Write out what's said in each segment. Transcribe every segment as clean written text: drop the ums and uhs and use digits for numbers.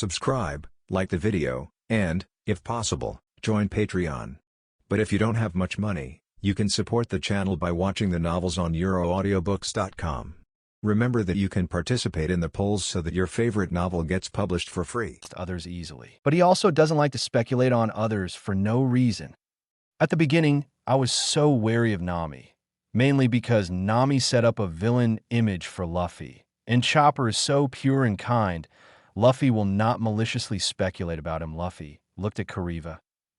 subscribe, like the video, and, if possible, join Patreon. But if you don't have much money, you can support the channel by watching the novels on euroaudiobooks.com. Remember that you can participate in the polls so that your favorite novel gets published for free. Others easily. But he also doesn't like to speculate on others for no reason. At the beginning, I was so wary of Nami, mainly because Nami set up a villain image for Luffy, and Chopper is so pure and kind, Luffy will not maliciously speculate about him. Luffy looked at Kuriva.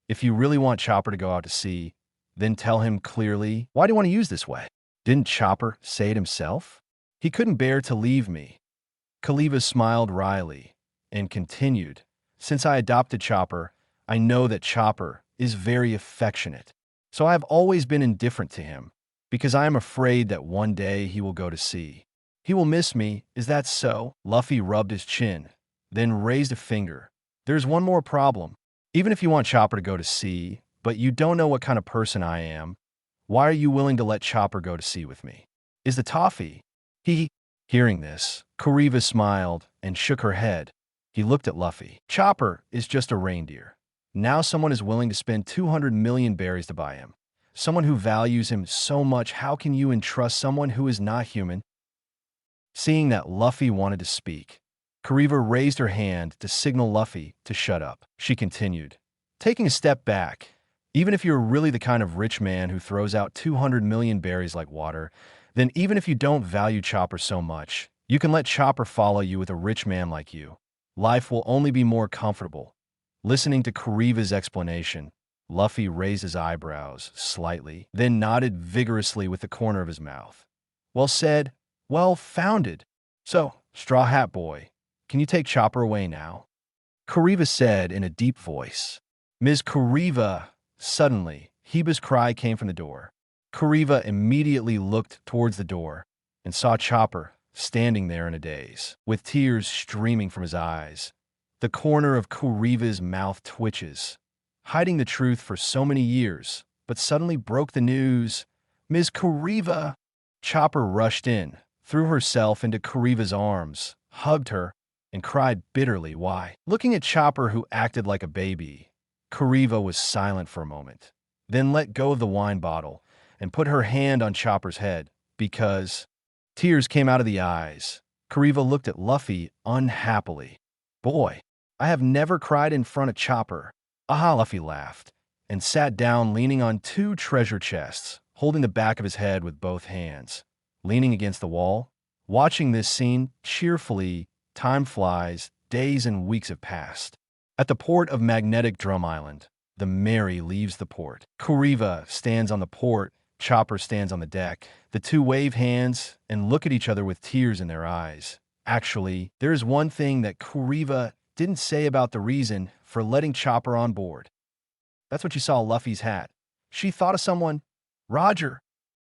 If you really want Chopper to go out to sea, then tell him clearly, why do you want to use this way? Didn't Chopper say it himself? He couldn't bear to leave me. Kuriva smiled wryly and continued, since I adopted Chopper, I know that Chopper is very affectionate, so I have always been indifferent to him, because I am afraid that one day he will go to sea. He will miss me, is that so? Luffy rubbed his chin, then raised a finger. There's one more problem. Even if you want Chopper to go to sea, but you don't know what kind of person I am, why are you willing to let Chopper go to sea with me? Is the toffee? Hearing this, Kuriva smiled and shook her head. He looked at Luffy. Chopper is just a reindeer. Now someone is willing to spend 200 million berries to buy him. Someone who values him so much, how can you entrust someone who is not human? Seeing that Luffy wanted to speak, Kuriva raised her hand to signal Luffy to shut up. She continued, taking a step back. Even if you're really the kind of rich man who throws out 200 million berries like water, then even if you don't value Chopper so much, you can let Chopper follow you with a rich man like you. Life will only be more comfortable. Listening to Kuriva's explanation, Luffy raised his eyebrows slightly, then nodded vigorously with the corner of his mouth. Well said, well founded. So, Straw Hat Boy, can you take Chopper away now? Kuriva said in a deep voice. Ms. Kuriva! Suddenly, Heba's cry came from the door. Kuriva immediately looked towards the door and saw Chopper standing there in a daze, with tears streaming from his eyes. The corner of Kuriva's mouth twitches, hiding the truth for so many years, but suddenly broke the news. Ms. Kuriva! Chopper rushed in, threw herself into Kuriva's arms, hugged her, and cried bitterly. Why? Looking at Chopper, who acted like a baby, Kuriva was silent for a moment, then let go of the wine bottle and put her hand on Chopper's head, because tears came out of the eyes. Kuriva looked at Luffy unhappily. Boy, I have never cried in front of Chopper. Aha, Luffy laughed, and sat down leaning on two treasure chests, holding the back of his head with both hands, leaning against the wall. Watching this scene cheerfully, time flies, days and weeks have passed. At the port of Magnetic Drum Island, the Mary leaves the port. Kuriva stands on the port, Chopper stands on the deck. The two wave hands and look at each other with tears in their eyes. Actually, there is one thing that Kuriva didn't say about the reason for letting Chopper on board. That's what you saw Luffy's hat. She thought of someone, Roger.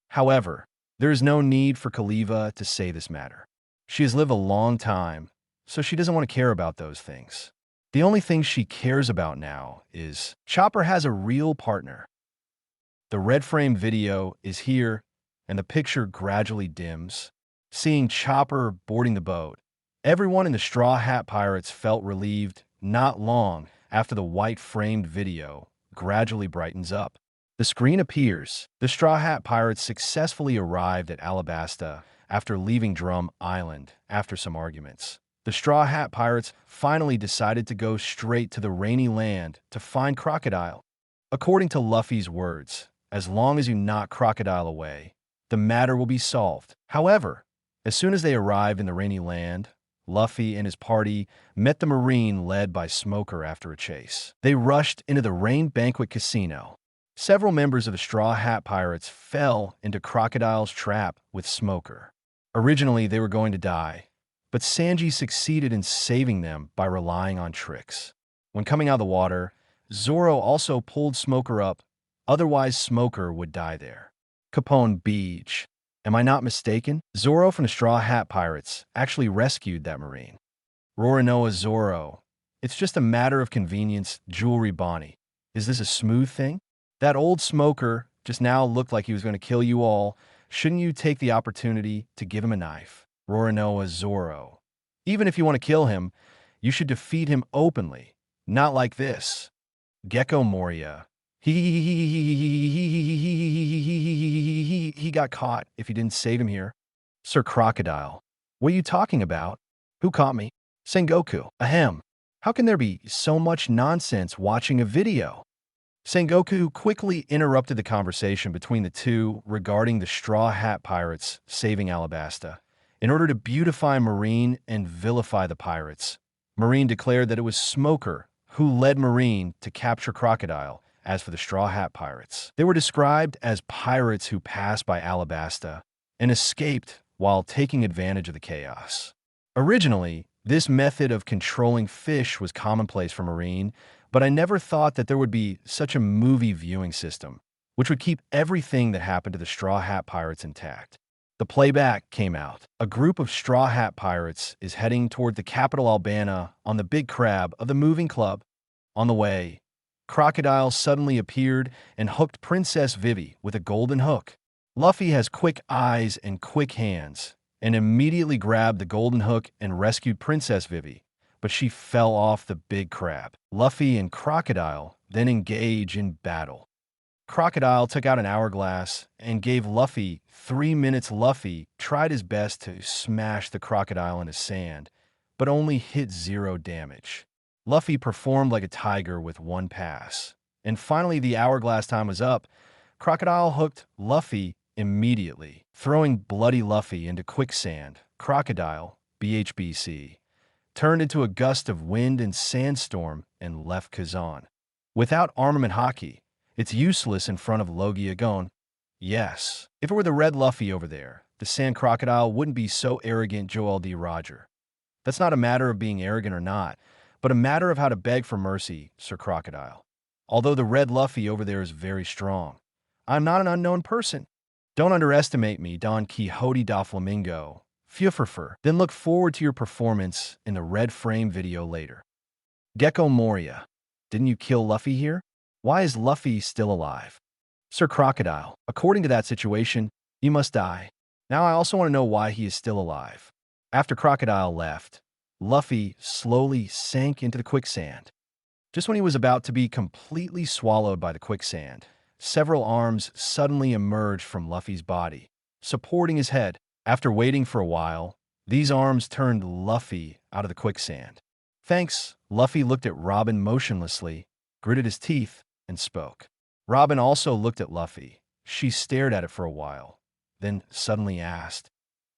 However, there is no need for Kuriva to say this matter. She has lived a long time, so she doesn't want to care about those things. The only thing she cares about now is Chopper has a real partner. The red frame video is here, and the picture gradually dims. Seeing Chopper boarding the boat, everyone in the Straw Hat Pirates felt relieved. Not long after the white framed video gradually brightens up, the screen appears. The Straw Hat Pirates successfully arrived at Alabasta after leaving Drum Island after some arguments. The Straw Hat Pirates finally decided to go straight to the rainy land to find Crocodile. According to Luffy's words, as long as you knock Crocodile away, the matter will be solved. However, as soon as they arrived in the rainy land, Luffy and his party met the Marine led by Smoker after a chase. They rushed into the Rain Banquet Casino. Several members of the Straw Hat Pirates fell into Crocodile's trap with Smoker. Originally, they were going to die, but Sanji succeeded in saving them by relying on tricks. When coming out of the water, Zoro also pulled Smoker up, otherwise Smoker would die there. Capone Beach. Am I not mistaken? Zoro from the Straw Hat Pirates actually rescued that Marine. Roronoa Zoro. It's just a matter of convenience, Jewelry Bonnie. Is this a smooth thing? That old Smoker just now looked like he was going to kill you all. Shouldn't you take the opportunity to give him a knife? Roronoa Zoro. Even if you want to kill him, You should defeat him openly, not like this. Gecko Moria. He got caught if you didn't save him here. Sir Crocodile. What are you talking about? Who caught me? Sengoku. Ahem. How can there be so much nonsense watching a video? Sengoku quickly interrupted the conversation between the two regarding the Straw Hat Pirates saving Alabasta. In order to beautify Marine and vilify the pirates, Marine declared that it was Smoker who led Marine to capture Crocodile. As for the Straw Hat Pirates, they were described as pirates who passed by Alabasta and escaped while taking advantage of the chaos. Originally, this method of controlling fish was commonplace for Marine, but I never thought that there would be such a movie viewing system, which would keep everything that happened to the Straw Hat Pirates intact. The playback came out. A group of Straw Hat Pirates is heading toward the capital Albana on the big crab of the moving club. On the way, Crocodile suddenly appeared and hooked Princess Vivi with a golden hook. Luffy has quick eyes and quick hands, and immediately grabbed the golden hook and rescued Princess Vivi, but she fell off the big crab. Luffy and Crocodile then engage in battle. Crocodile took out an hourglass and gave Luffy 3 minutes. Luffy tried his best to smash the crocodile into sand, but only hit 0 damage. Luffy performed like a tiger with 1 pass. And finally, the hourglass time was up. Crocodile hooked Luffy immediately, throwing bloody Luffy into quicksand. Crocodile, BHBC, turned into a gust of wind and sandstorm and left Kazan. Without armament haki, it's useless in front of Logia Gon. Yes, if it were the red Luffy over there, the sand crocodile wouldn't be so arrogant. Joel D. Roger. That's not a matter of being arrogant or not, but a matter of how to beg for mercy, Sir Crocodile. Although the red Luffy over there is very strong, I'm not an unknown person. Don't underestimate me, Don Quixote da Flamingo. Fufurfur. Then look forward to your performance in the red frame video later. Gecko Moria. Didn't you kill Luffy here? Why is Luffy still alive? Sir Crocodile. According to that situation, you must die. Now I also want to know why he is still alive. After Crocodile left, Luffy slowly sank into the quicksand. Just when he was about to be completely swallowed by the quicksand, several arms suddenly emerged from Luffy's body, supporting his head. After waiting for a while, these arms turned Luffy out of the quicksand. Thanks. Luffy looked at Robin motionlessly, gritted his teeth, and spoke. Robin also looked at Luffy. She stared at it for a while, then suddenly asked,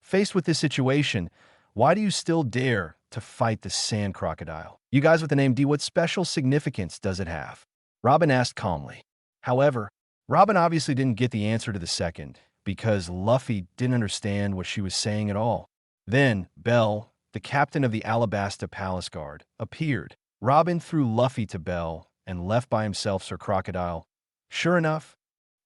faced with this situation, why do you still dare to fight the sand crocodile? You guys with the name D, what special significance does it have? Robin asked calmly. However, Robin obviously didn't get the answer to the second, because Luffy didn't understand what she was saying at all. Then, Bell, the captain of the Alabasta Palace Guard, appeared. Robin threw Luffy to Bell and left by himself Sir Crocodile. Sure enough,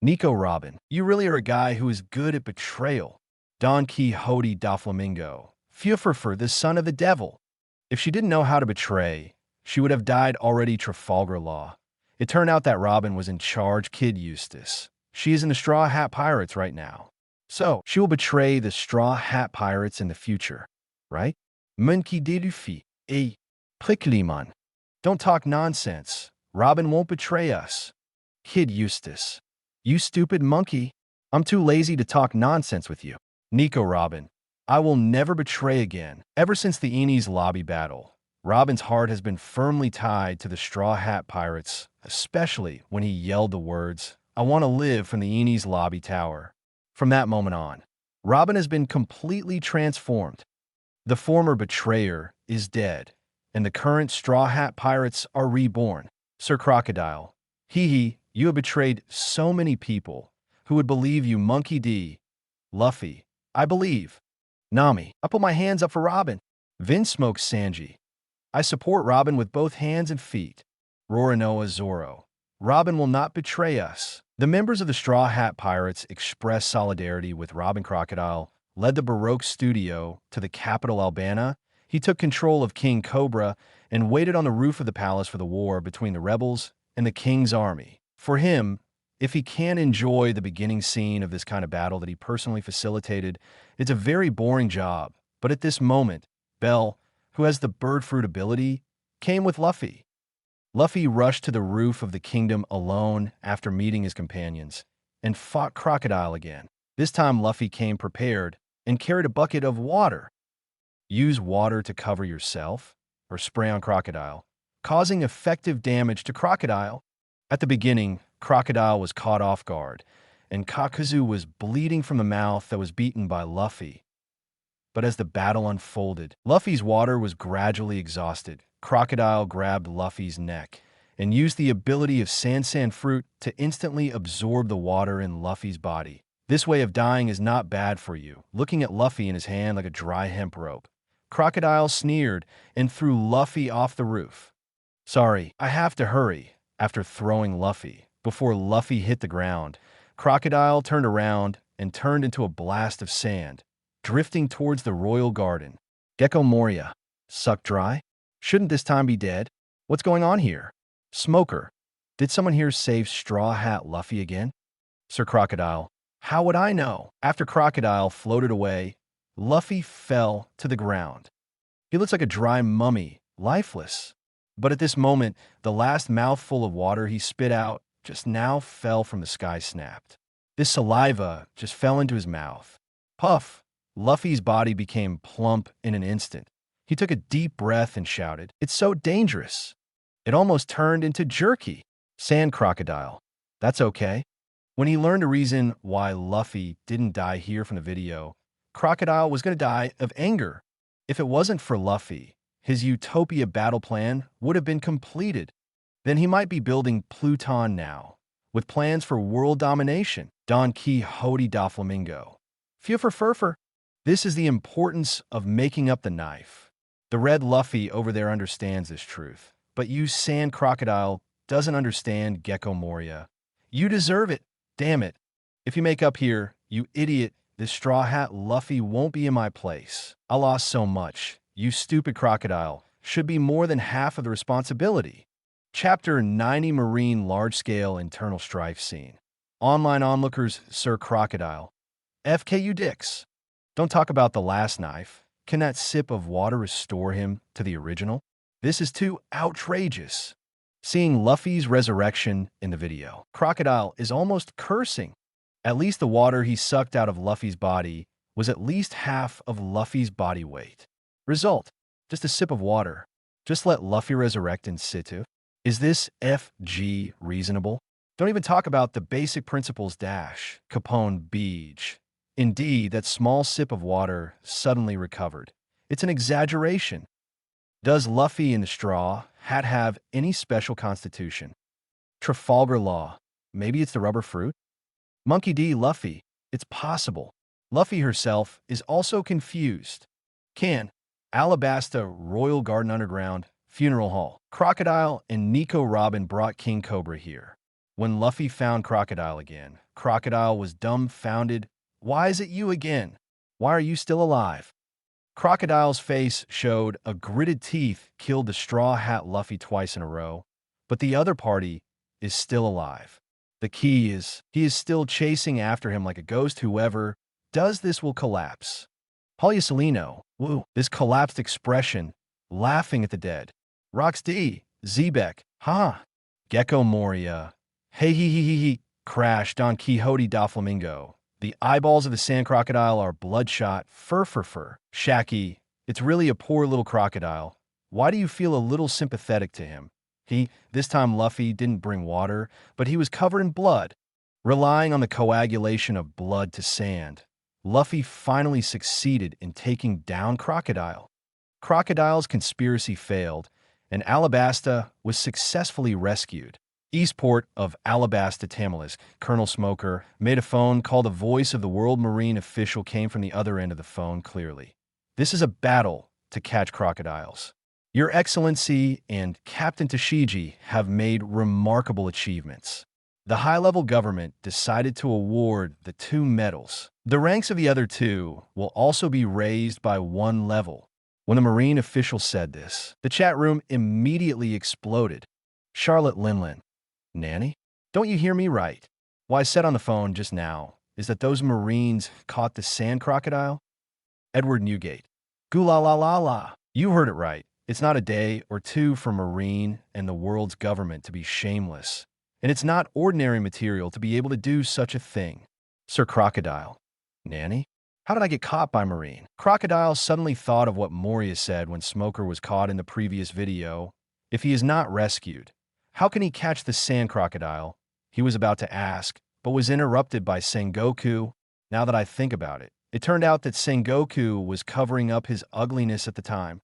Nico Robin, you really are a guy who is good at betrayal. Don Quixote da Flamingo. Fufurfur, the son of the devil. If she didn't know how to betray, she would have died already. Trafalgar Law. It turned out that Robin was in charge. Kid Eustace. She is in the Straw Hat Pirates right now. So, she will betray the Straw Hat Pirates in the future, right? Monkey de Luffy. Pricklyman. Don't talk nonsense. Robin won't betray us. Kid Eustace. You stupid monkey. I'm too lazy to talk nonsense with you. Nico Robin. I will never betray again. Ever since the Enies lobby battle, Robin's heart has been firmly tied to the Straw Hat Pirates, especially when he yelled the words, I want to live from the Enies lobby tower. From that moment on, Robin has been completely transformed. The former betrayer is dead, and the current Straw Hat Pirates are reborn. Sir Crocodile. Hee, you have betrayed so many people. Who would believe you, Monkey D? Luffy. I believe. Nami. I put my hands up for Robin. Vinsmoke Sanji. I support Robin with both hands and feet. Roronoa Zoro. Robin will not betray us. The members of the Straw Hat Pirates expressed solidarity with Robin. Crocodile led the Baroque studio to the capital Albana. He took control of King Cobra and waited on the roof of the palace for the war between the rebels and the king's army. For him, if he can enjoy the beginning scene of this kind of battle that he personally facilitated, it's a very boring job. But at this moment, Bell, who has the bird fruit ability, came with Luffy. Luffy rushed to the roof of the kingdom alone after meeting his companions and fought Crocodile again. This time Luffy came prepared and carried a bucket of water. Use water to cover yourself or spray on Crocodile, causing effective damage to Crocodile. At the beginning, Crocodile was caught off guard, and Kakuzu was bleeding from the mouth that was beaten by Luffy. But as the battle unfolded, Luffy's water was gradually exhausted. Crocodile grabbed Luffy's neck and used the ability of Sand Fruit to instantly absorb the water in Luffy's body. This way of dying is not bad for you. Looking at Luffy in his hand like a dry hemp rope, Crocodile sneered and threw Luffy off the roof. "Sorry, I have to hurry." After throwing Luffy, before Luffy hit the ground, Crocodile turned around and turned into a blast of sand, drifting towards the royal garden. Gecko Moria, sucked dry? Shouldn't this time be dead? What's going on here? Smoker, did someone here save Straw Hat Luffy again? Sir Crocodile, how would I know? After Crocodile floated away, Luffy fell to the ground. He looks like a dry mummy, lifeless. But at this moment, the last mouthful of water he spit out just now fell from the sky snapped. This saliva just fell into his mouth. Puff! Luffy's body became plump in an instant. He took a deep breath and shouted, "It's so dangerous." It almost turned into jerky. Sand Crocodile. That's okay. When he learned a reason why Luffy didn't die here from the video, Crocodile was going to die of anger. If it wasn't for Luffy, his Utopia battle plan would have been completed. Then he might be building Pluton now, with plans for world domination. Don Quixote da Flamingo. Furfur. This is the importance of making up the knife. The red Luffy over there understands this truth, but you Sand Crocodile doesn't understand Gecko Moria. You deserve it. Damn it. If you make up here, you idiot, this Straw Hat Luffy won't be in my place. I lost so much. You stupid Crocodile should be more than half of the responsibility. Chapter 90 Marine Large-Scale Internal Strife Scene. Online onlookers, Sir Crocodile. FKU dicks. Don't talk about the last knife. Can that sip of water restore him to the original? This is too outrageous. Seeing Luffy's resurrection in the video, Crocodile is almost cursing. At least the water he sucked out of Luffy's body was at least half of Luffy's body weight. Result, just a sip of water. Just let Luffy resurrect in situ. Is this FG reasonable? Don't even talk about the basic principles dash, Capone Beach. Indeed, that small sip of water suddenly recovered. It's an exaggeration. Does Luffy in the Straw Hat have any special constitution? Trafalgar Law. Maybe it's the rubber fruit? Monkey D. Luffy. It's possible. Luffy herself is also confused. Can Alabasta Royal Garden Underground Funeral Hall. Crocodile and Nico Robin brought King Cobra here. When Luffy found Crocodile again, Crocodile was dumbfounded. Why is it you again? Why are you still alive? Crocodile's face showed a gritted teeth killed the Straw Hat Luffy twice in a row, but the other party is still alive. The key is, he is still chasing after him like a ghost. Whoever does this will collapse. Polyacelino, woo, this collapsed expression, laughing at the dead. Rox D, Zebek, ha. Gecko Moria, hey he, crash Don Quixote da Flamingo. The eyeballs of the sand crocodile are bloodshot, fur. Shaki, it's really a poor little crocodile. Why do you feel a little sympathetic to him? This time Luffy didn't bring water, but he was covered in blood. Relying on the coagulation of blood to sand, Luffy finally succeeded in taking down Crocodile. Crocodile's conspiracy failed, and Alabasta was successfully rescued. Eastport of Alabasta Tamales, Colonel Smoker made a phone call. The voice of the World Marine official came from the other end of the phone clearly. This is a battle to catch crocodiles. Your Excellency and Captain Tashigi have made remarkable achievements. The high-level government decided to award the 2 medals. The ranks of the other 2 will also be raised by 1 level. When the Marine official said this, the chat room immediately exploded. Charlotte Linlin, Nanny? Don't you hear me right? What I said on the phone just now is that those Marines caught the sand crocodile? Edward Newgate. Goo la la la la. You heard it right. It's not a day or two for Marine and the world's government to be shameless. And it's not ordinary material to be able to do such a thing. Sir Crocodile. Nanny? How did I get caught by Marine? Crocodile suddenly thought of what Moria said when Smoker was caught in the previous video. If he is not rescued, how can he catch the sand crocodile? He was about to ask, but was interrupted by Sengoku. Now that I think about it, it turned out that Sengoku was covering up his ugliness at the time.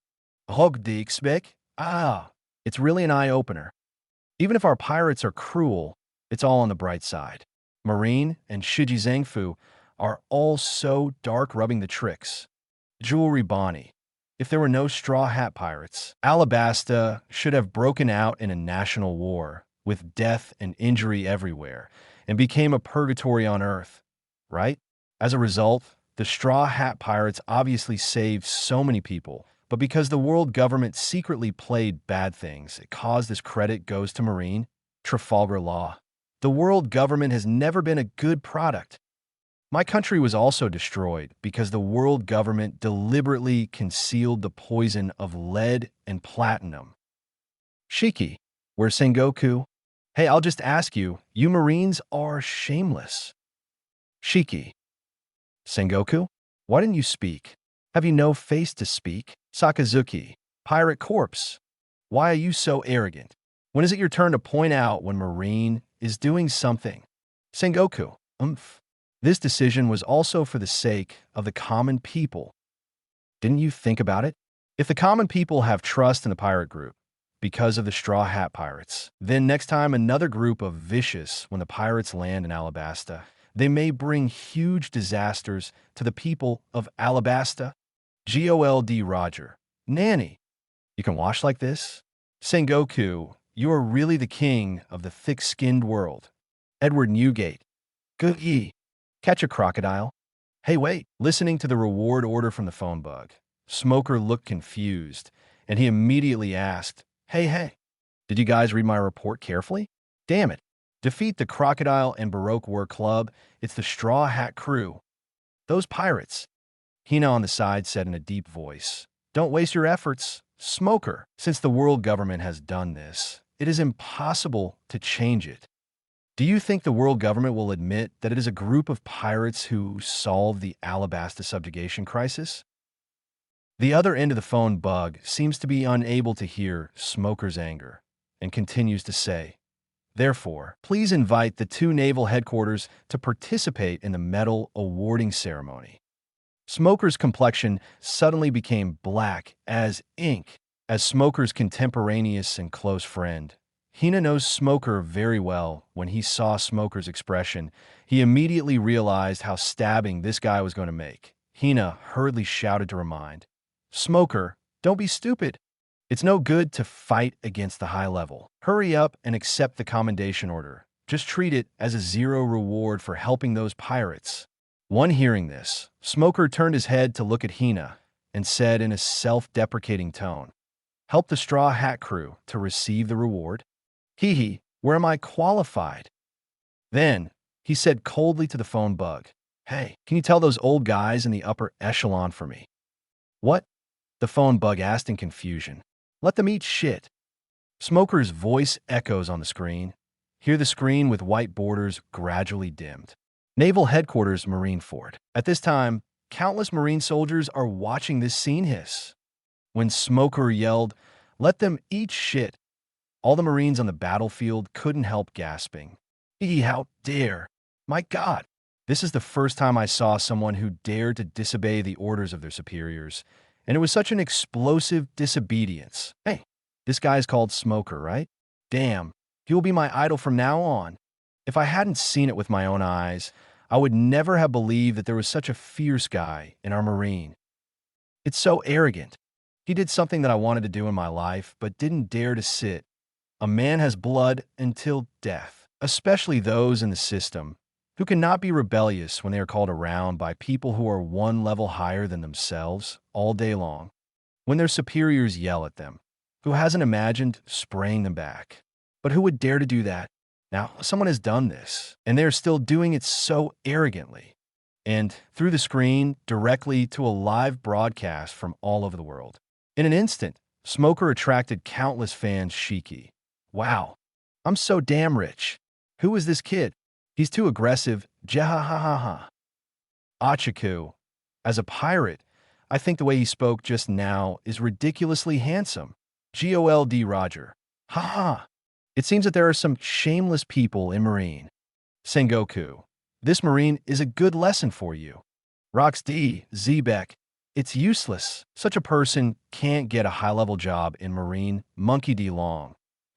Hogdeekspik? It's really an eye-opener. Even if our pirates are cruel, it's all on the bright side. Marine and Shiji Zhangfu are all so dark rubbing the tricks. Jewelry Bonnie. If there were no Straw Hat Pirates, Alabasta should have broken out in a national war, with death and injury everywhere, and became a purgatory on Earth, right? As a result, the Straw Hat Pirates obviously saved so many people, but because the world government secretly played bad things, it caused this credit goes to Marine, Trafalgar Law. The world government has never been a good product. My country was also destroyed because the world government deliberately concealed the poison of lead and platinum. Shiki, where's Sengoku? Hey, I'll just ask you, you Marines are shameless. Shiki. Sengoku? Why didn't you speak? Have you no face to speak? Sakazuki. Pirate Corpse. Why are you so arrogant? When is it your turn to point out when Marine is doing something? Sengoku. This decision was also for the sake of the common people. Didn't you think about it? If the common people have trust in the pirate group because of the Straw Hat Pirates, then next time another group of vicious when the pirates land in Alabasta, they may bring huge disasters to the people of Alabasta. Gold Roger. Nanny. You can wash like this? Sengoku, you are really the king of the thick-skinned world. Edward Newgate. Buggy. Catch a crocodile. Hey, wait. Listening to the reward order from the phone bug, Smoker looked confused, and he immediately asked, Hey, did you guys read my report carefully? Damn it. Defeat the Crocodile and Baroque War Club. It's the Straw Hat crew. Those pirates. Hina on the side said in a deep voice, Don't waste your efforts, Smoker. Since the world government has done this, it is impossible to change it. Do you think the world government will admit that it is a group of pirates who solved the Alabasta subjugation crisis? The other end of the phone bug seems to be unable to hear Smoker's anger and continues to say, Therefore, please invite the two naval headquarters to participate in the medal awarding ceremony. Smoker's complexion suddenly became black as ink as Smoker's contemporaneous and close friend. Hina knows Smoker very well. When he saw Smoker's expression, he immediately realized how stabbing this guy was going to make. Hina hurriedly shouted to remind, Smoker, don't be stupid. It's no good to fight against the high level. Hurry up and accept the commendation order. Just treat it as a zero reward for helping those pirates. One hearing this, Smoker turned his head to look at Hina and said in a self-deprecating tone, Help the Straw Hat crew to receive the reward? Where am I qualified? Then, he said coldly to the phone bug, Hey, can you tell those old guys in the upper echelon for me? What? The phone bug asked in confusion. Let them eat shit. Smoker's voice echoes on the screen. Hear the screen with white borders gradually dimmed. Naval Headquarters Marine Fort. At this time, countless Marine soldiers are watching this scene hiss. When Smoker yelled, Let them eat shit, all the Marines on the battlefield couldn't help gasping. How dare! My God! This is the first time I saw someone who dared to disobey the orders of their superiors, and it was such an explosive disobedience. Hey, this guy's called Smoker, right? Damn, he will be my idol from now on. If I hadn't seen it with my own eyes, I would never have believed that there was such a fierce guy in our Marine. It's so arrogant. He did something that I wanted to do in my life, but didn't dare to sit. A man has blood until death, especially those in the system, who cannot be rebellious when they are called around by people who are one level higher than themselves all day long. When their superiors yell at them, who hasn't imagined spraying them back? But who would dare to do that? Now, someone has done this, and they're still doing it so arrogantly. And through the screen, directly to a live broadcast from all over the world. In an instant, Smoker attracted countless fans. Shiki. Wow, I'm so damn rich. Who is this kid? He's too aggressive. Jehahahaha. Achiku. As a pirate, I think the way he spoke just now is ridiculously handsome. Gold Roger. Haha. It seems that there are some shameless people in Marine. Sengoku. This Marine is a good lesson for you. Rox D. Zebek. It's useless. Such a person can't get a high-level job in Marine. Monkey D. Long.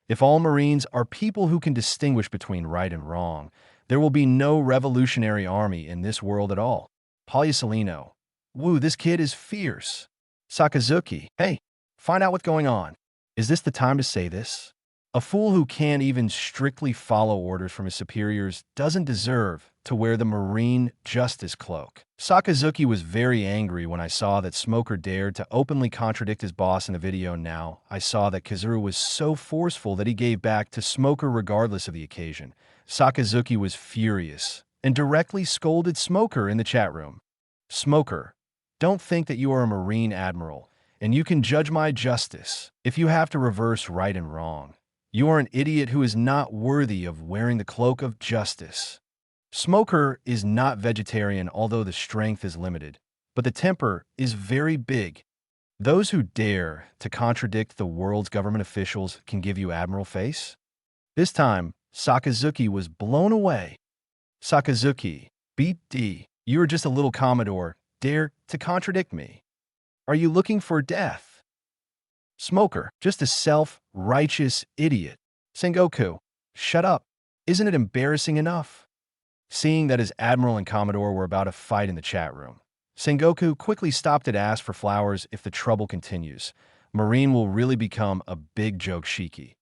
If all Marines are people who can distinguish between right and wrong, there will be no revolutionary army in this world at all. Polysolino. Woo, this kid is fierce. Sakazuki. Hey, find out what's going on. Is this the time to say this? A fool who can't even strictly follow orders from his superiors doesn't deserve to wear the Marine Justice cloak. Sakazuki was very angry when I saw that Smoker dared to openly contradict his boss in the video. Now, I saw that Kazuru was so forceful that he gave back to Smoker regardless of the occasion. Sakazuki was furious and directly scolded Smoker in the chat room. Smoker, don't think that you are a Marine admiral and you can judge my justice if you have to reverse right and wrong. You are an idiot who is not worthy of wearing the cloak of justice. Smoker is not vegetarian, although the strength is limited, but the temper is very big. Those who dare to contradict the world's government officials can give you admiral face. This time, Sakazuki was blown away. Sakazuki, beat D. You are just a little commodore. Dare to contradict me. Are you looking for death? Smoker, just a self-righteous idiot. Sengoku, shut up. Isn't it embarrassing enough? Seeing that his admiral and commodore were about to fight in the chat room, Sengoku quickly stopped to ask for flowers. If the trouble continues, Marine will really become a big joke. Shiki.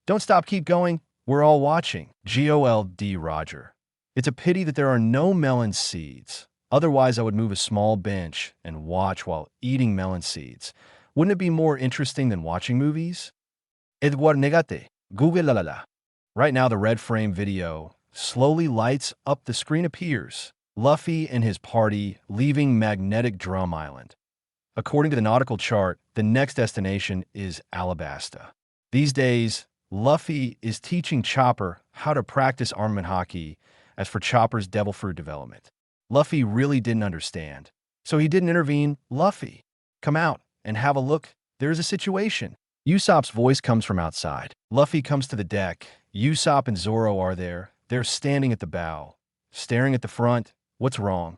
Don't stop, keep going. We're all watching. Gold Roger. It's a pity that there are no melon seeds. Otherwise, I would move a small bench and watch while eating melon seeds. Wouldn't it be more interesting than watching movies? Edward Negate, Google la la la. Right now, the red frame video slowly lights up. The screen appears. Luffy and his party leaving Magnetic Drum Island. According to the nautical chart, the next destination is Alabasta. These days, Luffy is teaching Chopper how to practice armament haki. As for Chopper's devil fruit development, Luffy really didn't understand, so he didn't intervene. Luffy, come out and have a look. There's a situation. Usopp's voice comes from outside. Luffy comes to the deck. Usopp and Zoro are there. They're standing at the bow, staring at the front. What's wrong?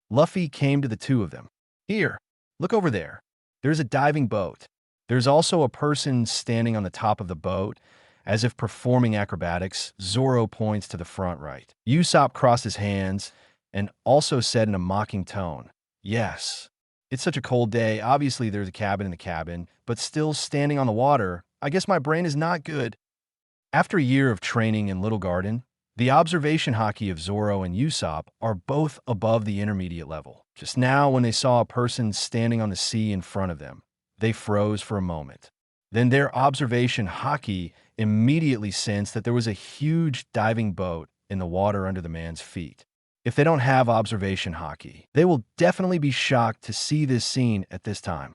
Luffy came to the two of them. Here, look over there. There's a diving boat. There's also a person standing on the top of the boat, as if performing acrobatics. Zoro points to the front right. Usopp crossed his hands and also said in a mocking tone, yes. It's such a cold day. Obviously, there's a cabin in the cabin, but still standing on the water. I guess my brain is not good. After a year of training in Little Garden, the observation haki of Zoro and Usopp are both above the intermediate level. Just now, when they saw a person standing on the sea in front of them, they froze for a moment. Then their observation haki immediately sensed that there was a huge diving boat in the water under the man's feet. If they don't have observation haki, they will definitely be shocked to see this scene at this time.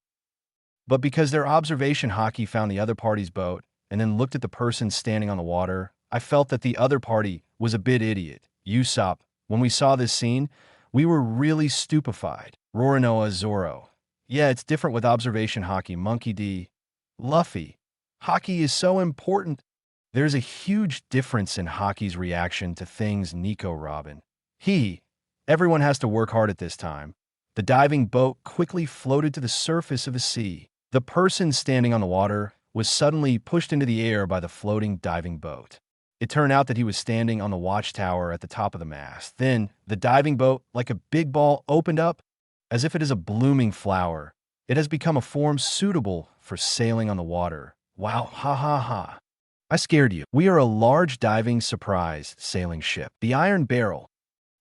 But because their observation haki found the other party's boat and then looked at the person standing on the water, I felt that the other party was a bit idiot. Usopp, when we saw this scene, we were really stupefied. Roronoa Zoro. Yeah, it's different with observation haki. Monkey D. Luffy. Haki is so important. There's a huge difference in Haki's reaction to things. Nico Robin. Everyone has to work hard at this time. The diving boat quickly floated to the surface of the sea. The person standing on the water was suddenly pushed into the air by the floating diving boat. It turned out that he was standing on the watchtower at the top of the mast. Then, the diving boat, like a big ball, opened up. As if it is a blooming flower, it has become a form suitable for sailing on the water. Wow, ha ha ha. I scared you. We are a large diving surprise sailing ship. The Iron Barrel.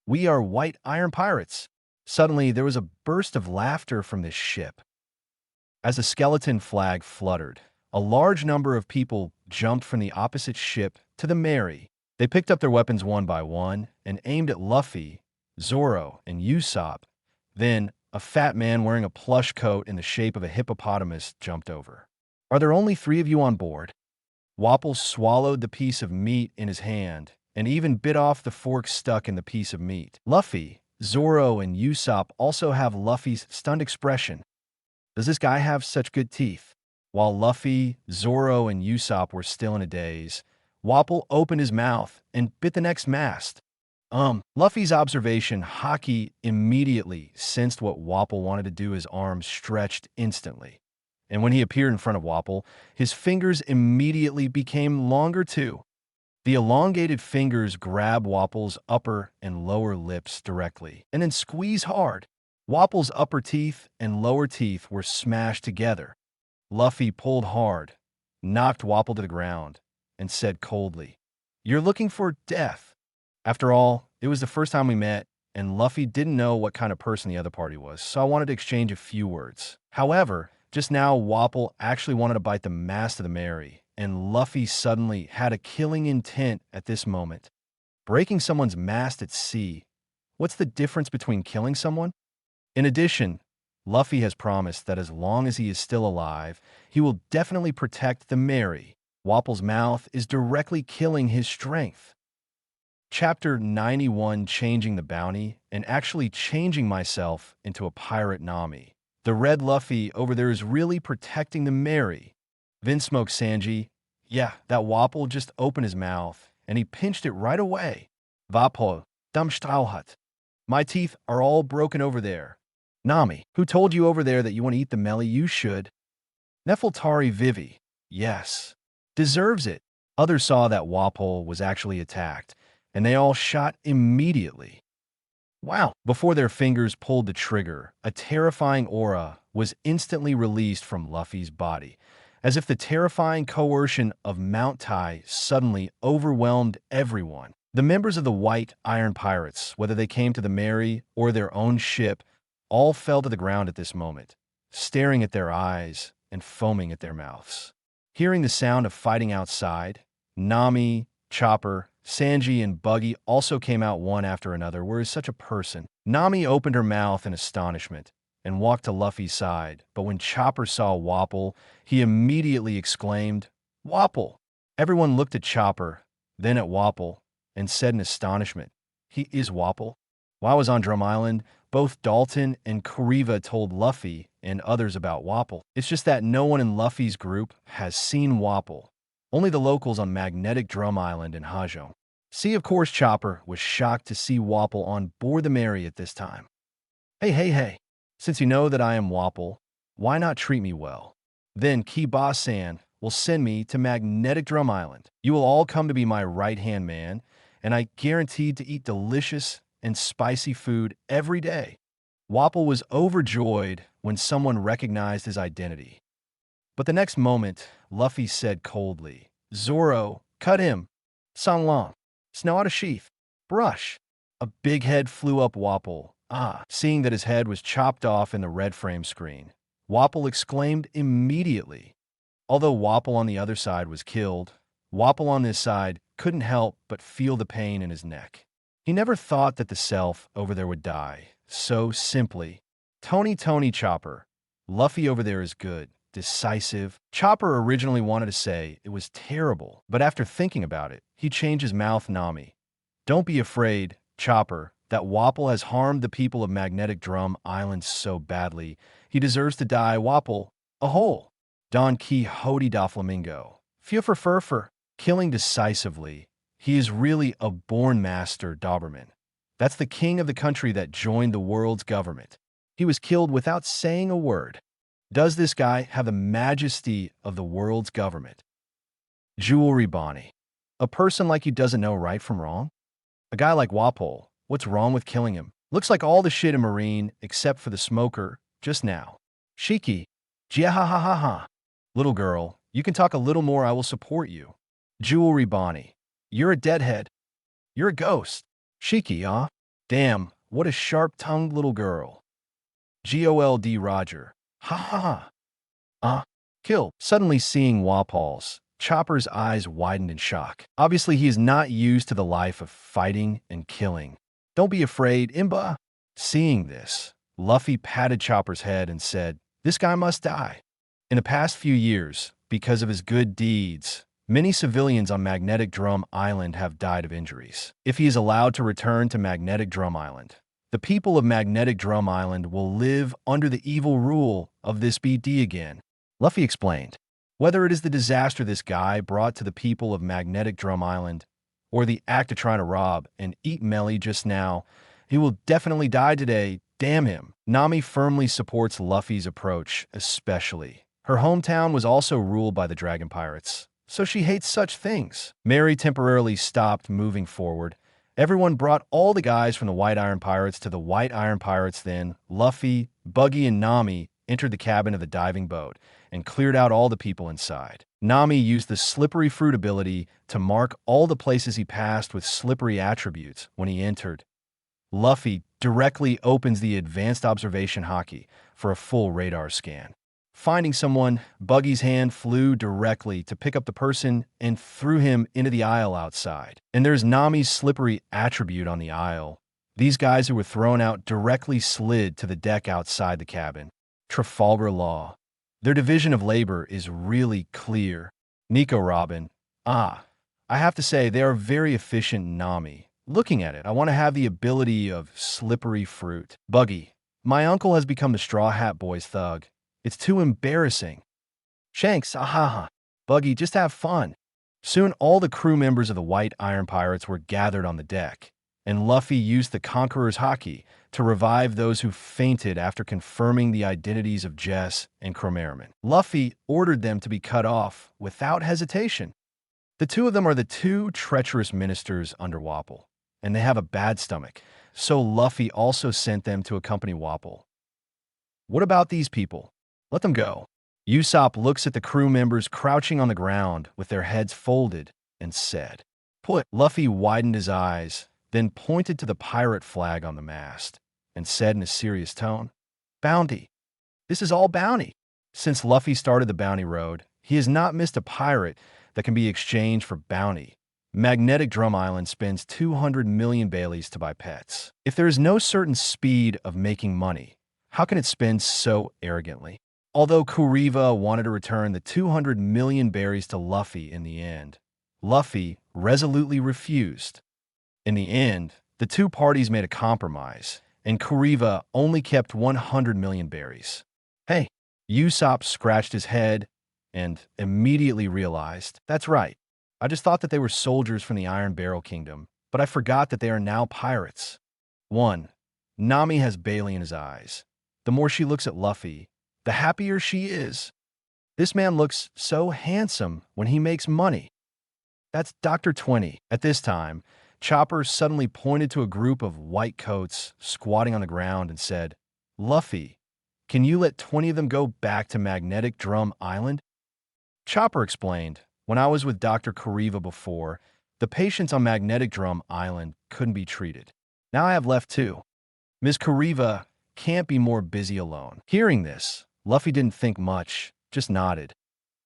We are white iron pirates. Suddenly, there was a burst of laughter from this ship. As the skeleton flag fluttered, a large number of people jumped from the opposite ship to the Mary. They picked up their weapons one by one and aimed at Luffy, Zoro, and Usopp. Then, A fat man wearing a plush coat in the shape of a hippopotamus jumped over. Are there only 3 of you on board? Wapol swallowed the piece of meat in his hand and even bit off the fork stuck in the piece of meat. Luffy, Zoro, and Usopp also have Luffy's stunned expression. Does this guy have such good teeth? While Luffy, Zoro, and Usopp were still in a daze, Wapol opened his mouth and bit the next mast. Luffy's observation Haki immediately sensed what Wapol wanted to do. His arms stretched instantly. And when he appeared in front of Wapol, his fingers immediately became longer too. The elongated fingers grab Wapol's upper and lower lips directly, and then squeeze hard. Wapol's upper teeth and lower teeth were smashed together. Luffy pulled hard, knocked Wapol to the ground, and said coldly, "You're looking for death." After all, it was the first time we met, and Luffy didn't know what kind of person the other party was, so I wanted to exchange a few words. However, just now Wapol actually wanted to bite the mast of the Mary, and Luffy suddenly had a killing intent at this moment. Breaking someone's mast at sea, what's the difference between killing someone? In addition, Luffy has promised that as long as he is still alive, he will definitely protect the Mary. Wapol's mouth is directly killing his strength. Chapter 91, Changing the Bounty, and actually changing myself into a pirate Nami. The red Luffy over there is really protecting the Mary. Vinsmoke Sanji, yeah, that Wapol just opened his mouth, and he pinched it right away. Vapol, Dummstrauhat. My teeth are all broken over there. Nami, who told you over there that you want to eat the melly? You should. Nefeltari Vivi, yes. Deserves it. Others saw that Wapol was actually attacked, and they all shot immediately. Wow! Before their fingers pulled the trigger, a terrifying aura was instantly released from Luffy's body, as if the terrifying coercion of Mount Tai suddenly overwhelmed everyone. The members of the White Iron Pirates, whether they came to the Mary or their own ship, all fell to the ground at this moment, staring at their eyes and foaming at their mouths. Hearing the sound of fighting outside, Nami, Chopper, Sanji, and Buggy also came out one after another. Where is such a person? Nami opened her mouth in astonishment and walked to Luffy's side, but when Chopper saw Wapol, he immediately exclaimed, "Wapol!" Everyone looked at Chopper, then at Wapol, and said in astonishment, "He is Wapol?" While I was on Drum Island, both Dalton and Kuriva told Luffy and others about Wapol. It's just that no one in Luffy's group has seen Wapol. Only the locals on Magnetic Drum Island in Hajo. See, of course, Chopper was shocked to see Wapol on board the Mary at this time. Hey. Since you know that I am Wapol, why not treat me well? Then Kiba-san will send me to Magnetic Drum Island. You will all come to be my right-hand man, and I guaranteed to eat delicious and spicy food every day. Wapol was overjoyed when someone recognized his identity. But the next moment, Luffy said coldly, "Zoro, cut him. Sanglong, snow out a sheath. Brush." A big head flew up Wapol. Seeing that his head was chopped off in the red frame screen, Wapol exclaimed immediately. Although Wapol on the other side was killed, Wapol on this side couldn't help but feel the pain in his neck. He never thought that the self over there would die so simply. Tony Chopper, Luffy over there is good. Decisive. Chopper originally wanted to say it was terrible, but after thinking about it, he changed his mouth. Nami, don't be afraid, Chopper, that Wapol has harmed the people of Magnetic Drum Island so badly. He deserves to die. Wapol, a hole. Don Quixote da Flamingo. Furfur. Killing decisively. He is really a born master Doberman. That's the king of the country that joined the world's government. He was killed without saying a word. Does this guy have the majesty of the world's government? Jewelry Bonnie. A person like you doesn't know right from wrong? A guy like Wapol, what's wrong with killing him? Looks like all the shit in Marine except for the smoker just now. Shiki. Jiahahaha. Little girl, you can talk a little more, I will support you. Jewelry Bonnie. You're a deadhead. You're a ghost. Shiki, Damn, what a sharp-tongued little girl. Gold Roger. Ha. Kill. Suddenly seeing Wapol's, Chopper's eyes widened in shock. Obviously, he is not used to the life of fighting and killing. Don't be afraid, Imba. Seeing this, Luffy patted Chopper's head and said, "This guy must die." In the past few years, because of his good deeds, many civilians on Magnetic Drum Island have died of injuries. If he is allowed to return to Magnetic Drum Island, the people of Magnetic Drum Island will live under the evil rule of this BD again. Luffy explained, whether it is the disaster this guy brought to the people of Magnetic Drum Island, or the act of trying to rob and eat Melly just now, he will definitely die today, damn him. Nami firmly supports Luffy's approach, especially. Her hometown was also ruled by the Dragon Pirates, so she hates such things. Mary temporarily stopped moving forward. Everyone brought all the guys from the White Iron Pirates to the White Iron Pirates. Then Luffy, Buggy, and Nami entered the cabin of the diving boat and cleared out all the people inside. Nami used the slippery fruit ability to mark all the places he passed with slippery attributes when he entered. Luffy directly opens the advanced observation haki for a full radar scan. Finding someone, Buggy's hand flew directly to pick up the person and threw him into the aisle outside. And there's Nami's slippery attribute on the aisle. These guys who were thrown out directly slid to the deck outside the cabin. Trafalgar Law. Their division of labor is really clear. Nico Robin. I have to say they are very efficient. Nami. Looking at it, I want to have the ability of slippery fruit. Buggy. My uncle has become the Straw Hat Boy's thug. It's too embarrassing. Shanks, ahaha. Buggy, just have fun. Soon all the crew members of the White Iron Pirates were gathered on the deck, and Luffy used the Conqueror's Haki to revive those who fainted after confirming the identities of Jess and Cromerman. Luffy ordered them to be cut off without hesitation. The two of them are the two treacherous ministers under Wapol, and they have a bad stomach, so Luffy also sent them to accompany Wapol. What about these people? Let them go. Usopp looks at the crew members crouching on the ground with their heads folded and said, "Put." Luffy widened his eyes, then pointed to the pirate flag on the mast and said in a serious tone, "Bounty. This is all bounty." Since Luffy started the bounty road, he has not missed a pirate that can be exchanged for bounty. Magnetic Drum Island spends 200 million Baileys to buy pets. If there is no certain speed of making money, how can it spend so arrogantly? Although Kuriva wanted to return the 200 million berries to Luffy in the end, Luffy resolutely refused. In the end, the two parties made a compromise, and Kuriva only kept 100 million berries. Hey, Usopp scratched his head and immediately realized, that's right. I just thought that they were soldiers from the Iron Barrel Kingdom, but I forgot that they are now pirates. 1. Nami has Bailey in his eyes. The more she looks at Luffy, the happier she is. This man looks so handsome when he makes money. That's Dr. 20. At this time, Chopper suddenly pointed to a group of white coats squatting on the ground and said, "Luffy, can you let 20 of them go back to Magnetic Drum Island?" Chopper explained, when I was with Dr. Kuriva before, the patients on Magnetic Drum Island couldn't be treated. Now I have left too. Ms. Kuriva can't be more busy alone. Hearing this, Luffy didn't think much, just nodded.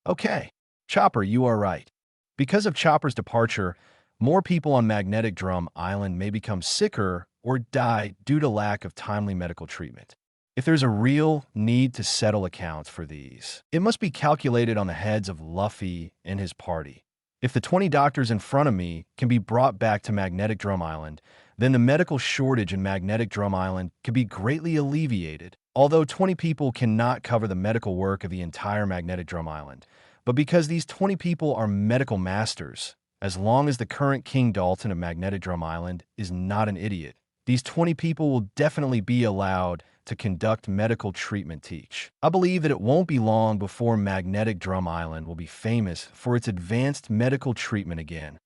Okay, Chopper, you are right. Because of Chopper's departure, more people on Magnetic Drum Island may become sicker or die due to lack of timely medical treatment. If there's a real need to settle accounts for these, it must be calculated on the heads of Luffy and his party. If the 20 doctors in front of me can be brought back to Magnetic Drum Island, then the medical shortage in Magnetic Drum Island can be greatly alleviated. Although 20 people cannot cover the medical work of the entire Magnetic Drum Island, but because these 20 people are medical masters, as long as the current King Dalton of Magnetic Drum Island is not an idiot, these 20 people will definitely be allowed to conduct medical treatment teach. I believe that it won't be long before Magnetic Drum Island will be famous for its advanced medical treatment again.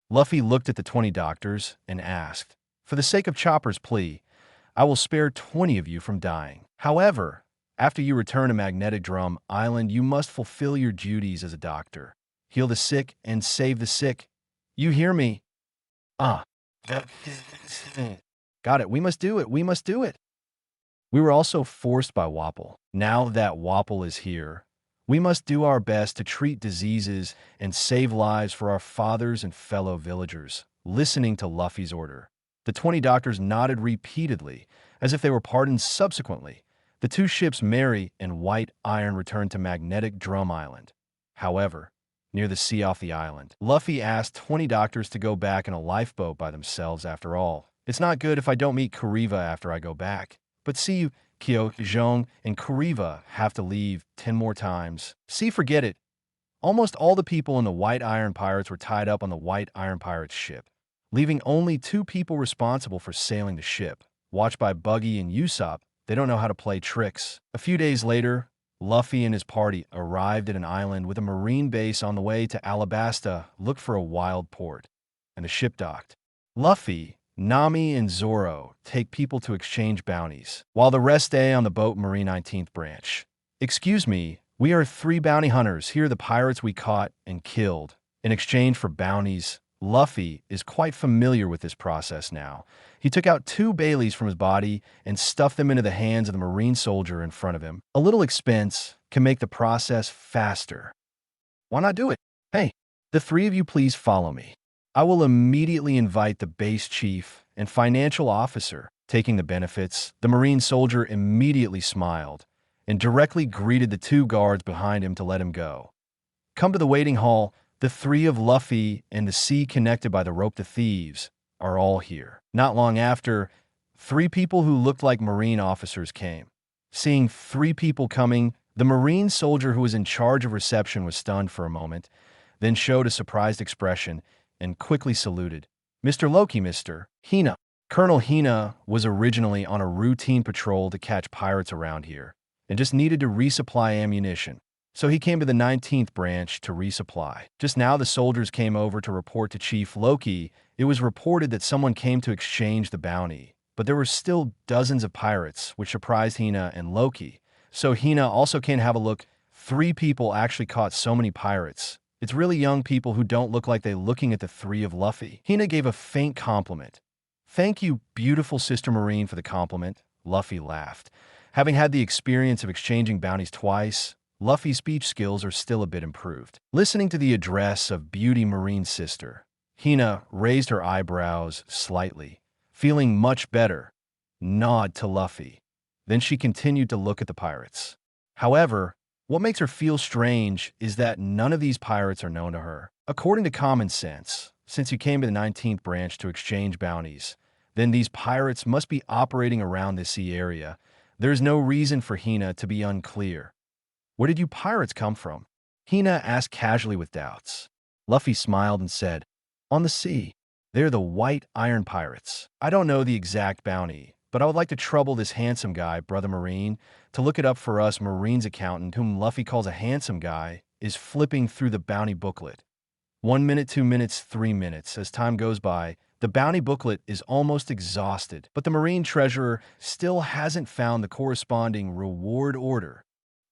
Luffy looked at the 20 doctors and asked, "For the sake of Chopper's plea, I will spare 20 of you from dying. However, after you return to Magnetic Drum Island, you must fulfill your duties as a doctor. Heal the sick and save the sick. You hear me?" Got it. We must do it. We must do it. We were also forced by Wapol. Now that Wapol is here, we must do our best to treat diseases and save lives for our fathers and fellow villagers. Listening to Luffy's order, the 20 doctors nodded repeatedly as if they were pardoned subsequently. The two ships Mary and White Iron returned to Magnetic Drum Island. However, near the sea off the island, Luffy asked 20 doctors to go back in a lifeboat by themselves after all. It's not good if I don't meet Kuriva after I go back. But see, Kyo, Zhong, and Kuriva have to leave 10 more times. See, forget it. Almost all the people in the White Iron Pirates were tied up on the White Iron Pirates ship, leaving only 2 people responsible for sailing the ship. Watched by Buggy and Usopp, they don't know how to play tricks. A few days later, Luffy and his party arrived at an island with a marine base on the way to Alabasta, looked for a wild port, and the ship docked. Luffy, Nami, and Zoro take people to exchange bounties, while the rest stay on the boat Marine 19th branch. Excuse me, we are 3 bounty hunters. Here are the pirates we caught and killed. In exchange for bounties, Luffy is quite familiar with this process now. He took out 2 Baileys from his body and stuffed them into the hands of the marine soldier in front of him. A little expense can make the process faster. Why not do it? Hey, the 3 of you please follow me. I will immediately invite the base chief and financial officer. Taking the benefits, the marine soldier immediately smiled and directly greeted the 2 guards behind him to let him go. Come to the waiting hall. The 3 of Luffy and the sea connected by the rope to thieves are all here. Not long after, 3 people who looked like marine officers came. Seeing 3 people coming, the marine soldier who was in charge of reception was stunned for a moment, then showed a surprised expression and quickly saluted. Mr. Loki, Mr. Hina. Colonel Hina was originally on a routine patrol to catch pirates around here and just needed to resupply ammunition. So he came to the 19th branch to resupply. Just now the soldiers came over to report to Chief Loki. It was reported that someone came to exchange the bounty, but there were still dozens of pirates, which surprised Hina and Loki. So Hina also came to have a look. 3 people actually caught so many pirates. It's really young people who don't look like they're looking at the 3 of Luffy. Hina gave a faint compliment. Thank you, beautiful Sister Marine, for the compliment. Luffy laughed. Having had the experience of exchanging bounties twice, Luffy's speech skills are still a bit improved. Listening to the address of Beauty Marine's sister, Hina raised her eyebrows slightly, feeling much better. Nod to Luffy. Then she continued to look at the pirates. However, what makes her feel strange is that none of these pirates are known to her. According to common sense, since you came to the 19th branch to exchange bounties, then these pirates must be operating around this sea area. There's no reason for Hina to be unclear. Where did you pirates come from? Hina asked casually with doubts. Luffy smiled and said, on the sea. They're the White Iron Pirates. I don't know the exact bounty, but I would like to trouble this handsome guy, Brother Marine, to look it up for us. Marine's accountant, whom Luffy calls a handsome guy, is flipping through the bounty booklet. 1 minute, 2 minutes, 3 minutes. As time goes by, the bounty booklet is almost exhausted, but the Marine treasurer still hasn't found the corresponding reward order.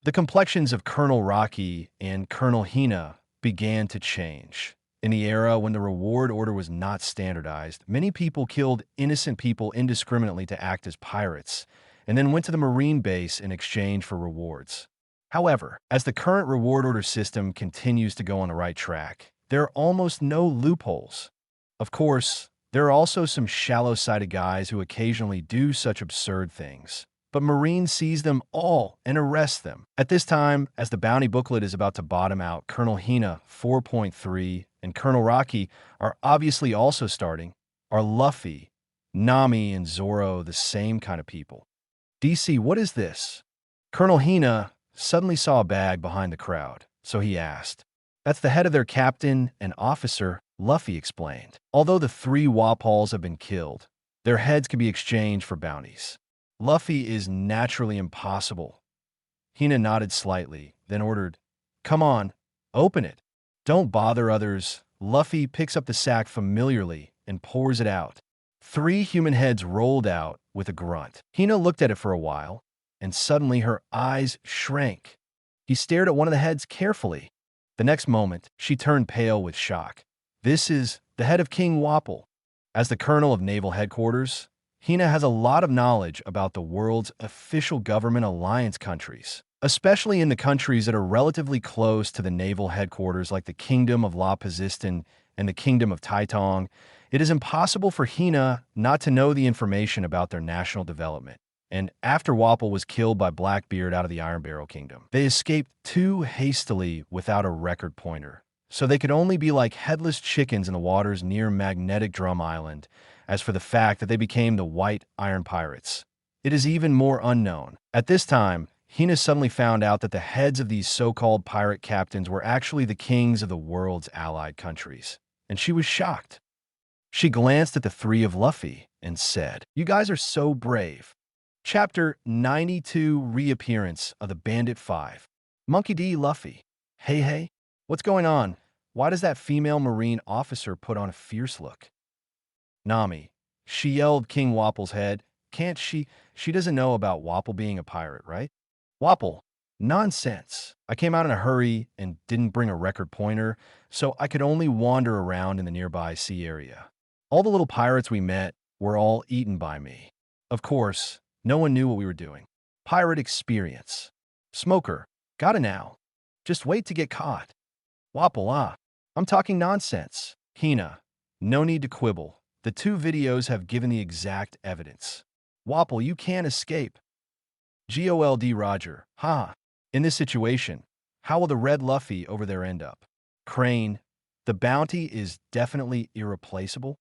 The complexions of Colonel Rocky and Colonel Hina began to change. In the era when the reward order was not standardized, many people killed innocent people indiscriminately to act as pirates, and then went to the Marine base in exchange for rewards. However, as the current reward order system continues to go on the right track, there are almost no loopholes. Of course, there are also some shallow-sighted guys who occasionally do such absurd things, but Marine sees them all and arrests them. At this time, as the bounty booklet is about to bottom out, Colonel Hina, 4.3, and Colonel Rocky are obviously also starting. Are Luffy, Nami, and Zoro the same kind of people? DC, what is this? Colonel Hina suddenly saw a bag behind the crowd, so he asked. That's the head of their captain and officer, Luffy explained. Although the 3 Wapals have been killed, their heads can be exchanged for bounties. Luffy is naturally impossible. Hina nodded slightly, then ordered, come on, open it. Don't bother others. Luffy picks up the sack familiarly and pours it out. 3 human heads rolled out with a grunt. Hina looked at it for a while, and suddenly her eyes shrank. He stared at one of the heads carefully. The next moment, she turned pale with shock. This is the head of King Wapol. As the colonel of naval headquarters, Hina has a lot of knowledge about the world's official government alliance countries, especially in the countries that are relatively close to the naval headquarters like the Kingdom of La Pazistan and the Kingdom of Taitong. It is impossible for Hina not to know the information about their national development. And after Wapol was killed by Blackbeard out of the Iron Barrel Kingdom, they escaped too hastily without a record pointer. So they could only be like headless chickens in the waters near Magnetic Drum Island. As for the fact that they became the White Iron Pirates, it is even more unknown. At this time, Hina suddenly found out that the heads of these so-called pirate captains were actually the kings of the world's allied countries, and she was shocked. She glanced at the three of Luffy and said, "You guys are so brave." Chapter 92, Reappearance of the Bandit 5. Monkey D. Luffy. Hey, what's going on? Why does that female marine officer put on a fierce look? Nami. She yelled King Wapol's head. Can't she? She doesn't know about Wapol being a pirate, right? Wapol. Nonsense. I came out in a hurry and didn't bring a record pointer, so I could only wander around in the nearby sea area. All the little pirates we met were all eaten by me. Of course, no one knew what we were doing. Pirate experience. Smoker. Gotta now. Just wait to get caught. Wapol, I'm talking nonsense. Hina. No need to quibble. The two videos have given the exact evidence. Wapol, you can't escape. GOLD Roger. In this situation, how will the red Luffy over there end up? Crane. The bounty is definitely irreplaceable.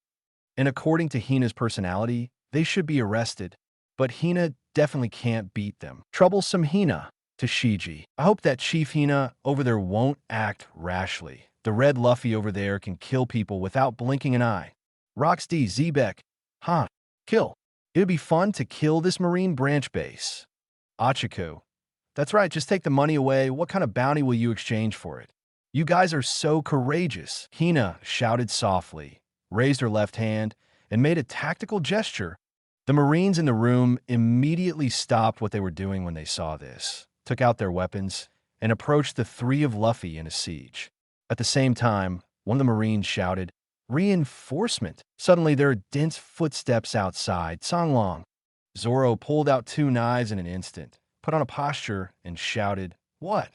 And according to Hina's personality, they should be arrested. But Hina definitely can't beat them. Troublesome Hina. To Shiji. I hope that Chief Hina over there won't act rashly. The red Luffy over there can kill people without blinking an eye. Rox D. Zebek. Kill. It would be fun to kill this Marine branch base. Achiku. That's right, just take the money away. What kind of bounty will you exchange for it? You guys are so courageous. Hina shouted softly, raised her left hand, and made a tactical gesture. The Marines in the room immediately stopped what they were doing when they saw this, took out their weapons, and approached the three of Luffy in a siege. At the same time, one of the Marines shouted, "Reinforcement!" Suddenly, there are dense footsteps outside. Songlong. Zoro pulled out two knives in an instant, put on a posture, and shouted, "What?"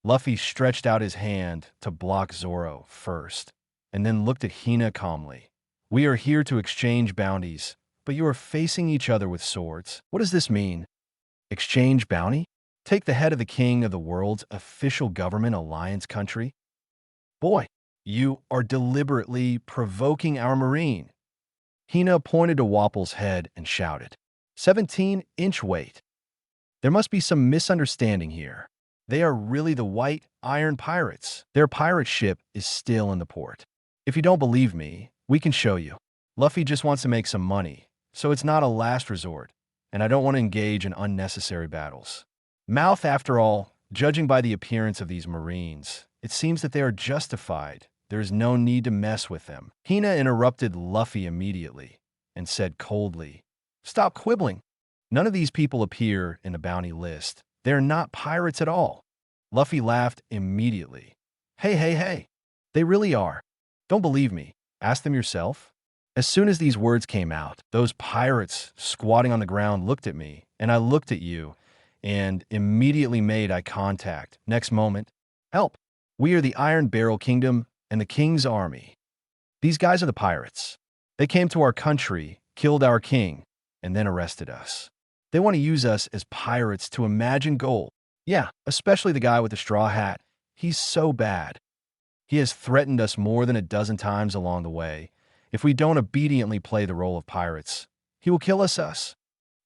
Luffy stretched out his hand to block Zoro first, and then looked at Hina calmly. "We are here to exchange bounties, but you are facing each other with swords. What does this mean? Exchange bounty? Take the head of the king of the world's official government alliance country? Boy, you are deliberately provoking our Marine." Hina pointed to Wapol's head and shouted, 17-inch weight. There must be some misunderstanding here. They are really the White Iron Pirates. Their pirate ship is still in the port. If you don't believe me, we can show you. Luffy just wants to make some money, so it's not a last resort, and I don't want to engage in unnecessary battles. Mouth, after all, judging by the appearance of these Marines, it seems that they are justified. There is no need to mess with them. Hina interrupted Luffy immediately and said coldly, "Stop quibbling. None of these people appear in the bounty list. They're not pirates at all." Luffy laughed immediately. Hey. They really are. Don't believe me. Ask them yourself. As soon as these words came out, those pirates squatting on the ground looked at me, and I looked at you, and immediately made eye contact. Next moment, help. We are the Iron Barrel Kingdom and the King's army. These guys are the pirates. They came to our country, killed our king, and then arrested us. They want to use us as pirates to imagine gold. Yeah, especially the guy with the straw hat. He's so bad. He has threatened us more than a dozen times along the way. If we don't obediently play the role of pirates, he will kill us.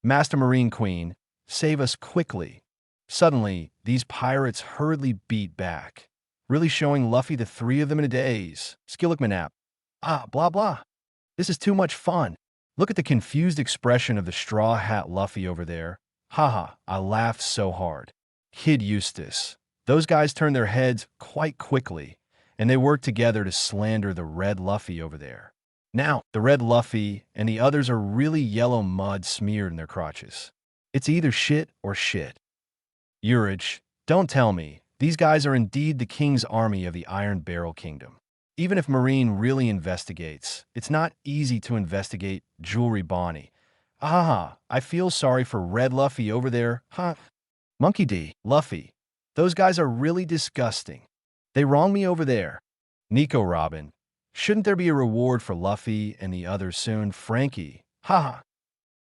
Master Marine Queen, save us quickly. Suddenly, these pirates hurriedly beat back, really showing Luffy the three of them in a daze. Skillickman blah blah. This is too much fun. Look at the confused expression of the straw hat Luffy over there. I laughed so hard. Kid Eustace. Those guys turned their heads quite quickly, and they worked together to slander the red Luffy over there. Now, the red Luffy and the others are really yellow mud smeared in their crotches. It's either shit or shit. Urich, don't tell me. These guys are indeed the king's army of the Iron Barrel Kingdom. Even if Marine really investigates, it's not easy to investigate Jewelry Bonnie. I feel sorry for red Luffy over there, Monkey D. Luffy. Those guys are really disgusting. They wronged me over there. Nico Robin. Shouldn't there be a reward for Luffy and the others soon? Frankie. Haha.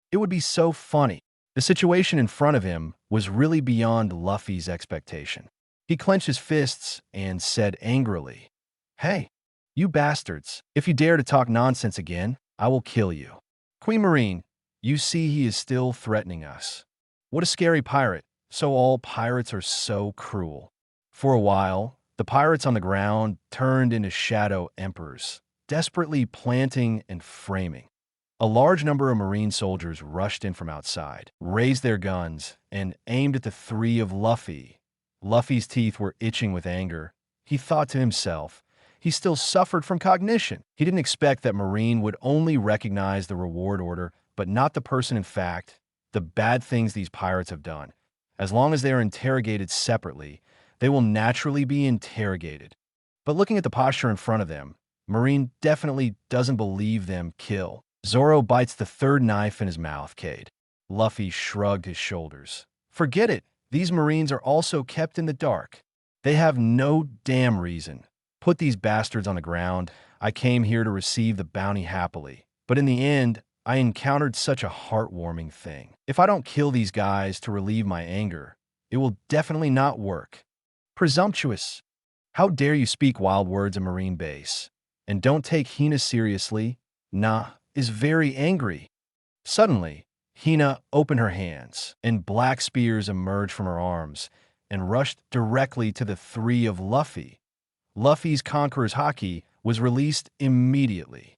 It would be so funny. The situation in front of him was really beyond Luffy's expectation. He clenched his fists and said angrily, "Hey, you bastards, if you dare to talk nonsense again, I will kill you." Queen Marine, you see he is still threatening us. What a scary pirate. So all pirates are so cruel. For a while, the pirates on the ground turned into shadow emperors, desperately planting and framing. A large number of Marine soldiers rushed in from outside, raised their guns, and aimed at the three of Luffy. Luffy's teeth were itching with anger. He thought to himself, he still suffered from cognition. He didn't expect that Marine would only recognize the reward order, but not the person in fact, the bad things these pirates have done. As long as they are interrogated separately, they will naturally be interrogated. But looking at the posture in front of them, Marine definitely doesn't believe them kill. Zoro bites the third knife in his mouth. Cade. Luffy shrugged his shoulders. Forget it. These Marines are also kept in the dark. They have no damn reason. Put these bastards on the ground. I came here to receive the bounty happily. But in the end, I encountered such a heartwarming thing. If I don't kill these guys to relieve my anger, it will definitely not work. Presumptuous. How dare you speak wild words in Marine base? And don't take Hina seriously. Nah is very angry. Suddenly, Hina opened her hands, and black spears emerged from her arms and rushed directly to the three of Luffy. Luffy's Conqueror's Haki was released immediately.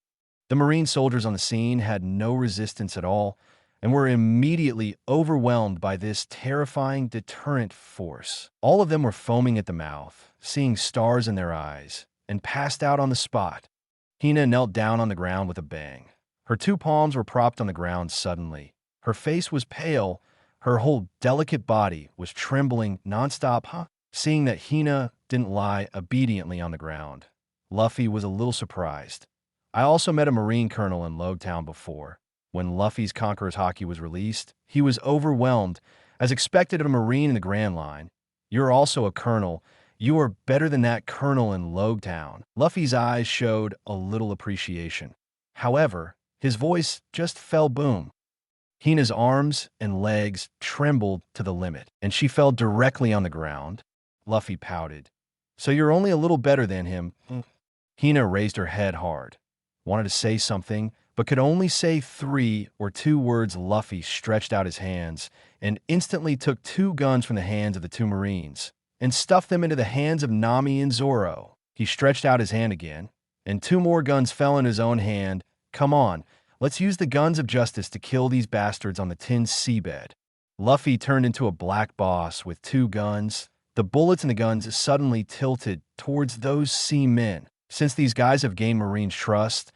The Marine soldiers on the scene had no resistance at all and were immediately overwhelmed by this terrifying deterrent force. All of them were foaming at the mouth, seeing stars in their eyes, and passed out on the spot. Hina knelt down on the ground with a bang. Her two palms were propped on the ground suddenly. Her face was pale. Her whole delicate body was trembling nonstop. Seeing that Hina didn't lie obediently on the ground, Luffy was a little surprised. I also met a Marine colonel in Logtown before. When Luffy's Conqueror's Haki was released, he was overwhelmed. As expected of a Marine in the Grand Line, you're also a colonel. You are better than that colonel in Logtown. Luffy's eyes showed a little appreciation. However, his voice just fell boom. Hina's arms and legs trembled to the limit, and she fell directly on the ground. Luffy pouted. So you're only a little better than him. Hina raised her head hard, wanted to say something, but could only say 3 or 2 words. Luffy stretched out his hands and instantly took 2 guns from the hands of the 2 Marines and stuffed them into the hands of Nami and Zoro. He stretched out his hand again, and 2 more guns fell in his own hand. Come on, let's use the guns of justice to kill these bastards on the tin seabed. Luffy turned into a black boss with 2 guns. The bullets in the guns suddenly tilted towards those seamen. Since these guys have gained Marine's trust,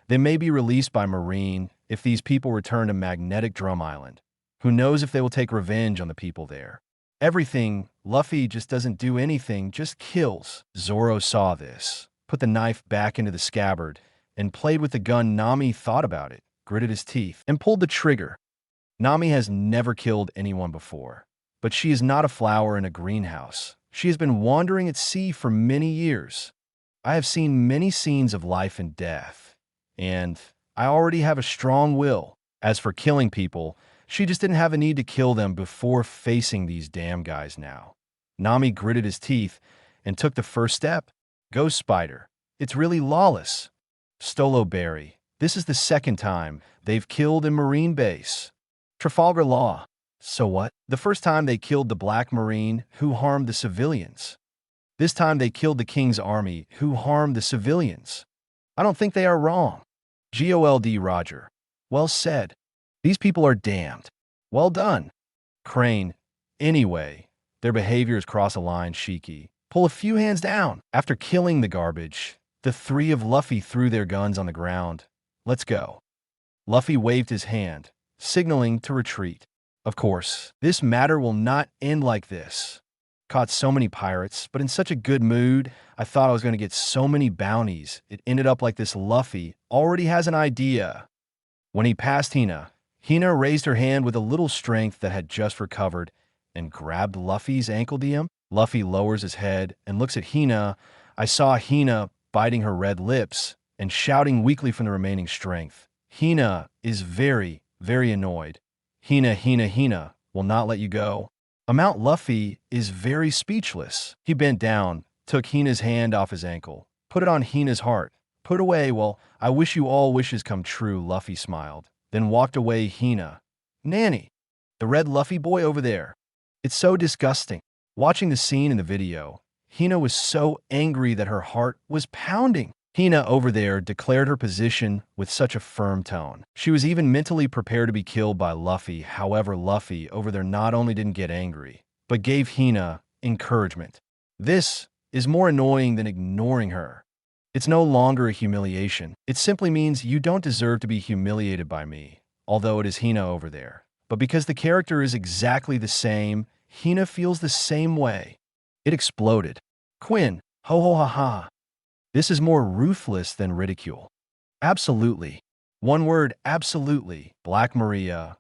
they may be released by Marine if these people return to Magnetic Drum Island. Who knows if they will take revenge on the people there. Everything, Luffy just doesn't do anything, just kills. Zoro saw this, put the knife back into the scabbard, and played with the gun. Nami thought about it, gritted his teeth, and pulled the trigger. Nami has never killed anyone before, but she is not a flower in a greenhouse. She has been wandering at sea for many years. I have seen many scenes of life and death, and I already have a strong will. As for killing people, she just didn't have a need to kill them before facing these damn guys now. Nami gritted his teeth and took the first step. Ghost Spider. It's really lawless. Stolo Berry. This is the second time they've killed in Marine base. Trafalgar Law. So what? The first time they killed the Black Marine who harmed the civilians. This time they killed the King's army who harmed the civilians. I don't think they are wrong. GOLD Roger. Well said. These people are damned. Well done. Crane. Anyway, their behaviors cross a line. Shiki. Pull a few hands down. After killing the garbage, the 3 of Luffy threw their guns on the ground. Let's go. Luffy waved his hand, signaling to retreat. Of course, this matter will not end like this. Caught so many pirates, but in such a good mood, I thought I was going to get so many bounties. It ended up like this. Luffy already has an idea. When he passed Hina, Hina raised her hand with a little strength that had just recovered and grabbed Luffy's ankle. DM. Luffy lowers his head and looks at Hina. I saw Hina biting her red lips and shouting weakly from the remaining strength. Hina is very, very annoyed. Hina will not let you go. Mount Luffy is very speechless. He bent down, took Hina's hand off his ankle, put it on Hina's heart. Put away, well, I wish you all wishes come true, Luffy smiled, then walked away. Hina. Nanny, the red Luffy boy over there. It's so disgusting. Watching the scene in the video, Hina was so angry that her heart was pounding. Hina over there declared her position with such a firm tone. She was even mentally prepared to be killed by Luffy. However, Luffy over there not only didn't get angry, but gave Hina encouragement. This is more annoying than ignoring her. It's no longer a humiliation. It simply means you don't deserve to be humiliated by me, although it is Hina over there. But because the character is exactly the same, Hina feels the same way. It exploded. Quinn, ho ho ha ha. This is more ruthless than ridicule. Absolutely. One word, absolutely. Black Maria,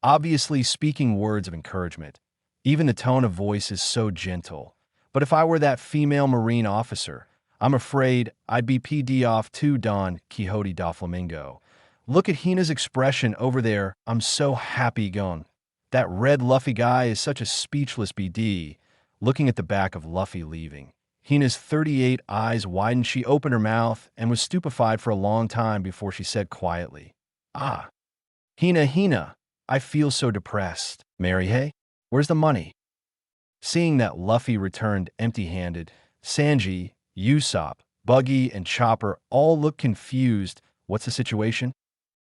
obviously speaking words of encouragement. Even the tone of voice is so gentle. But if I were that female Marine officer, I'm afraid I'd be PD off too, Don Quixote da Flamingo. Look at Hina's expression over there. I'm so happy gone. That red Luffy guy is such a speechless BD, looking at the back of Luffy leaving. Hina's 38 eyes widened. She opened her mouth and was stupefied for a long time before she said quietly, Ah. Hina, I feel so depressed. Mary, hey, where's the money? Seeing that Luffy returned empty-handed, Sanji, Usopp, Buggy, and Chopper all looked confused. What's the situation?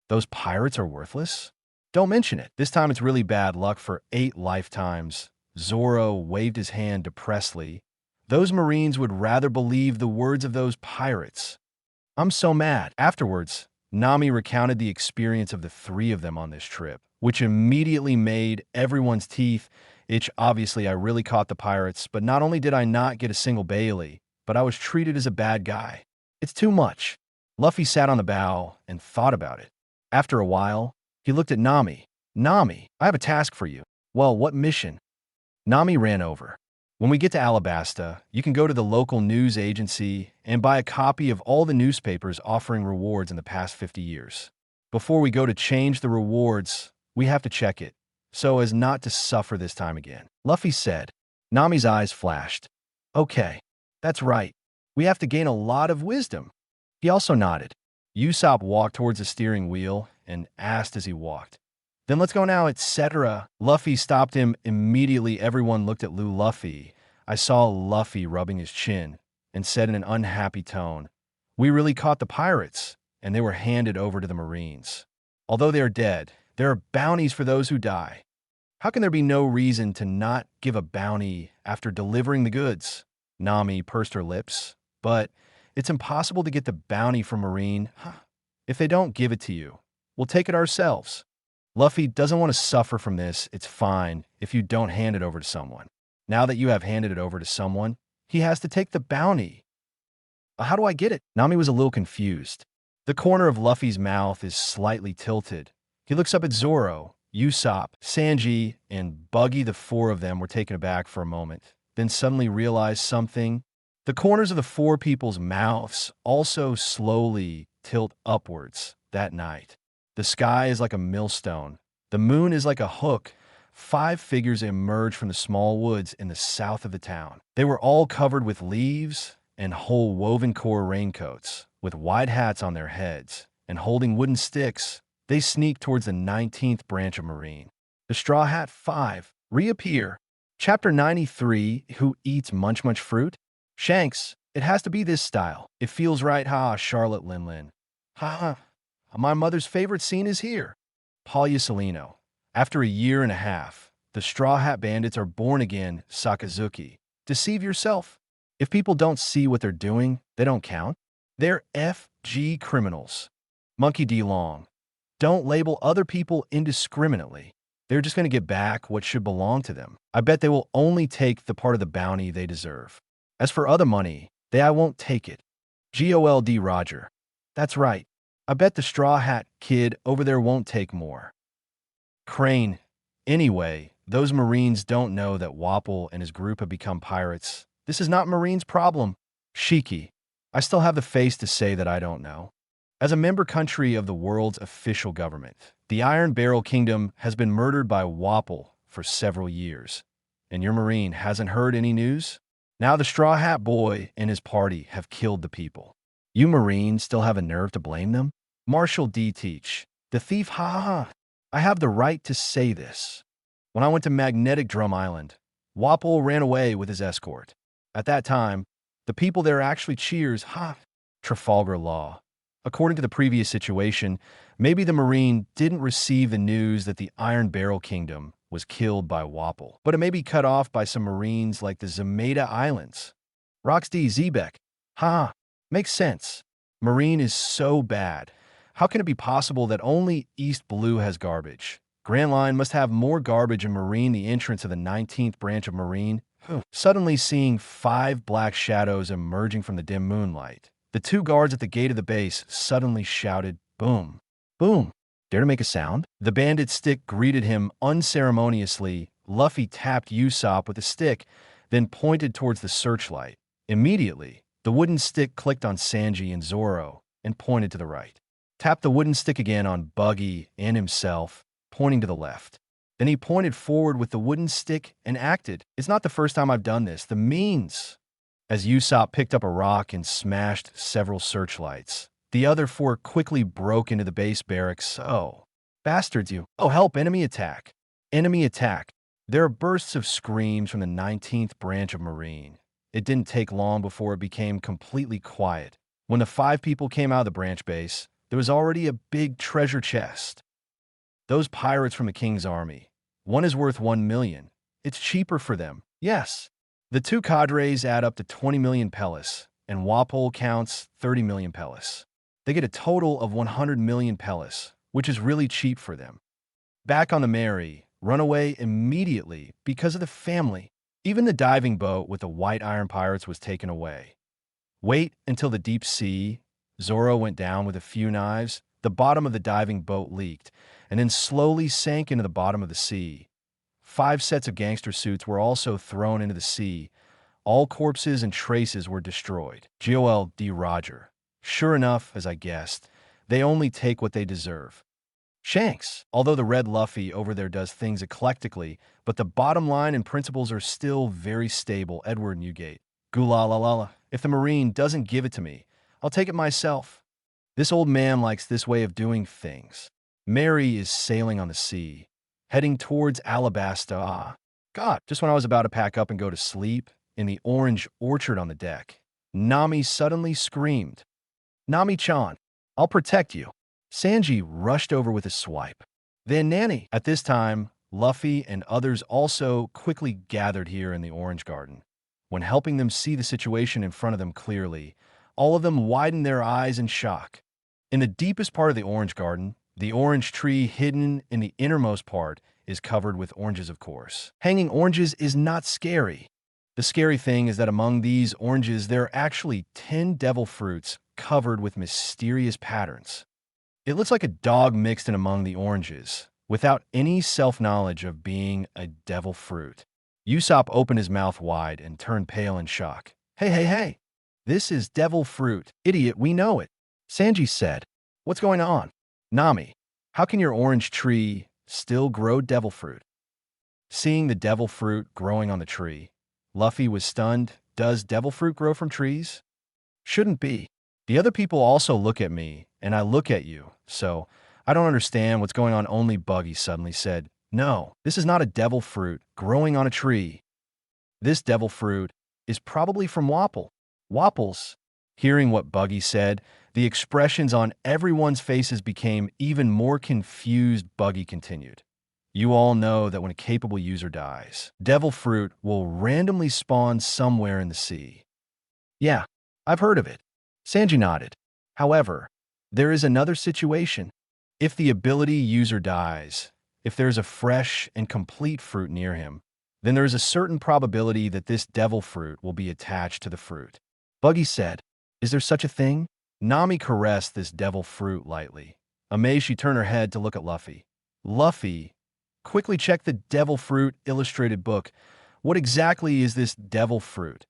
Those pirates are worthless? Don't mention it. This time it's really bad luck for 8 lifetimes. Zoro waved his hand depressedly. Those Marines would rather believe the words of those pirates. I'm so mad. Afterwards, Nami recounted the experience of the 3 of them on this trip, which immediately made everyone's teeth itch. Obviously, I really caught the pirates, but not only did I not get a single Bailey, but I was treated as a bad guy. It's too much. Luffy sat on the bow and thought about it. After a while, he looked at Nami. Nami, I have a task for you. Well, what mission? Nami ran over. When we get to Alabasta, you can go to the local news agency and buy a copy of all the newspapers offering rewards in the past 50 years. Before we go to change the rewards, we have to check it, so as not to suffer this time again. Luffy said. Nami's eyes flashed. Okay, that's right. We have to gain a lot of wisdom. He also nodded. Usopp walked towards the steering wheel and asked as he walked, Then let's go now, etc. Luffy stopped him immediately. Everyone looked at Luffy. I saw Luffy rubbing his chin and said in an unhappy tone, We really caught the pirates, and they were handed over to the Marines. Although they are dead, there are bounties for those who die. How can there be no reason to not give a bounty after delivering the goods? Nami pursed her lips, but it's impossible to get the bounty from Marine. If they don't give it to you, we'll take it ourselves. Luffy doesn't want to suffer from this. It's fine if you don't hand it over to someone. Now that you have handed it over to someone, he has to take the bounty. How do I get it? Nami was a little confused. The corner of Luffy's mouth is slightly tilted. He looks up at Zoro, Usopp, Sanji, and Buggy. The 4 of them were taken aback for a moment, then suddenly realized something. The corners of the 4 people's mouths also slowly tilt upwards that night. The sky is like a millstone. The moon is like a hook. 5 figures emerge from the small woods in the south of the town. They were all covered with leaves and whole woven core raincoats, with wide hats on their heads, and holding wooden sticks. They sneak towards the 19th branch of Marine. The Straw Hat 5 reappear. Chapter 93, Who Eats Munch Fruit? Shanks, it has to be this style. It feels right, Charlotte Linlin. My mother's favorite scene is here. Paul Yasolino. After a year and a half, the Straw Hat Bandits are born again, Sakazuki. Deceive yourself. If people don't see what they're doing, they don't count. They're FG criminals. Monkey D. Long. Don't label other people indiscriminately. They're just going to get back what should belong to them. I bet they will only take the part of the bounty they deserve. As for other money, I won't take it. GOLD Roger. That's right. I bet the Straw Hat kid over there won't take more. Crane. Anyway, those Marines don't know that Wapple and his group have become pirates. This is not Marine's problem. Shiki. I still have the face to say that I don't know. As a member country of the world's official government, the Iron Barrel Kingdom has been murdered by Wapol for several years. And your Marine hasn't heard any news? Now the Straw Hat Boy and his party have killed the people. You Marines still have a nerve to blame them? Marshal D. Teach, the thief, ha ha ha. I have the right to say this. When I went to Magnetic Drum Island, Wapol ran away with his escort. At that time, the people there actually cheers, ha, Trafalgar Law. According to the previous situation, maybe the Marine didn't receive the news that the Iron Barrel Kingdom was killed by Wapol, but it may be cut off by some Marines like the Zameda Islands. Roxd Zebek, ha, makes sense. Marine is so bad. How can it be possible that only East Blue has garbage? Grand Line must have more garbage in Marine, the entrance of the 19th branch of Marine. Suddenly seeing 5 black shadows emerging from the dim moonlight. The 2 guards at the gate of the base suddenly shouted, boom, boom. Dare to make a sound? The bandit's stick greeted him unceremoniously. Luffy tapped Usopp with a stick, then pointed towards the searchlight. Immediately, the wooden stick clicked on Sanji and Zoro and pointed to the right. Tapped the wooden stick again on Buggy and himself, pointing to the left. Then he pointed forward with the wooden stick and acted. It's not the first time I've done this. The means. As Usopp picked up a rock and smashed several searchlights, the other 4 quickly broke into the base barracks. Oh, bastards you. Oh, help, enemy attack. Enemy attack. There are bursts of screams from the 19th branch of Marine. It didn't take long before it became completely quiet. When the 5 people came out of the branch base, there was already a big treasure chest. Those pirates from the King's army. One is worth 1 million. It's cheaper for them. Yes. The 2 cadres add up to 20 million pellis, and Wapol counts 30 million pellis. They get a total of 100 million pellis, which is really cheap for them. Back on the Mary, run away immediately because of the family. Even the diving boat with the White Iron Pirates was taken away. Wait until the deep sea. Zoro went down with a few knives. The bottom of the diving boat leaked, and then slowly sank into the bottom of the sea. 5 sets of gangster suits were also thrown into the sea. All corpses and traces were destroyed. Joel D. Roger. Sure enough, as I guessed, they only take what they deserve. Shanks. Although the red Luffy over there does things eclectically, but the bottom line and principles are still very stable. Edward Newgate. Gulalalala. If the Marine doesn't give it to me, I'll take it myself. This old man likes this way of doing things. Mary is sailing on the sea, heading towards Alabasta. Ah, God, just when I was about to pack up and go to sleep, in the orange orchard on the deck, Nami suddenly screamed, Nami-chan, I'll protect you. Sanji rushed over with a swipe. Then Nani. At this time, Luffy and others also quickly gathered here in the Orange Garden. When helping them see the situation in front of them clearly, all of them widened their eyes in shock. In the deepest part of the Orange Garden, the orange tree hidden in the innermost part is covered with oranges, of course. Hanging oranges is not scary. The scary thing is that among these oranges, there are actually 10 devil fruits covered with mysterious patterns. It looks like a dog mixed in among the oranges, without any self-knowledge of being a devil fruit. Usopp opened his mouth wide and turned pale in shock. Hey, hey, hey! This is devil fruit. Idiot, we know it. Sanji said, what's going on? Nami, how can your orange tree still grow devil fruit? Seeing the devil fruit growing on the tree, Luffy was stunned. Does devil fruit grow from trees? Shouldn't be. The other people also look at me, and I look at you, so I don't understand what's going on. Only Buggy suddenly said, no, this is not a devil fruit growing on a tree. This devil fruit is probably from Wapol. Wapol's. Hearing what Buggy said, the expressions on everyone's faces became even more confused. Buggy continued. You all know that when a capable user dies, devil fruit will randomly spawn somewhere in the sea. Yeah, I've heard of it. Sanji nodded. However, there is another situation. If the ability user dies, if there's a fresh and complete fruit near him, then there is a certain probability that this devil fruit will be attached to the fruit. Buggy said, is there such a thing? Nami caressed this devil fruit lightly. Amazed, she turned her head to look at Luffy. Luffy quickly checked the devil fruit illustrated book. What exactly is this devil fruit?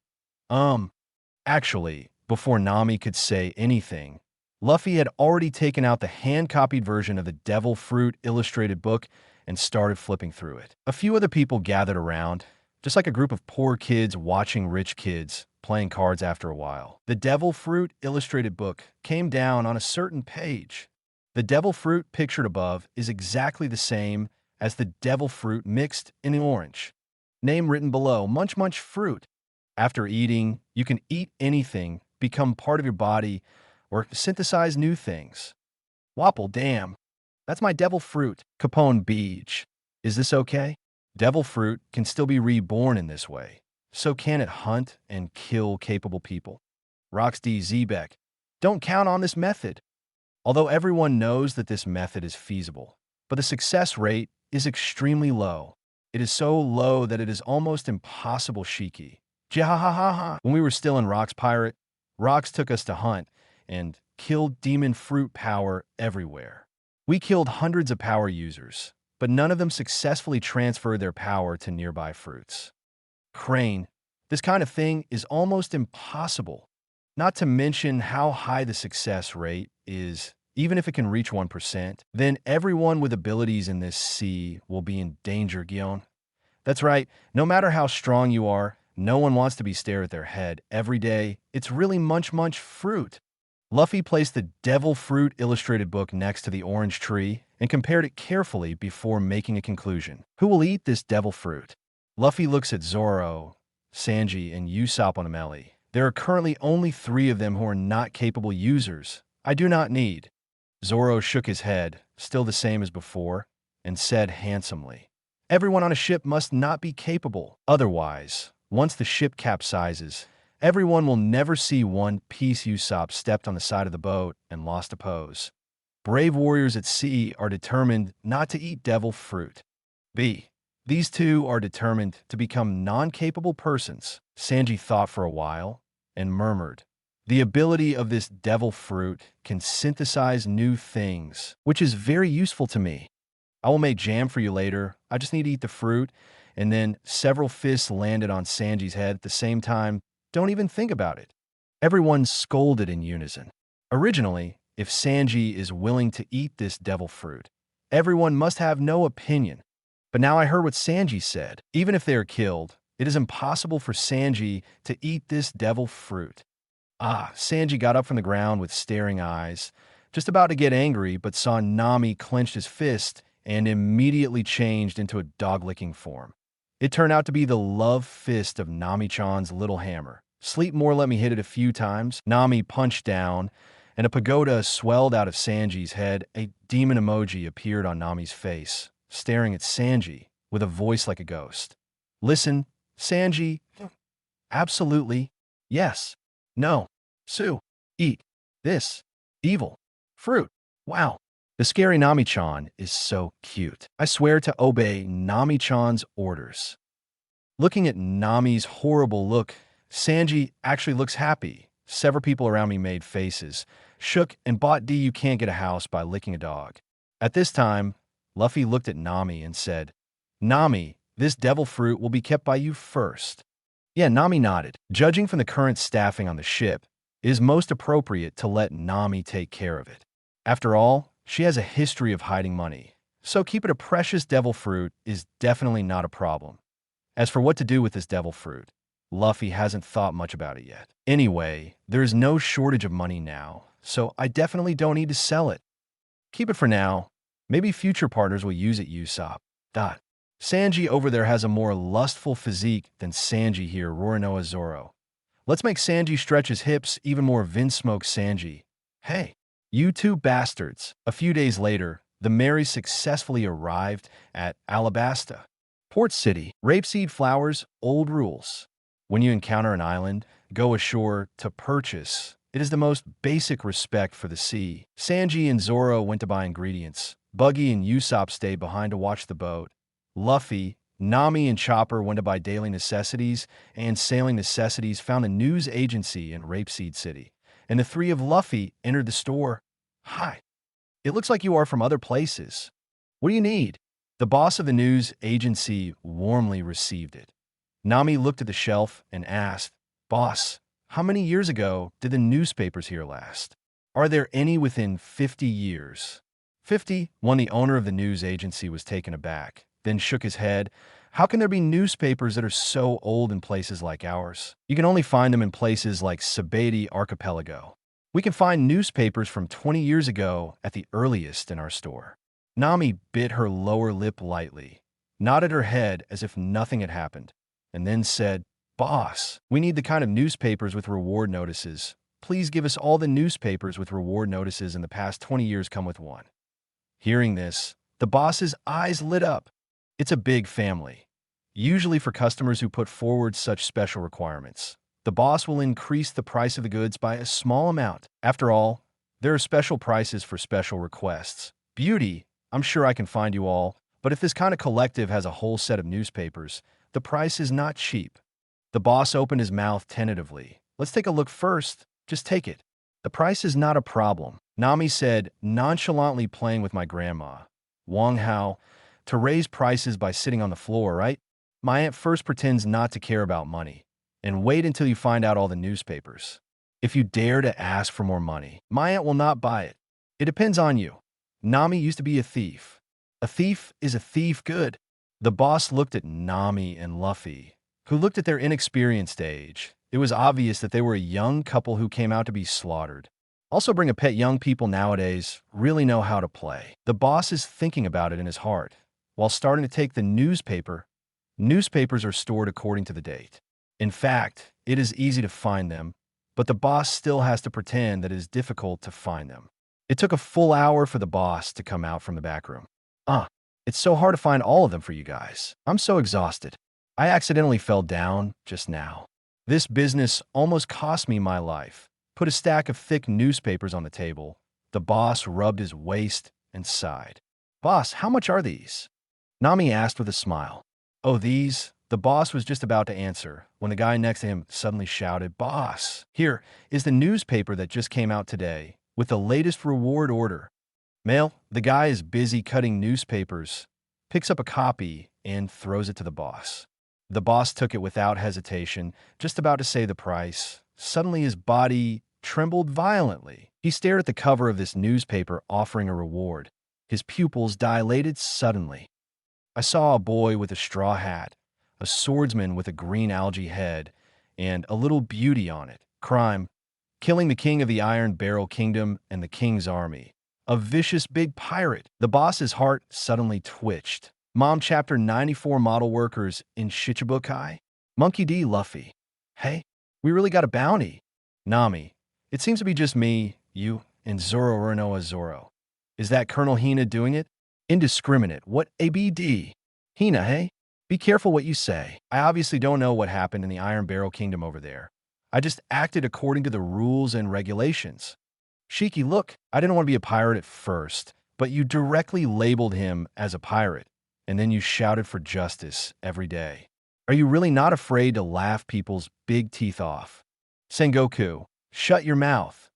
Actually, before Nami could say anything, Luffy had already taken out the hand-copied version of the Devil Fruit illustrated book and started flipping through it. A few other people gathered around, just like a group of poor kids watching rich kids playing cards after a while. The Devil Fruit illustrated book came down on a certain page. The devil fruit pictured above is exactly the same as the devil fruit mixed in orange. Name written below, munch munch fruit. After eating, you can eat anything, become part of your body, or synthesize new things. Wapple, damn. That's my devil fruit. Capone Beach. Is this okay? Devil fruit can still be reborn in this way. So can it hunt and kill capable people? Rox D. Zebek. Don't count on this method. Although everyone knows that this method is feasible, but the success rate is extremely low. It is so low that it is almost impossible shiki. Jihahaha. When we were still in Rox Pirate, Rox took us to hunt and killed demon fruit power everywhere. We killed hundreds of power users, but none of them successfully transferred their power to nearby fruits. Crane, this kind of thing is almost impossible. Not to mention how high the success rate is. Even if it can reach 1%, then everyone with abilities in this sea will be in danger, Gion. That's right, no matter how strong you are, no one wants to be stared at their head every day. It's really munch munch fruit. Luffy placed the Devil Fruit illustrated book next to the orange tree and compared it carefully before making a conclusion. Who will eat this devil fruit? Luffy looks at Zoro, Sanji, and Usopp on Ameli. There are currently only 3 of them who are not capable users. I do not need. Zoro shook his head, still the same as before, and said handsomely, everyone on a ship must not be capable. Otherwise, once the ship capsizes, everyone will never see One Piece. Usopp stepped on the side of the boat and lost a pose. Brave warriors at sea are determined not to eat devil fruit. B. These 2 are determined to become non-capable persons. Sanji thought for a while and murmured, the ability of this devil fruit can synthesize new things, which is very useful to me. I will make jam for you later. I just need to eat the fruit. And then several fists landed on Sanji's head at the same time. Don't even think about it. Everyone scolded in unison. Originally, if Sanji is willing to eat this devil fruit, everyone must have no opinion. But now I heard what Sanji said. Even if they are killed, it is impossible for Sanji to eat this devil fruit. Sanji got up from the ground with staring eyes, just about to get angry, but saw Nami clenched his fist and immediately changed into a dog-licking form. It turned out to be the love fist of Nami-chan's little hammer. Sleep more, let me hit it a few times. Nami punched down, and a pagoda swelled out of Sanji's head. A demon emoji appeared on Nami's face, staring at Sanji with a voice like a ghost. Listen, Sanji. Absolutely. Yes. No. Sue. Eat. This. Evil. Fruit. Wow. The scary Nami-chan is so cute. I swear to obey Nami-chan's orders. Looking at Nami's horrible look, Sanji actually looks happy. Several people around me made faces, shook, and bought D you can't get a house by licking a dog. At this time, Luffy looked at Nami and said, Nami, this devil fruit will be kept by you first. Yeah, Nami nodded. Judging from the current staffing on the ship, it is most appropriate to let Nami take care of it. After all, she has a history of hiding money, so keeping a precious devil fruit is definitely not a problem. As for what to do with this devil fruit, Luffy hasn't thought much about it yet. Anyway, there is no shortage of money now, so I definitely don't need to sell it. Keep it for now. Maybe future partners will use it, Usopp. Sanji over there has a more lustful physique than Sanji here, Roronoa Zoro. Let's make Sanji stretch his hips even more. Vin Smoke Sanji. Hey, you 2 bastards. A few days later, the Marys successfully arrived at Alabasta, Port City. Rapeseed flowers, old rules. When you encounter an island, go ashore to purchase. It is the most basic respect for the sea. Sanji and Zoro went to buy ingredients. Buggy and Usopp stayed behind to watch the boat. Luffy, Nami, and Chopper went to buy daily necessities and sailing necessities, found a news agency in Rapeseed City, and the 3 of Luffy entered the store. Hi. It looks like you are from other places. What do you need? The boss of the news agency warmly received it. Nami looked at the shelf and asked, Boss, how many years ago did the newspapers here last? Are there any within 50 years? 50? When the owner of the news agency was taken aback, then shook his head. How can there be newspapers that are so old in places like ours? You can only find them in places like Sabeti Archipelago. We can find newspapers from 20 years ago at the earliest in our store. Nami bit her lower lip lightly, nodded her head as if nothing had happened, and then said, "Boss, we need the kind of newspapers with reward notices. Please give us all the newspapers with reward notices in the past 20 years come with one." Hearing this, the boss's eyes lit up. It's a big family. Usually for customers who put forward such special requirements, the boss will increase the price of the goods by a small amount. After all, there are special prices for special requests. Beauty, I'm sure I can find you all, but if this kind of collective has a whole set of newspapers, the price is not cheap. The boss opened his mouth tentatively. Let's take a look first. Just take it. The price is not a problem, Nami said, nonchalantly playing with my grandma. Wang Hao, to raise prices by sitting on the floor, right? My aunt first pretends not to care about money, and wait until you find out all the newspapers. If you dare to ask for more money, my aunt will not buy it. It depends on you. Nami used to be a thief. A thief is a thief good. The boss looked at Nami and Luffy, who looked at their inexperienced age. It was obvious that they were a young couple who came out to be slaughtered. Also bring a pet. Young people nowadays really know how to play. The boss is thinking about it in his heart, while starting to take the newspaper. Newspapers are stored according to the date. In fact, it is easy to find them, but the boss still has to pretend that it is difficult to find them. It took a full hour for the boss to come out from the back room. It's so hard to find all of them for you guys. I'm so exhausted. I accidentally fell down just now. This business almost cost me my life. Put a stack of thick newspapers on the table. The boss rubbed his waist and sighed. Boss, how much are these? Nami asked with a smile. Oh, these? The boss was just about to answer when the guy next to him suddenly shouted, Boss, here is the newspaper that just came out today with the latest reward order. Mail, the guy is busy cutting newspapers, picks up a copy, and throws it to the boss. The boss took it without hesitation, just about to say the price. Suddenly his body trembled violently. He stared at the cover of this newspaper offering a reward. His pupils dilated suddenly. I saw a boy with a straw hat, a swordsman with a green algae head, and a little beauty on it. Crime, killing the king of the Iron Barrel Kingdom and the king's army. A vicious big pirate. The boss's heart suddenly twitched. Mom, Chapter 94 model workers in Shichibukai. Monkey D. Luffy. Hey, we really got a bounty. Nami, it seems to be just me, you, and Zoro Renoa Zoro. Is that Colonel Hina doing it? Indiscriminate. What ABD? Hina, hey? Be careful what you say. I obviously don't know what happened in the Iron Barrel Kingdom over there. I just acted according to the rules and regulations. Shiki, look, I didn't want to be a pirate at first, but you directly labeled him as a pirate, and then you shouted for justice every day. Are you really not afraid to laugh people's big teeth off? Sengoku, shut your mouth.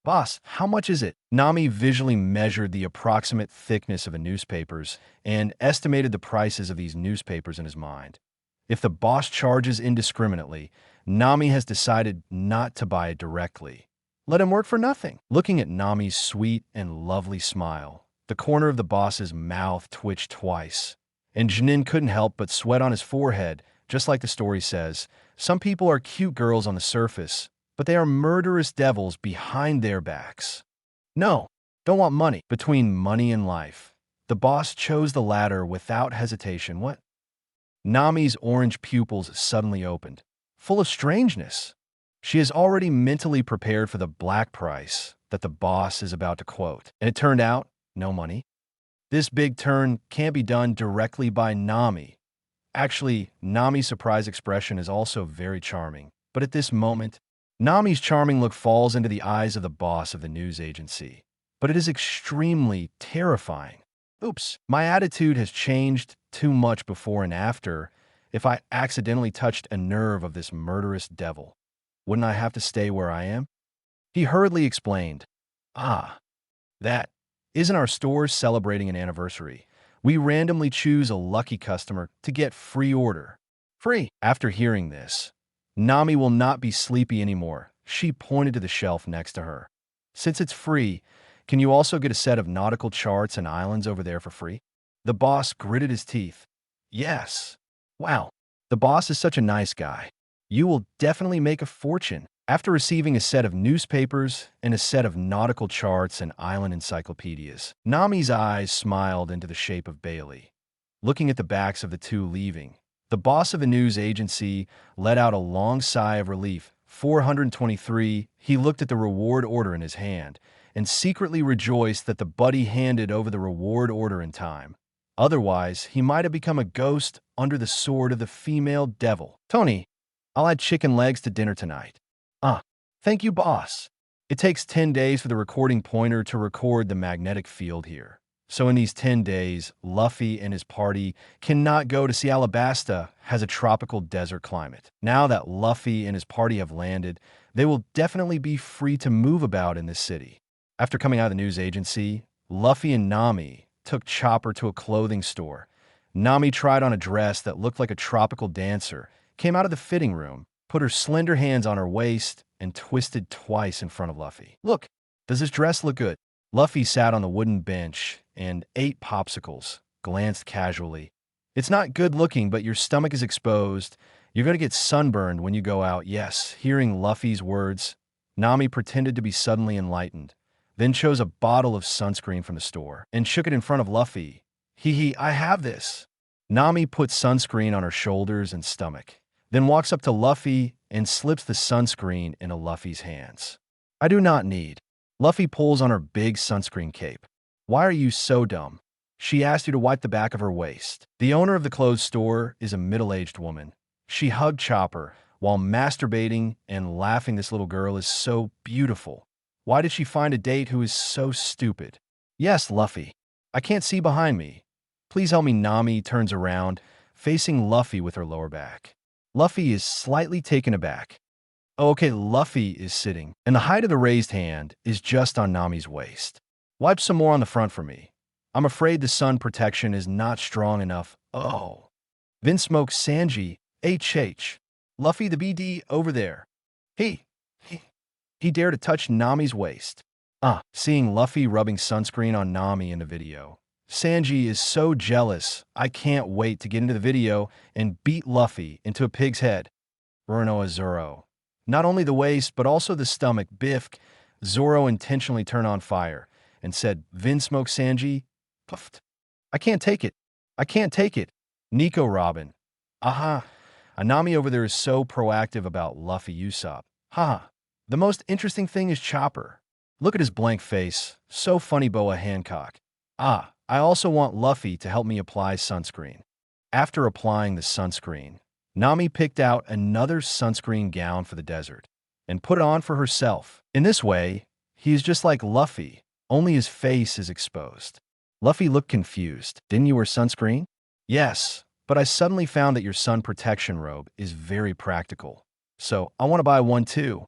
Boss, how much is it? Nami visually measured the approximate thickness of the newspapers and estimated the prices of these newspapers in his mind. If the boss charges indiscriminately, Nami has decided not to buy it directly. Let him work for nothing. Looking at Nami's sweet and lovely smile, the corner of the boss's mouth twitched twice, and Jinin couldn't help but sweat on his forehead, just like the story says. Some people are cute girls on the surface, but they are murderous devils behind their backs. No, don't want money. Between money and life, the boss chose the latter without hesitation. What? Nami's orange pupils suddenly opened, full of strangeness. She is already mentally prepared for the black price that the boss is about to quote. And it turned out, no money. This big turn can't be done directly by Nami. Actually, Nami's surprise expression is also very charming. But at this moment, Nami's charming look falls into the eyes of the boss of the news agency. But it is extremely terrifying. Oops, my attitude has changed too much before and after. If I accidentally touched a nerve of this murderous devil, wouldn't I have to stay where I am? He hurriedly explained, that isn't our store celebrating an anniversary. We randomly choose a lucky customer to get free order. Free. After hearing this, Nami will not be sleepy anymore. She pointed to the shelf next to her. Since it's free, can you also get a set of nautical charts and islands over there for free? The boss gritted his teeth. Yes. Wow. The boss is such a nice guy. You will definitely make a fortune. After receiving a set of newspapers and a set of nautical charts and island encyclopedias, Nami's eyes smiled into the shape of Bailey. Looking at the backs of the two leaving, the boss of a news agency let out a long sigh of relief. 423, he looked at the reward order in his hand and secretly rejoiced that the buddy handed over the reward order in time. Otherwise, he might have become a ghost under the sword of the female devil. Tony, I'll add chicken legs to dinner tonight. Thank you, boss. It takes 10 days for the recording pointer to record the magnetic field here. So in these 10 days, Luffy and his party cannot go to see Alabasta has a tropical desert climate. Now that Luffy and his party have landed, they will definitely be free to move about in this city. After coming out of the news agency, Luffy and Nami took Chopper to a clothing store. Nami tried on a dress that looked like a tropical dancer, came out of the fitting room, put her slender hands on her waist, and twisted twice in front of Luffy. Look, does this dress look good? Luffy sat on the wooden bench and ate popsicles, glanced casually. It's not good looking, but your stomach is exposed. You're going to get sunburned when you go out. Yes, hearing Luffy's words, Nami pretended to be suddenly enlightened, then chose a bottle of sunscreen from the store and shook it in front of Luffy. I have this. Nami puts sunscreen on her shoulders and stomach, then walks up to Luffy and slips the sunscreen into Luffy's hands. I do not need. Luffy pulls on her big sunscreen cape. Why are you so dumb? She asked you to wipe the back of her waist. The owner of the clothes store is a middle-aged woman. She hugged Chopper while masturbating and laughing. This little girl is so beautiful. Why did she find a date who is so stupid? Yes, Luffy. I can't see behind me. Please help me. Nami turns around, facing Luffy with her lower back. Luffy is slightly taken aback. Oh, okay, Luffy is sitting, and the height of the raised hand is just on Nami's waist. Wipe some more on the front for me. I'm afraid the sun protection is not strong enough. Oh. Vinsmoke Sanji, HH. Luffy the BD over there. He dared to touch Nami's waist. Seeing Luffy rubbing sunscreen on Nami in the video. Sanji is so jealous. I can't wait to get into the video and beat Luffy into a pig's head. Renoa Zoro. Not only the waist, but also the stomach. Biff. Zoro intentionally turned on fire and said, Vinsmoke Sanji. Puffed. I can't take it. I can't take it. Nico Robin. Aha. Nami over there is so proactive about Luffy Usopp. The most interesting thing is Chopper. Look at his blank face. So funny, Boa Hancock. I also want Luffy to help me apply sunscreen. After applying the sunscreen, Nami picked out another sunscreen gown for the desert and put it on for herself. In this way, he is just like Luffy, only his face is exposed. Luffy looked confused. Didn't you wear sunscreen? Yes, but I suddenly found that your sun protection robe is very practical. So I want to buy one too.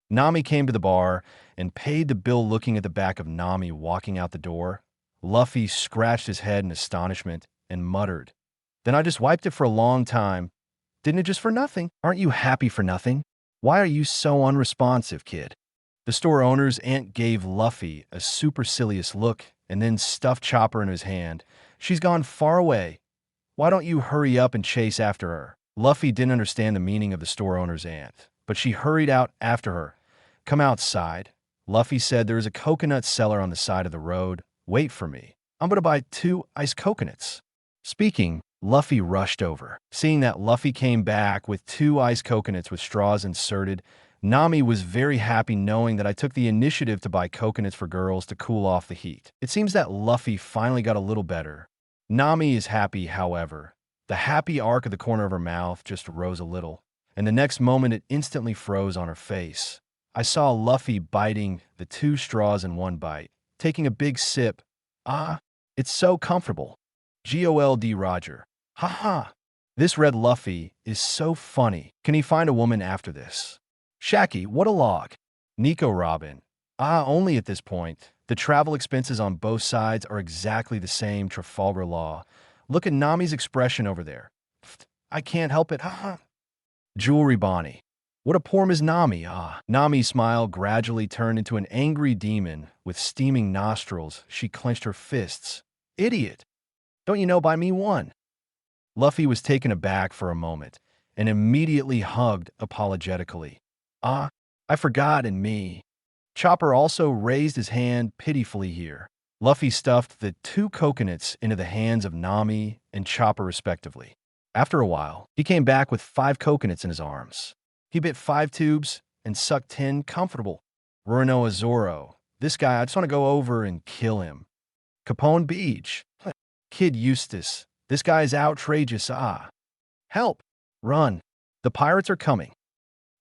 Nami came to the bar and paid the bill. Looking at the back of Nami walking out the door, Luffy scratched his head in astonishment and muttered, Then I just wiped it for a long time. Didn't it just for nothing? Aren't you happy for nothing? Why are you so unresponsive, kid? The store owner's aunt gave Luffy a supercilious look and then stuffed Chopper in his hand. She's gone far away. Why don't you hurry up and chase after her? Luffy didn't understand the meaning of the store owner's aunt, but she hurried out after her. Come outside. Luffy said there is a coconut seller on the side of the road. Wait for me. I'm going to buy 2 iced coconuts. Speaking, Luffy rushed over. Seeing that Luffy came back with 2 iced coconuts with straws inserted, Nami was very happy knowing that I took the initiative to buy coconuts for girls to cool off the heat. It seems that Luffy finally got a little better. Nami is happy, however. The happy arc of the corner of her mouth just rose a little, and the next moment it instantly froze on her face. I saw Luffy biting the 2 straws in one bite, taking a big sip. It's so comfortable. GOLD Roger. This red Luffy is so funny. Can he find a woman after this? Shaki, what a log. Nico Robin. Only at this point. The travel expenses on both sides are exactly the same. Trafalgar Law. Look at Nami's expression over there. I can't help it. Jewelry Bonnie. What a poor Ms. Nami, ah. Nami's smile gradually turned into an angry demon. With steaming nostrils, she clenched her fists. Idiot! Don't you know by me one? Luffy was taken aback for a moment and immediately hugged apologetically. Ah, I forgot and me. Chopper also raised his hand pitifully here. Luffy stuffed the 2 coconuts into the hands of Nami and Chopper respectively. After a while, he came back with 5 coconuts in his arms. He bit 5 tubes and sucked 10 comfortable. Roronoa Zoro. This guy, I just want to go over and kill him. Capone Beach. Kid Eustace. This guy is outrageous, ah. Help! Run. The pirates are coming.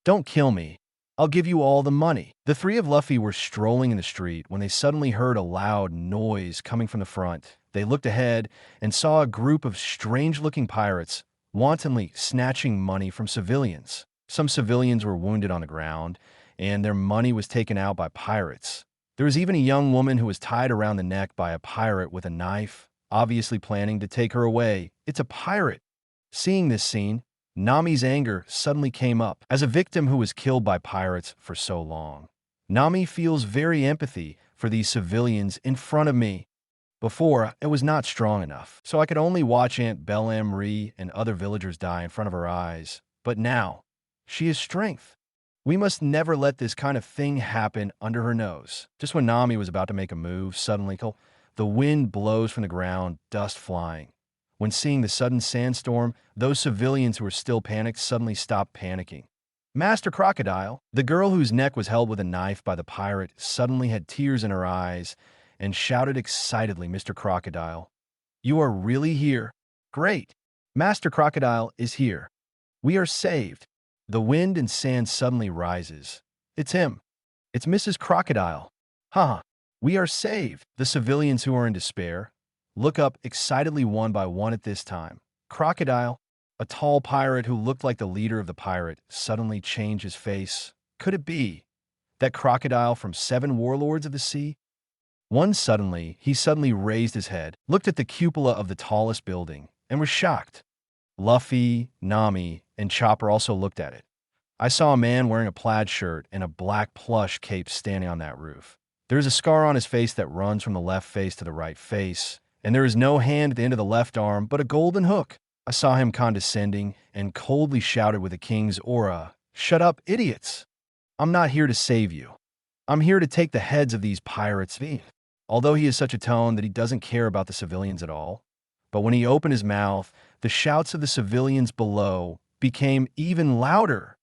Don't kill me. I'll give you all the money. The 3 of Luffy were strolling in the street when they suddenly heard a loud noise coming from the front. They looked ahead and saw a group of strange-looking pirates wantonly snatching money from civilians. Some civilians were wounded on the ground, and their money was taken out by pirates. There was even a young woman who was tied around the neck by a pirate with a knife, obviously planning to take her away. It's a pirate. Seeing this scene, Nami's anger suddenly came up. As a victim who was killed by pirates for so long, Nami feels very empathy for these civilians in front of me. Before, it was not strong enough, so I could only watch Aunt Belle-Marie and other villagers die in front of her eyes. But now, she has strength. We must never let this kind of thing happen under her nose. Just when Nami was about to make a move, suddenly, the wind blows from the ground, dust flying. When seeing the sudden sandstorm, those civilians who were still panicked suddenly stopped panicking. Master Crocodile, the girl whose neck was held with a knife by the pirate, suddenly had tears in her eyes and shouted excitedly, Mr. Crocodile, you are really here? Great! Master Crocodile is here. We are saved. The wind and sand suddenly rises. It's him. It's Mrs. Crocodile. Haha. We are saved. The civilians who are in despair look up excitedly one by one at this time. Crocodile, a tall pirate who looked like the leader of the pirate, suddenly changed his face. Could it be that Crocodile from 7 Warlords of the Sea? He suddenly raised his head, looked at the cupola of the tallest building, and was shocked. Luffy, Nami, and Chopper also looked at it. I saw a man wearing a plaid shirt and a black plush cape standing on that roof. There is a scar on his face that runs from the left face to the right face, and there is no hand at the end of the left arm but a golden hook. I saw him condescending and coldly shouted with the king's aura, "Shut up, idiots! I'm not here to save you. I'm here to take the heads of these pirates." Although he has such a tone that he doesn't care about the civilians at all, but when he opened his mouth, the shouts of the civilians below became even louder.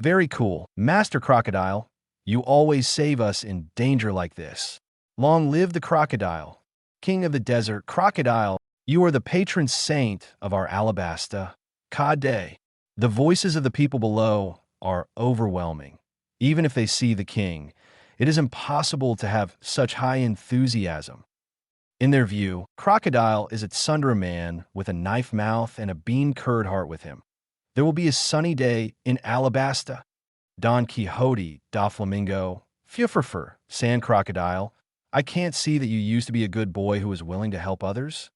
Very cool. Master Crocodile, you always save us in danger like this. Long live the crocodile. King of the desert, Crocodile, you are the patron saint of our Alabasta. Kade. The voices of the people below are overwhelming. Even if they see the king, it is impossible to have such high enthusiasm. In their view, Crocodile is at Sundra man with a knife mouth and a bean curd heart with him. There will be a sunny day in Alabasta. Don Quixote, Doflamingo, Fufurfur, Sand Crocodile, I can't see that you used to be a good boy who was willing to help others.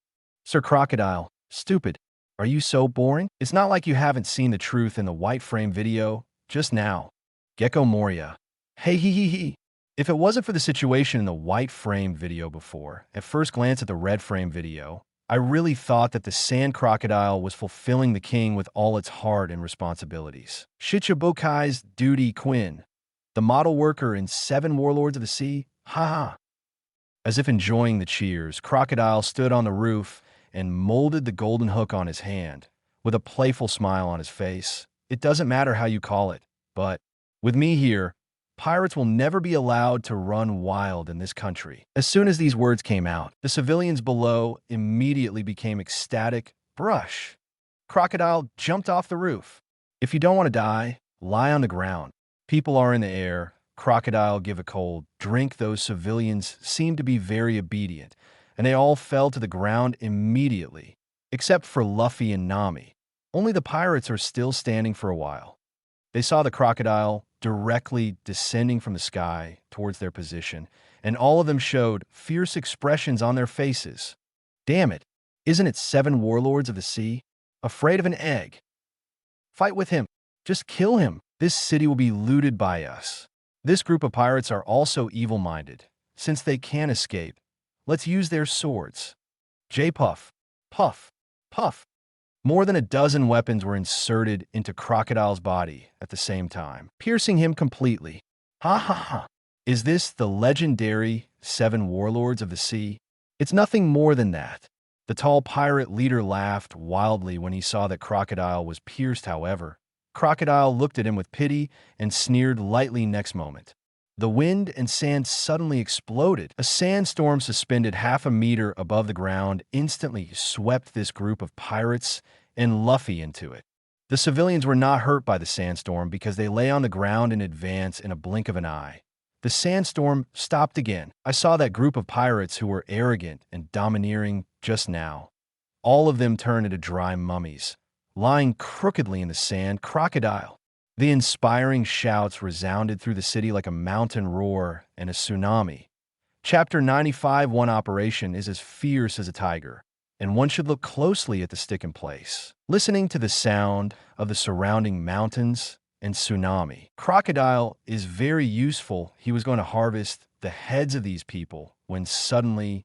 Sir Crocodile, stupid. Are you so boring? It's not like you haven't seen the truth in the white frame video just now. Gecko Moria. Hey hee hee hee. If it wasn't for the situation in the white frame video before, at first glance at the red frame video, I really thought that the Sand Crocodile was fulfilling the king with all its heart and responsibilities. Shichibukai's duty Quinn, the model worker in 7 Warlords of the Sea, haha. As if enjoying the cheers, Crocodile stood on the roof and molded the golden hook on his hand, with a playful smile on his face. It doesn't matter how you call it, but with me here, pirates will never be allowed to run wild in this country. As soon as these words came out, the civilians below immediately became ecstatic. Brush. Crocodile jumped off the roof. If you don't want to die, lie on the ground. People are in the air. Crocodile give a cold drink. Those civilians seemed to be very obedient, and they all fell to the ground immediately, except for Luffy and Nami. Only the pirates are still standing for a while. They saw the crocodile directly descending from the sky towards their position, and all of them showed fierce expressions on their faces. Damn it, isn't it 7 Warlords of the Sea? Afraid of an egg? Fight with him. Just kill him. This city will be looted by us. This group of pirates are also evil-minded. Since they can't escape, let's use their swords. J-Puff, puff, puff. More than a dozen weapons were inserted into Crocodile's body at the same time, piercing him completely. Ha ha ha. Is this the legendary 7 Warlords of the Sea? It's nothing more than that. The tall pirate leader laughed wildly when he saw that Crocodile was pierced, however. Crocodile looked at him with pity and sneered lightly next moment. The wind and sand suddenly exploded. A sandstorm suspended half a meter above the ground instantly swept this group of pirates and Luffy into it. The civilians were not hurt by the sandstorm because they lay on the ground in advance in a blink of an eye. The sandstorm stopped again. I saw that group of pirates who were arrogant and domineering just now. All of them turned into dry mummies, lying crookedly in the sand. Crocodile. The inspiring shouts resounded through the city like a mountain roar and a tsunami. Chapter 95. One operation is as fierce as a tiger, and one should look closely at the stick in place. Listening to the sound of the surrounding mountains and tsunami, Crocodile is very useful. He was going to harvest the heads of these people when suddenly,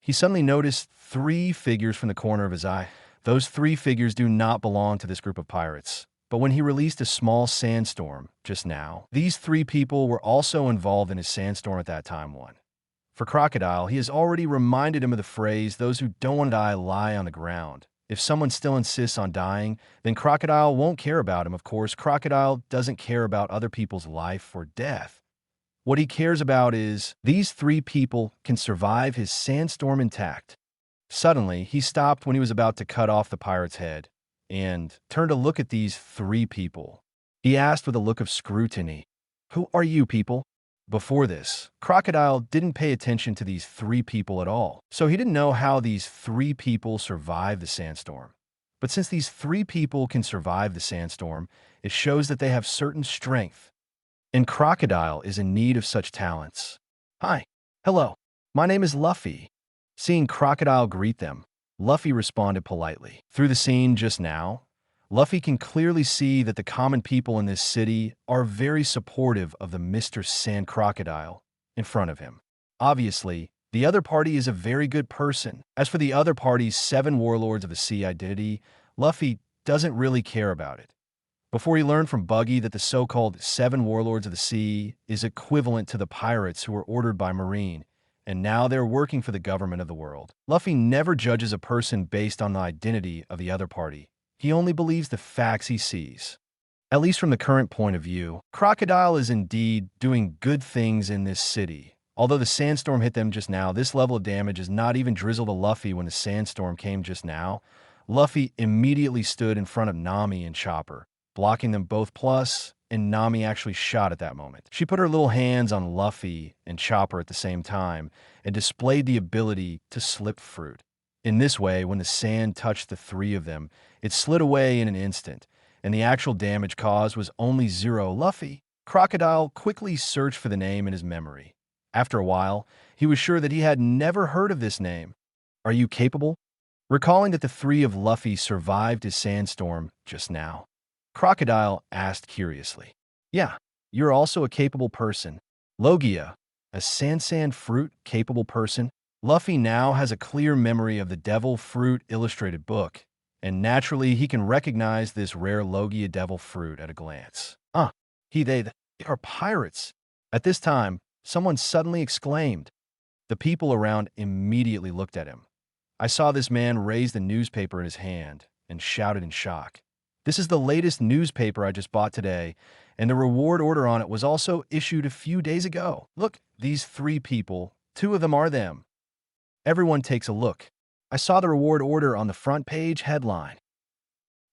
he suddenly noticed 3 figures from the corner of his eye. Those 3 figures do not belong to this group of pirates. But when he released a small sandstorm just now, these 3 people were also involved in his sandstorm at that time. For Crocodile, he has already reminded him of the phrase, those who don't want to die lie on the ground. If someone still insists on dying, then Crocodile won't care about him. Of course, Crocodile doesn't care about other people's life or death. What he cares about is these 3 people can survive his sandstorm intact. Suddenly, he stopped when he was about to cut off the pirate's head and turned to look at these 3 people. He asked with a look of scrutiny, "Who are you people?" Before this, Crocodile didn't pay attention to these 3 people at all, so he didn't know how these 3 people survived the sandstorm. But since these 3 people can survive the sandstorm, it shows that they have certain strength. And Crocodile is in need of such talents. "Hi. Hello. My name is Luffy." Seeing Crocodile greet them, Luffy responded politely. Through the scene just now, Luffy can clearly see that the common people in this city are very supportive of the Mr. Sand Crocodile in front of him. Obviously, the other party is a very good person. As for the other party's 7 Warlords of the Sea identity, Luffy doesn't really care about it. Before he learned from Buggy that the so-called 7 Warlords of the Sea is equivalent to the pirates who were ordered by Marine, and now they're working for the government of the world. Luffy never judges a person based on the identity of the other party. He only believes the facts he sees. At least from the current point of view, Crocodile is indeed doing good things in this city. Although the sandstorm hit them just now, this level of damage is not even drizzle to Luffy when the sandstorm came just now. Luffy immediately stood in front of Nami and Chopper, blocking them both, plus, and Nami actually shot at that moment. She put her little hands on Luffy and Chopper at the same time and displayed the ability to slip fruit. In this way, when the sand touched the 3 of them, it slid away in an instant, and the actual damage caused was only 0. Luffy. Crocodile quickly searched for the name in his memory. After a while, he was sure that he had never heard of this name. "Are you capable?" Recalling that the 3 of Luffy survived his sandstorm just now, Crocodile asked curiously. "Yeah, you're also a capable person. Logia, a sand fruit capable person." Luffy now has a clear memory of the Devil Fruit illustrated book, and naturally he can recognize this rare Logia Devil Fruit at a glance. They are pirates." At this time, someone suddenly exclaimed. The people around immediately looked at him. I saw this man raise the newspaper in his hand and shouted in shock. "This is the latest newspaper I just bought today, and the reward order on it was also issued a few days ago. Look, these 3 people, 2 of them are them." Everyone takes a look. I saw the reward order on the front page headline.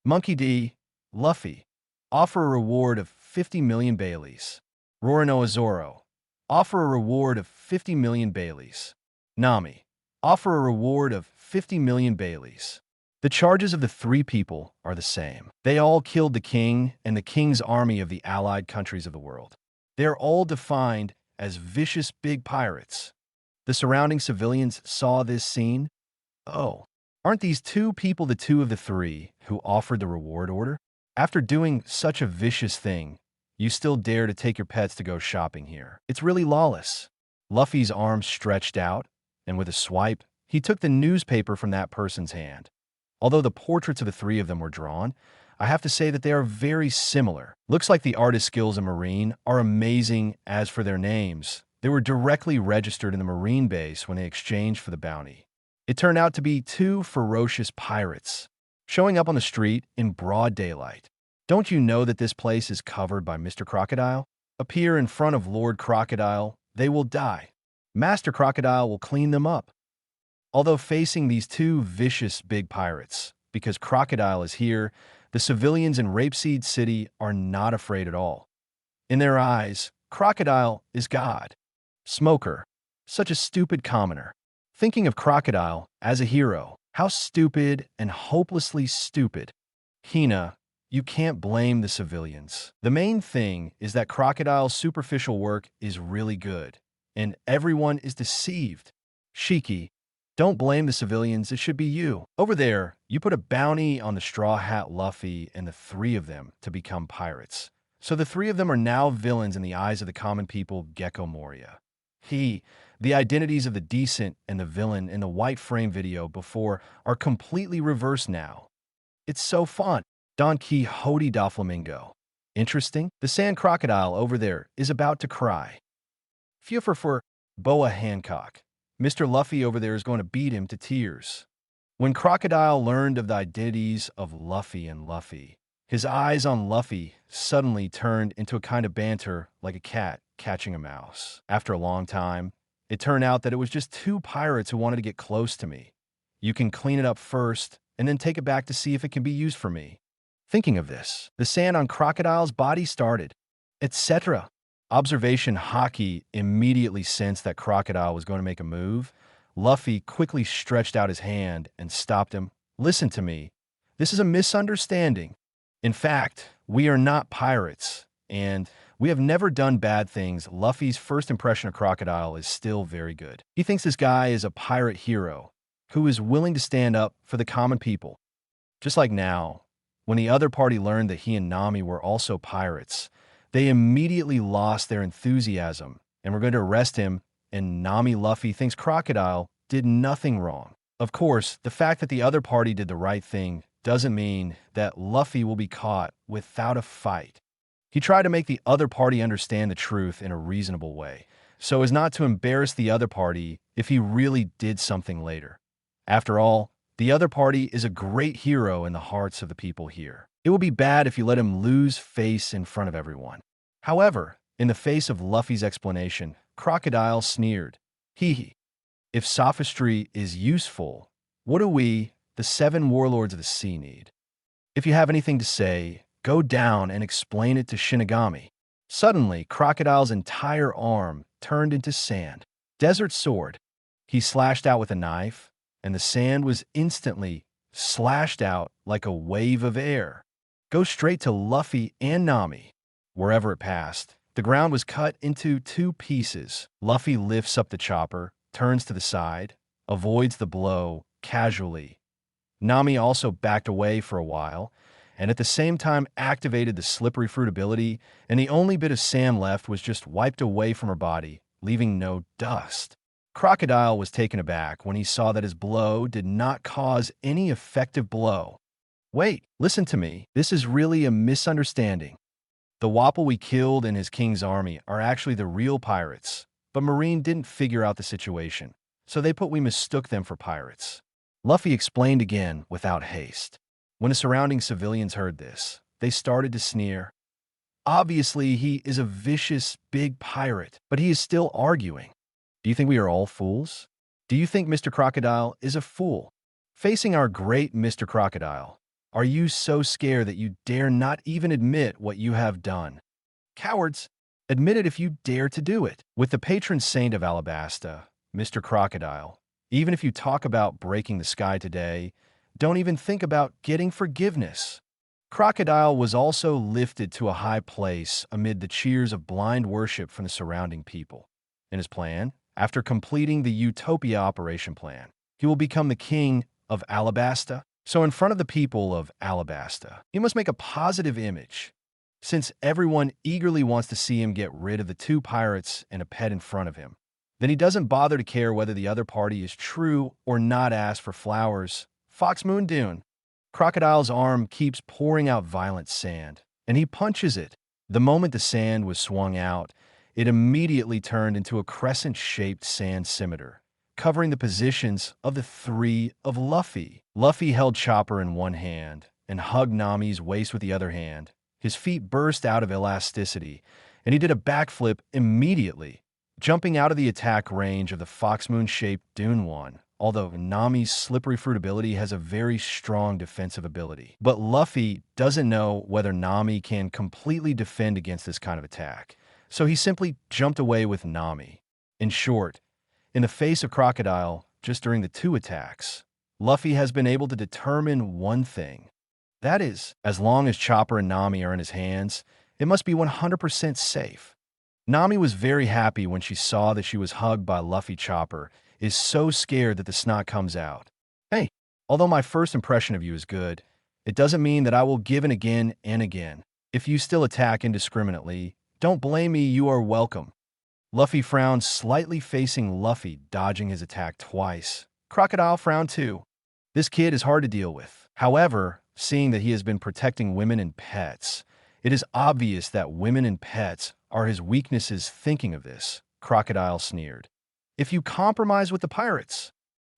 Monkey D. Luffy. Offer a reward of 50 million Baileys. Roronoa Zoro. Offer a reward of 50 million Baileys. Nami. Offer a reward of 50 million Baileys. The charges of the 3 people are the same. They all killed the king and the king's army of the allied countries of the world. They are all defined as vicious big pirates. The surrounding civilians saw this scene. Oh, aren't these 2 people the 2 of the 3 who offered the reward order? After doing such a vicious thing, you still dare to take your pets to go shopping here. It's really lawless. Luffy's arms stretched out, and with a swipe, he took the newspaper from that person's hand. Although the portraits of the three of them were drawn, I have to say that they are very similar. Looks like the artist skills in Marine are amazing. As for their names, they were directly registered in the Marine base when they exchanged for the bounty. It turned out to be two ferocious pirates, showing up on the street in broad daylight. Don't you know that this place is covered by Mr. Crocodile? Appear in front of Lord Crocodile, they will die. Master Crocodile will clean them up. Although facing these two vicious big pirates, because Crocodile is here, the civilians in Rapeseed City are not afraid at all. In their eyes, Crocodile is God. Smoker, such a stupid commoner. Thinking of Crocodile as a hero, how stupid and hopelessly stupid. Hina, you can't blame the civilians. The main thing is that Crocodile's superficial work is really good, and everyone is deceived. Shiki, don't blame the civilians, it should be you. Over there, you put a bounty on the Straw Hat Luffy and the three of them to become pirates. So the three of them are now villains in the eyes of the common people, Gecko Moria. The identities of the decent and the villain in the white frame video before are completely reversed now. It's so fun. Don Quixote Doflamingo. Interesting? The sand crocodile over there is about to cry. Fuffer for Boa Hancock. Mr. Luffy over there is going to beat him to tears. When Crocodile learned of the identities of Luffy and Luffy, his eyes on Luffy suddenly turned into a kind of banter like a cat catching a mouse. After a long time, it turned out that it was just two pirates who wanted to get close to me. You can clean it up first and then take it back to see if it can be used for me. Thinking of this, the sand on Crocodile's body started, etc. Observation Haki immediately sensed that Crocodile was going to make a move. Luffy quickly stretched out his hand and stopped him. Listen to me. This is a misunderstanding. In fact, we are not pirates, and we have never done bad things. Luffy's first impression of Crocodile is still very good. He thinks this guy is a pirate hero who is willing to stand up for the common people. Just like now, when the other party learned that he and Nami were also pirates, they immediately lost their enthusiasm and were going to arrest him, and Nami Luffy thinks Crocodile did nothing wrong. Of course, the fact that the other party did the right thing doesn't mean that Luffy will be caught without a fight. He tried to make the other party understand the truth in a reasonable way, so as not to embarrass the other party if he really did something later. After all, the other party is a great hero in the hearts of the people here. It will be bad if you let him lose face in front of everyone. However, in the face of Luffy's explanation, Crocodile sneered. If sophistry is useful, what do we, the 7 warlords of the sea, need? If you have anything to say, go down and explain it to Shinigami. Suddenly, Crocodile's entire arm turned into sand. Desert sword. He slashed out with a knife, and the sand was instantly slashed out like a wave of air. Go straight to Luffy and Nami. Wherever it passed, the ground was cut into 2 pieces. Luffy lifts up the chopper, turns to the side, avoids the blow casually. Nami also backed away for a while, and at the same time activated the slippery fruit ability, and the only bit of sand left was just wiped away from her body, leaving no dust. Crocodile was taken aback when he saw that his blow did not cause any effective blow. Wait, listen to me. This is really a misunderstanding. The Wapple we killed in his king's army are actually the real pirates, but Marine didn't figure out the situation, so they put we mistook them for pirates. Luffy explained again without haste. When the surrounding civilians heard this, they started to sneer. Obviously, he is a vicious, big pirate, but he is still arguing. Do you think we are all fools? Do you think Mr. Crocodile is a fool? Facing our great Mr. Crocodile, are you so scared that you dare not even admit what you have done? Cowards, admit it if you dare to do it. With the patron saint of Alabasta, Mr. Crocodile, even if you talk about breaking the sky today, don't even think about getting forgiveness. Crocodile was also lifted to a high place amid the cheers of blind worship from the surrounding people. In his plan, after completing the Utopia operation plan, he will become the king of Alabasta. So in front of the people of Alabasta, he must make a positive image, since everyone eagerly wants to see him get rid of the two pirates and a pet in front of him. Then he doesn't bother to care whether the other party is true or not asked for flowers. Fox Moon Dune. Crocodile's arm keeps pouring out violent sand, and he punches it. The moment the sand was swung out, it immediately turned into a crescent-shaped sand scimitar, covering the positions of the three of Luffy. Luffy held Chopper in one hand and hugged Nami's waist with the other hand. His feet burst out of elasticity, and he did a backflip immediately, jumping out of the attack range of the Fox Moon-shaped Dune one. Although Nami's slippery fruit ability has a very strong defensive ability. But Luffy doesn't know whether Nami can completely defend against this kind of attack, so he simply jumped away with Nami. In short, in the face of Crocodile, just during the two attacks, Luffy has been able to determine one thing. That is, as long as Chopper and Nami are in his hands, it must be 100% safe. Nami was very happy when she saw that she was hugged by Luffy. Chopper is so scared that the snot comes out. Hey, although my first impression of you is good, it doesn't mean that I will give in again and again. If you still attack indiscriminately, don't blame me, you are welcome. Luffy frowned slightly, facing Luffy, dodging his attack twice. Crocodile frowned too. This kid is hard to deal with. However, seeing that he has been protecting women and pets, it is obvious that women and pets are his weaknesses. Thinking of this, Crocodile sneered. If you compromise with the pirates,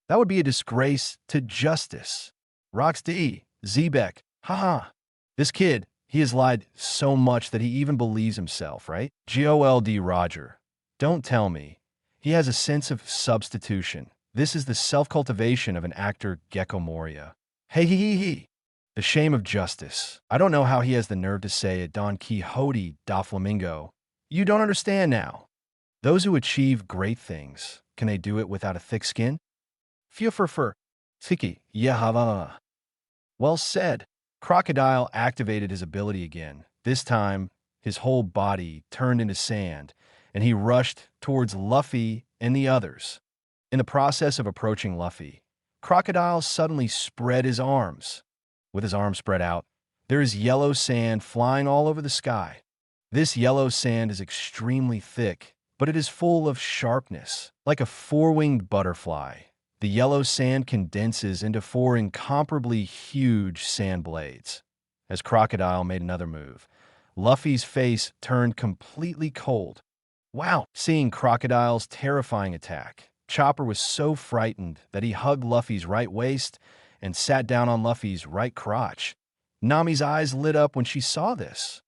that would be a disgrace to justice. Rox D. Zebek. Haha. This kid, he has lied so much that he even believes himself, right? Gold Roger. Don't tell me. He has a sense of substitution. This is the self-cultivation of an actor, Gecko Moria. Hey hee hee hee. The shame of justice. I don't know how he has the nerve to say it. Don Quixote da Flamingo. You don't understand now. Those who achieve great things, can they do it without a thick skin? Fur. Tiki. Yahava. Well said. Crocodile activated his ability again. This time, his whole body turned into sand, and he rushed towards Luffy and the others. In the process of approaching Luffy, Crocodile suddenly spread his arms. With his arms spread out, there is yellow sand flying all over the sky. This yellow sand is extremely thick, but it is full of sharpness, like a four-winged butterfly. The yellow sand condenses into four incomparably huge sand blades. As Crocodile made another move, Luffy's face turned completely cold. Wow! Seeing Crocodile's terrifying attack, Chopper was so frightened that he hugged Luffy's right waist and sat down on Luffy's right crotch. Nami's eyes lit up when she saw this.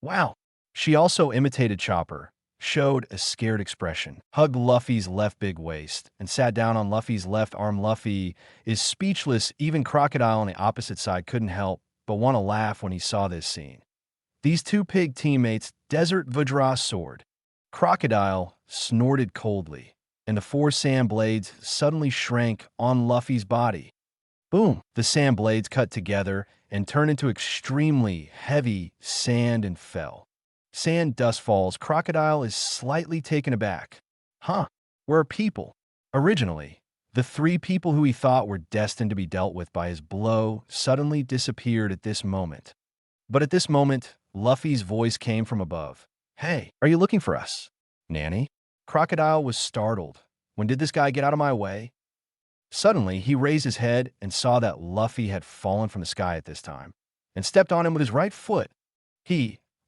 Wow! She also imitated Chopper, showed a scared expression, hugged Luffy's left big waist, and sat down on Luffy's left arm. Luffy is speechless. Even Crocodile on the opposite side couldn't help but want to laugh when he saw this scene. These two pig teammates, Desert Vajra sword. Crocodile snorted coldly, and the four sand blades suddenly shrank on Luffy's body. Boom! The sand blades cut together and turned into extremely heavy sand and fell. Sand dust falls. Crocodile is slightly taken aback. Huh, where are people? Originally, the three people who he thought were destined to be dealt with by his blow suddenly disappeared at this moment. But at this moment, Luffy's voice came from above. Hey, are you looking for us? Nanny? Crocodile was startled. When did this guy get out of my way? Suddenly, he raised his head and saw that Luffy had fallen from the sky at this time and stepped on him with his right foot.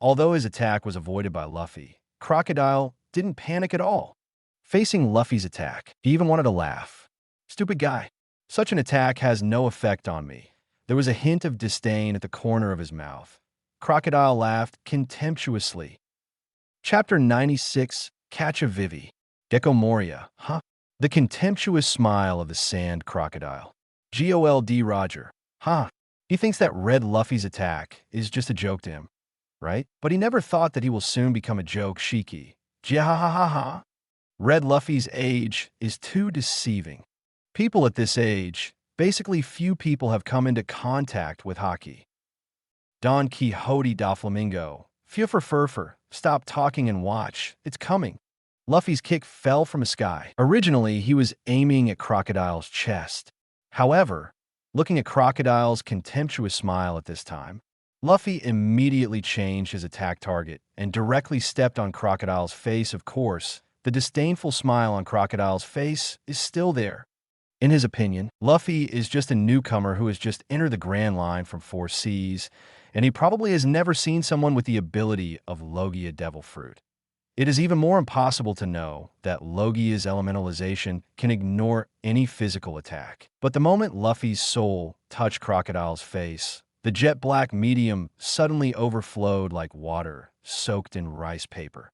Although his attack was avoided by Luffy, Crocodile didn't panic at all. Facing Luffy's attack, he even wanted to laugh. Stupid guy. Such an attack has no effect on me. There was a hint of disdain at the corner of his mouth. Crocodile laughed contemptuously. Chapter 96, Catch a Vivi. Gecko Moria. Huh? The contemptuous smile of the sand crocodile. Gold Roger. Huh? He thinks that Red Luffy's attack is just a joke to him, right? But he never thought that he will soon become a joke. Shiki. Jiahahaha. Red Luffy's age is too deceiving. People at this age, basically few people have come into contact with Haki. Don Quixote da Flamingo. Fur. Stop talking and watch. It's coming. Luffy's kick fell from the sky. Originally, he was aiming at Crocodile's chest. However, Looking at Crocodile's contemptuous smile at this time, Luffy immediately changed his attack target and directly stepped on Crocodile's face. Of course, the disdainful smile on Crocodile's face is still there. In his opinion, Luffy is just a newcomer who has just entered the Grand Line from 4 seas, and he probably has never seen someone with the ability of Logia Devil Fruit. It is even more impossible to know that Logia's elementalization can ignore any physical attack. But the moment Luffy's soul touched Crocodile's face, the jet black medium suddenly overflowed like water soaked in rice paper.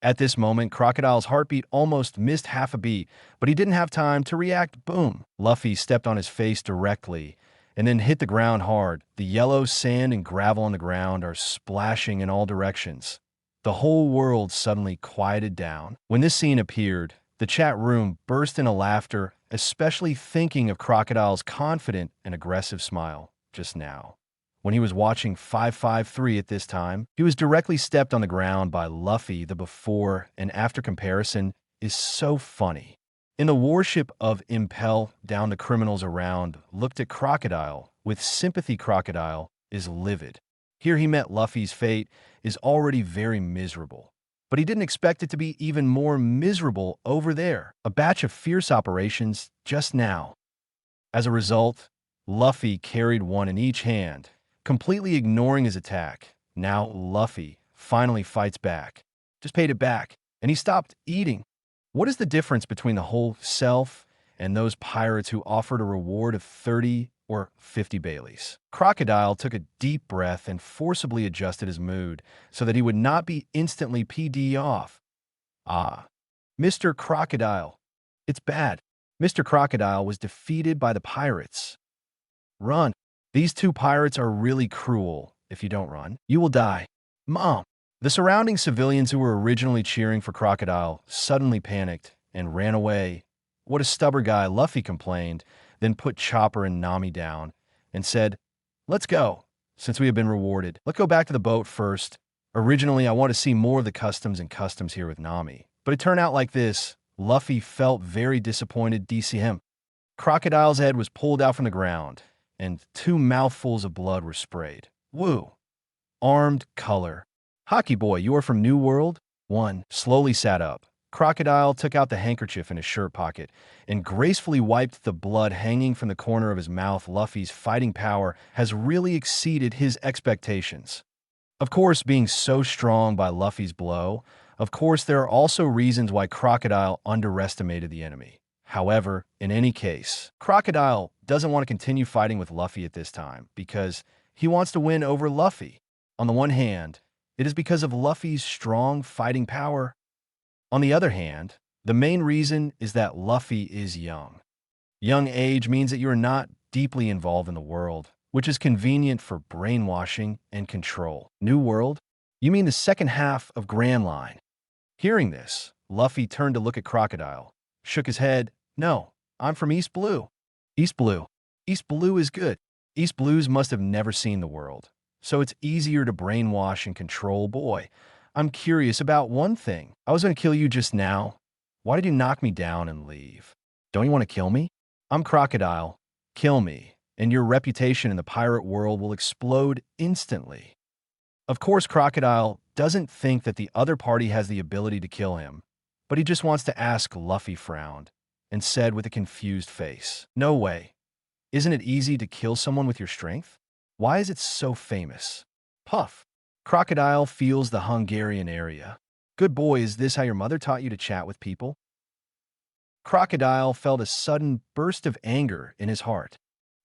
At this moment, Crocodile's heartbeat almost missed half a beat, but he didn't have time to react. Boom! Luffy stepped on his face directly and then hit the ground hard. The yellow sand and gravel on the ground are splashing in all directions. The whole world suddenly quieted down. When this scene appeared, the chat room burst into laughter, especially thinking of Crocodile's confident and aggressive smile just now. When he was watching 553 at this time, he was directly stepped on the ground by Luffy. The before and after comparison is so funny. In the warship of Impel, down the criminals around looked at Crocodile with sympathy. Crocodile is livid. Here he met Luffy's fate is already very miserable. But he didn't expect it to be even more miserable over there. A batch of fierce operations just now. As a result, Luffy carried one in each hand, completely ignoring his attack. Now Luffy finally fights back. Just paid it back, and he stopped eating. What is the difference between the whole self and those pirates who offered a reward of 30 or 50 Baileys? Crocodile took a deep breath and forcibly adjusted his mood so that he would not be instantly PD off. Ah, Mr. Crocodile. It's bad. Mr. Crocodile was defeated by the pirates. Run. These 2 pirates are really cruel. If you don't run, you will die. Mom! The surrounding civilians who were originally cheering for Crocodile suddenly panicked and ran away. What a stubborn guy, Luffy complained, then put Chopper and Nami down and said, "Let's go, since we have been rewarded. Let's go back to the boat first. Originally, I want to see more of the customs here with Nami. But it turned out like this." Luffy felt very disappointed. DC him. Crocodile's head was pulled out from the ground, and 2 mouthfuls of blood were sprayed. Woo! Armed color. Haki boy, you are from New World? 1 slowly sat up. Crocodile took out the handkerchief in his shirt pocket and gracefully wiped the blood hanging from the corner of his mouth. Luffy's fighting power has really exceeded his expectations. Of course, being so strong by Luffy's blow, of course there are also reasons why Crocodile underestimated the enemy. However, in any case, Crocodile doesn't want to continue fighting with Luffy at this time because he wants to win over Luffy. On the one hand, it is because of Luffy's strong fighting power. On the other hand, the main reason is that Luffy is young. Young age means that you are not deeply involved in the world, which is convenient for brainwashing and control. New World? You mean the second half of Grand Line? Hearing this, Luffy turned to look at Crocodile, shook his head. No, I'm from East Blue. East Blue. East Blue is good. East Blues must have never seen the world, so it's easier to brainwash and control. Boy, I'm curious about one thing. I was going to kill you just now. Why did you knock me down and leave? Don't you want to kill me? I'm Crocodile. Kill me, and your reputation in the pirate world will explode instantly. Of course, Crocodile doesn't think that the other party has the ability to kill him, but he just wants to ask. Luffy frowned and said with a confused face, "No way. Isn't it easy to kill someone with your strength? Why is it so famous?" Puff. Crocodile feels the Hungarian area. Good boy, is this how your mother taught you to chat with people? Crocodile felt a sudden burst of anger in his heart.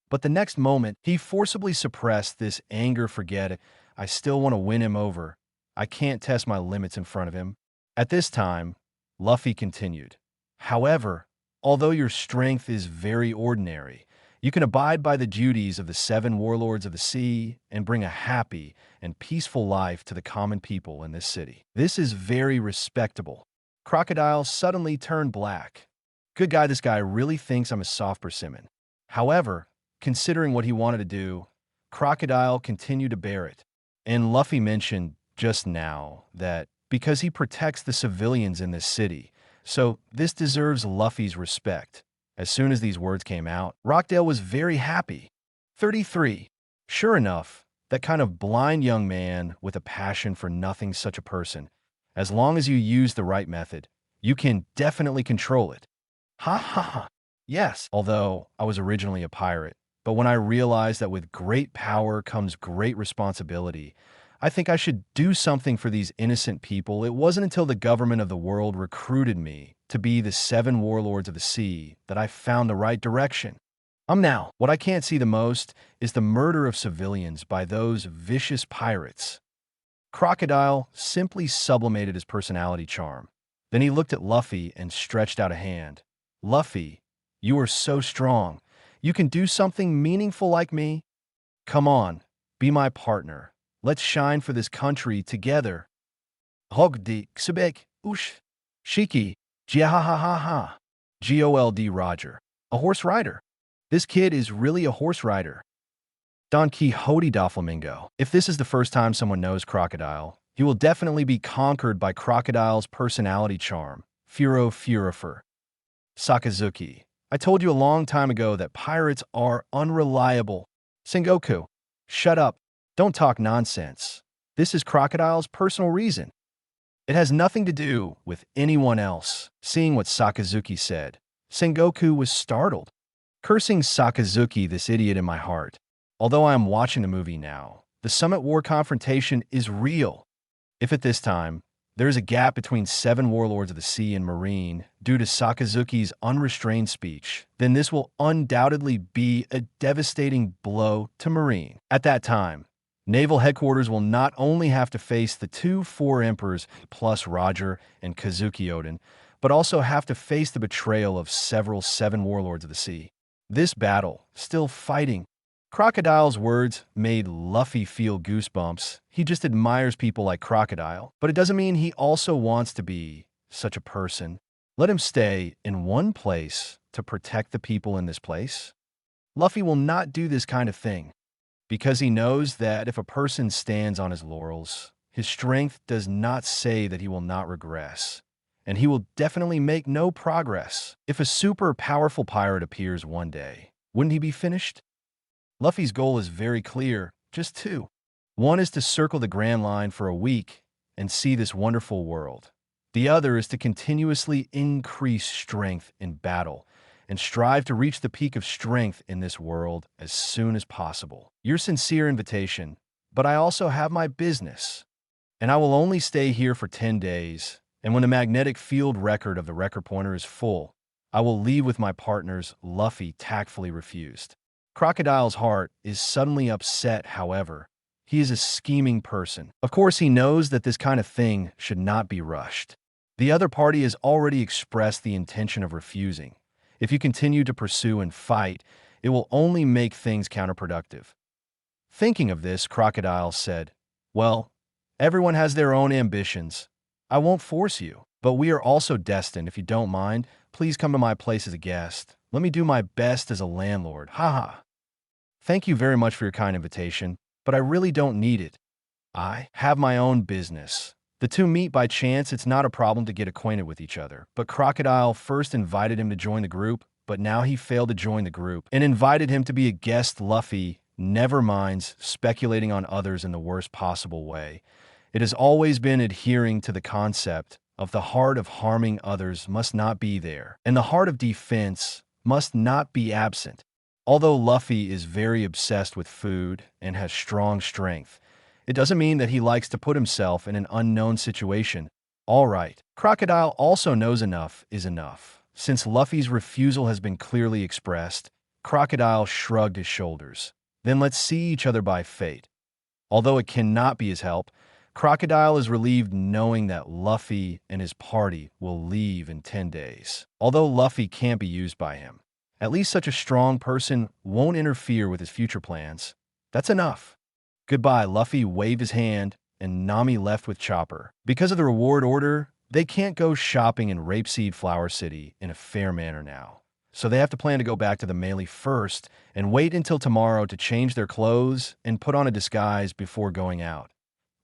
But the next moment, he forcibly suppressed this anger. Forget it. I still want to win him over. I can't test my limits in front of him. At this time, Luffy continued. However, although your strength is very ordinary, you can abide by the duties of the 7 warlords of the sea and bring a happy and peaceful life to the common people in this city. This is very respectable. Crocodile suddenly turned black. Good guy, this guy really thinks I'm a soft persimmon. However, considering what he wanted to do, Crocodile continued to bear it. And Luffy mentioned just now that because he protects the civilians in this city, so this deserves Luffy's respect. As soon as these words came out, Rockdale was very happy. 33. Sure enough, that kind of blind young man with a passion for nothing such a person. As long as you use the right method, you can definitely control it. Ha ha ha. Yes, although I was originally a pirate, but when I realized that with great power comes great responsibility, I think I should do something for these innocent people. It wasn't until the government of the world recruited me to be the 7 warlords of the sea that I found the right direction. Now. What I can't see the most is the murder of civilians by those vicious pirates. Crocodile simply sublimated his personality charm. Then he looked at Luffy and stretched out a hand. Luffy, you are so strong. You can do something meaningful like me? Come on, be my partner. Let's shine for this country together. Hogdi, Xebek, Ush, Shiki, Jiahahaha, Gold Roger. A horse rider. This kid is really a horse rider. Don Quixote Doflamingo. If this is the first time someone knows Crocodile, he will definitely be conquered by Crocodile's personality charm. Furo Furifer. Sakazuki. I told you a long time ago that pirates are unreliable. Sengoku. Shut up. Don't talk nonsense. This is Crocodile's personal reason. It has nothing to do with anyone else. Seeing what Sakazuki said, Sengoku was startled. Cursing Sakazuki, this idiot, in my heart. Although I am watching the movie now, the Summit War confrontation is real. If at this time, there is a gap between 7 warlords of the sea and marine due to Sakazuki's unrestrained speech, then this will undoubtedly be a devastating blow to marine. At that time, naval headquarters will not only have to face the 2 Four Emperors plus Roger and Kazuki Oden, but also have to face the betrayal of several 7 warlords of the sea. This battle, still fighting. Crocodile's words made Luffy feel goosebumps. He just admires people like Crocodile, but it doesn't mean he also wants to be such a person. Let him stay in one place to protect the people in this place. Luffy will not do this kind of thing, because he knows that if a person stands on his laurels, his strength does not say that he will not regress, and he will definitely make no progress. If a super powerful pirate appears one day, wouldn't he be finished? Luffy's goal is very clear, just 2. One is to circle the Grand Line for a week and see this wonderful world. The other is to continuously increase strength in battle and strive to reach the peak of strength in this world as soon as possible. Your sincere invitation, but I also have my business, and I will only stay here for 10 days, and when the magnetic field record of the record pointer is full, I will leave with my partners. Luffy tactfully refused. Crocodile's heart is suddenly upset, however. He is a scheming person. Of course, he knows that this kind of thing should not be rushed. The other party has already expressed the intention of refusing. If you continue to pursue and fight, it will only make things counterproductive. Thinking of this, Crocodile said, well, everyone has their own ambitions. I won't force you, but we are also destined. If you don't mind, please come to my place as a guest. Let me do my best as a landlord. Haha. Thank you very much for your kind invitation, but I really don't need it. I have my own business. The 2 meet by chance. It's not a problem to get acquainted with each other. But Crocodile first invited him to join the group, but now he failed to join the group and invited him to be a guest. Luffy never minds speculating on others in the worst possible way. It has always been adhering to the concept of the heart of harming others must not be there, and the heart of defense must not be absent. Although Luffy is very obsessed with food and has strong strength, it doesn't mean that he likes to put himself in an unknown situation. All right, Crocodile also knows enough is enough. Since Luffy's refusal has been clearly expressed, Crocodile shrugged his shoulders. Then let's see each other by fate. Although it cannot be his help, Crocodile is relieved knowing that Luffy and his party will leave in 10 days. Although Luffy can't be used by him, at least such a strong person won't interfere with his future plans. That's enough. Goodbye. Luffy waved his hand, and Nami left with Chopper. Because of the reward order, they can't go shopping in Rapeseed Flower City in a fair manner now. So they have to plan to go back to the melee first and wait until tomorrow to change their clothes and put on a disguise before going out.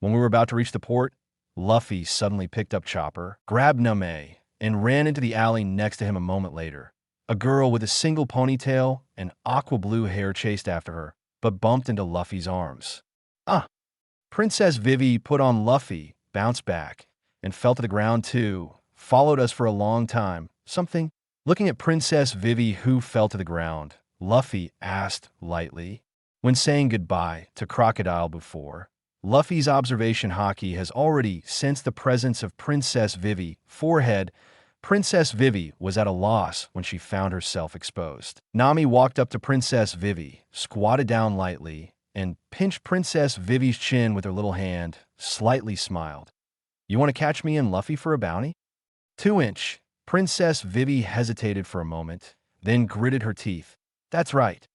When we were about to reach the port, Luffy suddenly picked up Chopper, grabbed Nami, and ran into the alley next to him a moment later. A girl with a single ponytail and aqua blue hair chased after her, but bumped into Luffy's arms. Ah! Princess Vivi put on Luffy, bounced back, and fell to the ground too. Followed us for a long time. Something? Looking at Princess Vivi, who fell to the ground, Luffy asked lightly. When saying goodbye to Crocodile before, Luffy's observation haki has already sensed the presence of Princess Vivi. Forehead. Princess Vivi was at a loss when she found herself exposed. Nami walked up to Princess Vivi, squatted down lightly, and pinched Princess Vivi's chin with her little hand, slightly smiled. "You want to catch me and Luffy for a bounty?" 2-inch. Princess Vivi hesitated for a moment, then gritted her teeth. "That's right.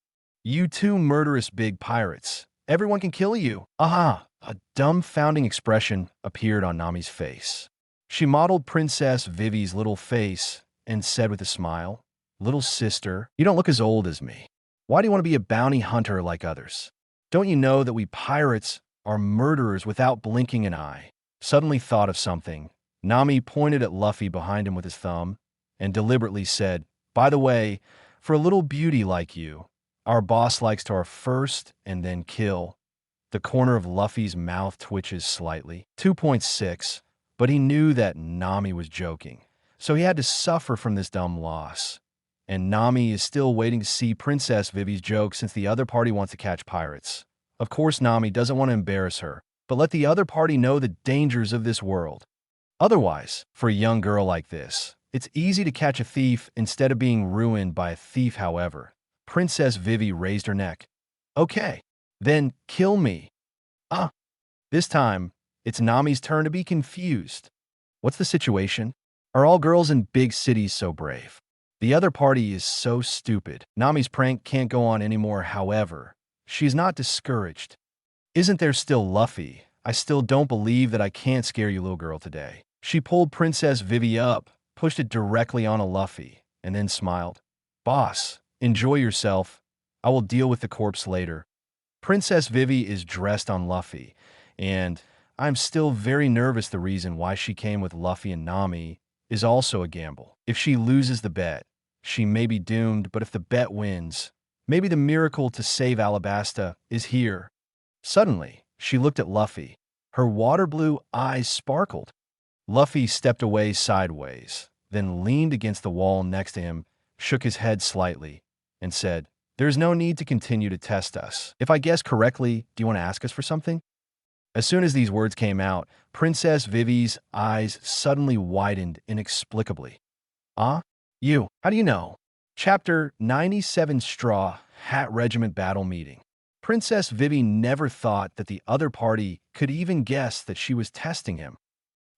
You two murderous big pirates. Everyone can kill you." Aha! A dumbfounding expression appeared on Nami's face. She modeled Princess Vivi's little face and said with a smile, "Little sister, you don't look as old as me. Why do you want to be a bounty hunter like others? Don't you know that we pirates are murderers without blinking an eye?" Suddenly thought of something, Nami pointed at Luffy behind him with his thumb and deliberately said, "By the way, for a little beauty like you, our boss likes to first and then kill." The corner of Luffy's mouth twitches slightly. 2.6. But he knew that Nami was joking, so he had to suffer from this dumb loss. And Nami is still waiting to see Princess Vivi's joke since the other party wants to catch pirates. Of course, Nami doesn't want to embarrass her, but let the other party know the dangers of this world. Otherwise, for a young girl like this, it's easy to catch a thief instead of being ruined by a thief. However, Princess Vivi raised her neck. "Okay, then kill me." Ah! This time, it's Nami's turn to be confused. What's the situation? Are all girls in big cities so brave? The other party is so stupid. Nami's prank can't go on anymore. However, she's not discouraged. "Isn't there still Luffy? I still don't believe that I can't scare you, little girl, today." She pulled Princess Vivi up, pushed it directly onto Luffy, and then smiled. "Boss, enjoy yourself. I will deal with the corpse later." Princess Vivi is dressed on Luffy, and I'm still very nervous. The reason why she came with Luffy and Nami is also a gamble. If she loses the bet, she may be doomed, but if the bet wins, maybe the miracle to save Alabasta is here. Suddenly, she looked at Luffy. Her water blue eyes sparkled. Luffy stepped away sideways, then leaned against the wall next to him, shook his head slightly, and said, "There's no need to continue to test us. If I guess correctly, do you want to ask us for something?" As soon as these words came out, Princess Vivi's eyes suddenly widened inexplicably. "Ah? You? How do you know?" Chapter 97 Straw Hat Regiment Battle Meeting. Princess Vivi never thought that the other party could even guess that she was testing him.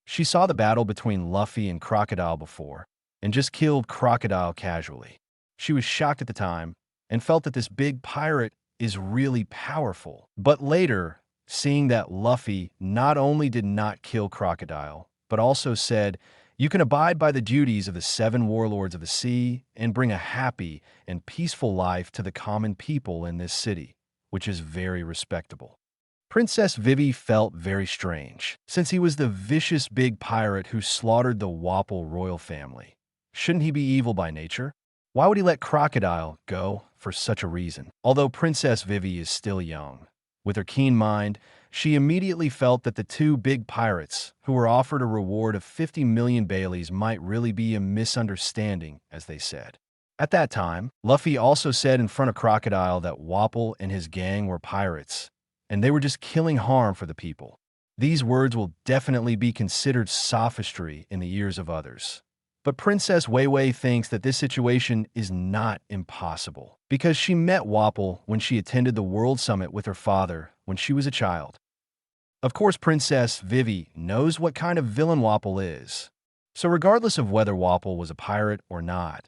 She saw the battle between Luffy and Crocodile before, and just killed Crocodile casually. She was shocked at the time, and felt that this big pirate is really powerful. But later, seeing that Luffy not only did not kill Crocodile, but also said, "You can abide by the duties of the 7 warlords of the sea and bring a happy and peaceful life to the common people in this city," which is very respectable. Princess Vivi felt very strange, since he was the vicious big pirate who slaughtered the Wapol royal family. Shouldn't he be evil by nature? Why would he let Crocodile go for such a reason? Although Princess Vivi is still young, with her keen mind, she immediately felt that the 2 big pirates, who were offered a reward of 50 million Baileys, might really be a misunderstanding, as they said. At that time, Luffy also said in front of Crocodile that Wapol and his gang were pirates, and they were just killing harm for the people. These words will definitely be considered sophistry in the ears of others. But Princess Weiwei thinks that this situation is not impossible, because she met Wapol when she attended the World Summit with her father when she was a child. Of course, Princess Vivi knows what kind of villain Wapol is. So regardless of whether Wapol was a pirate or not,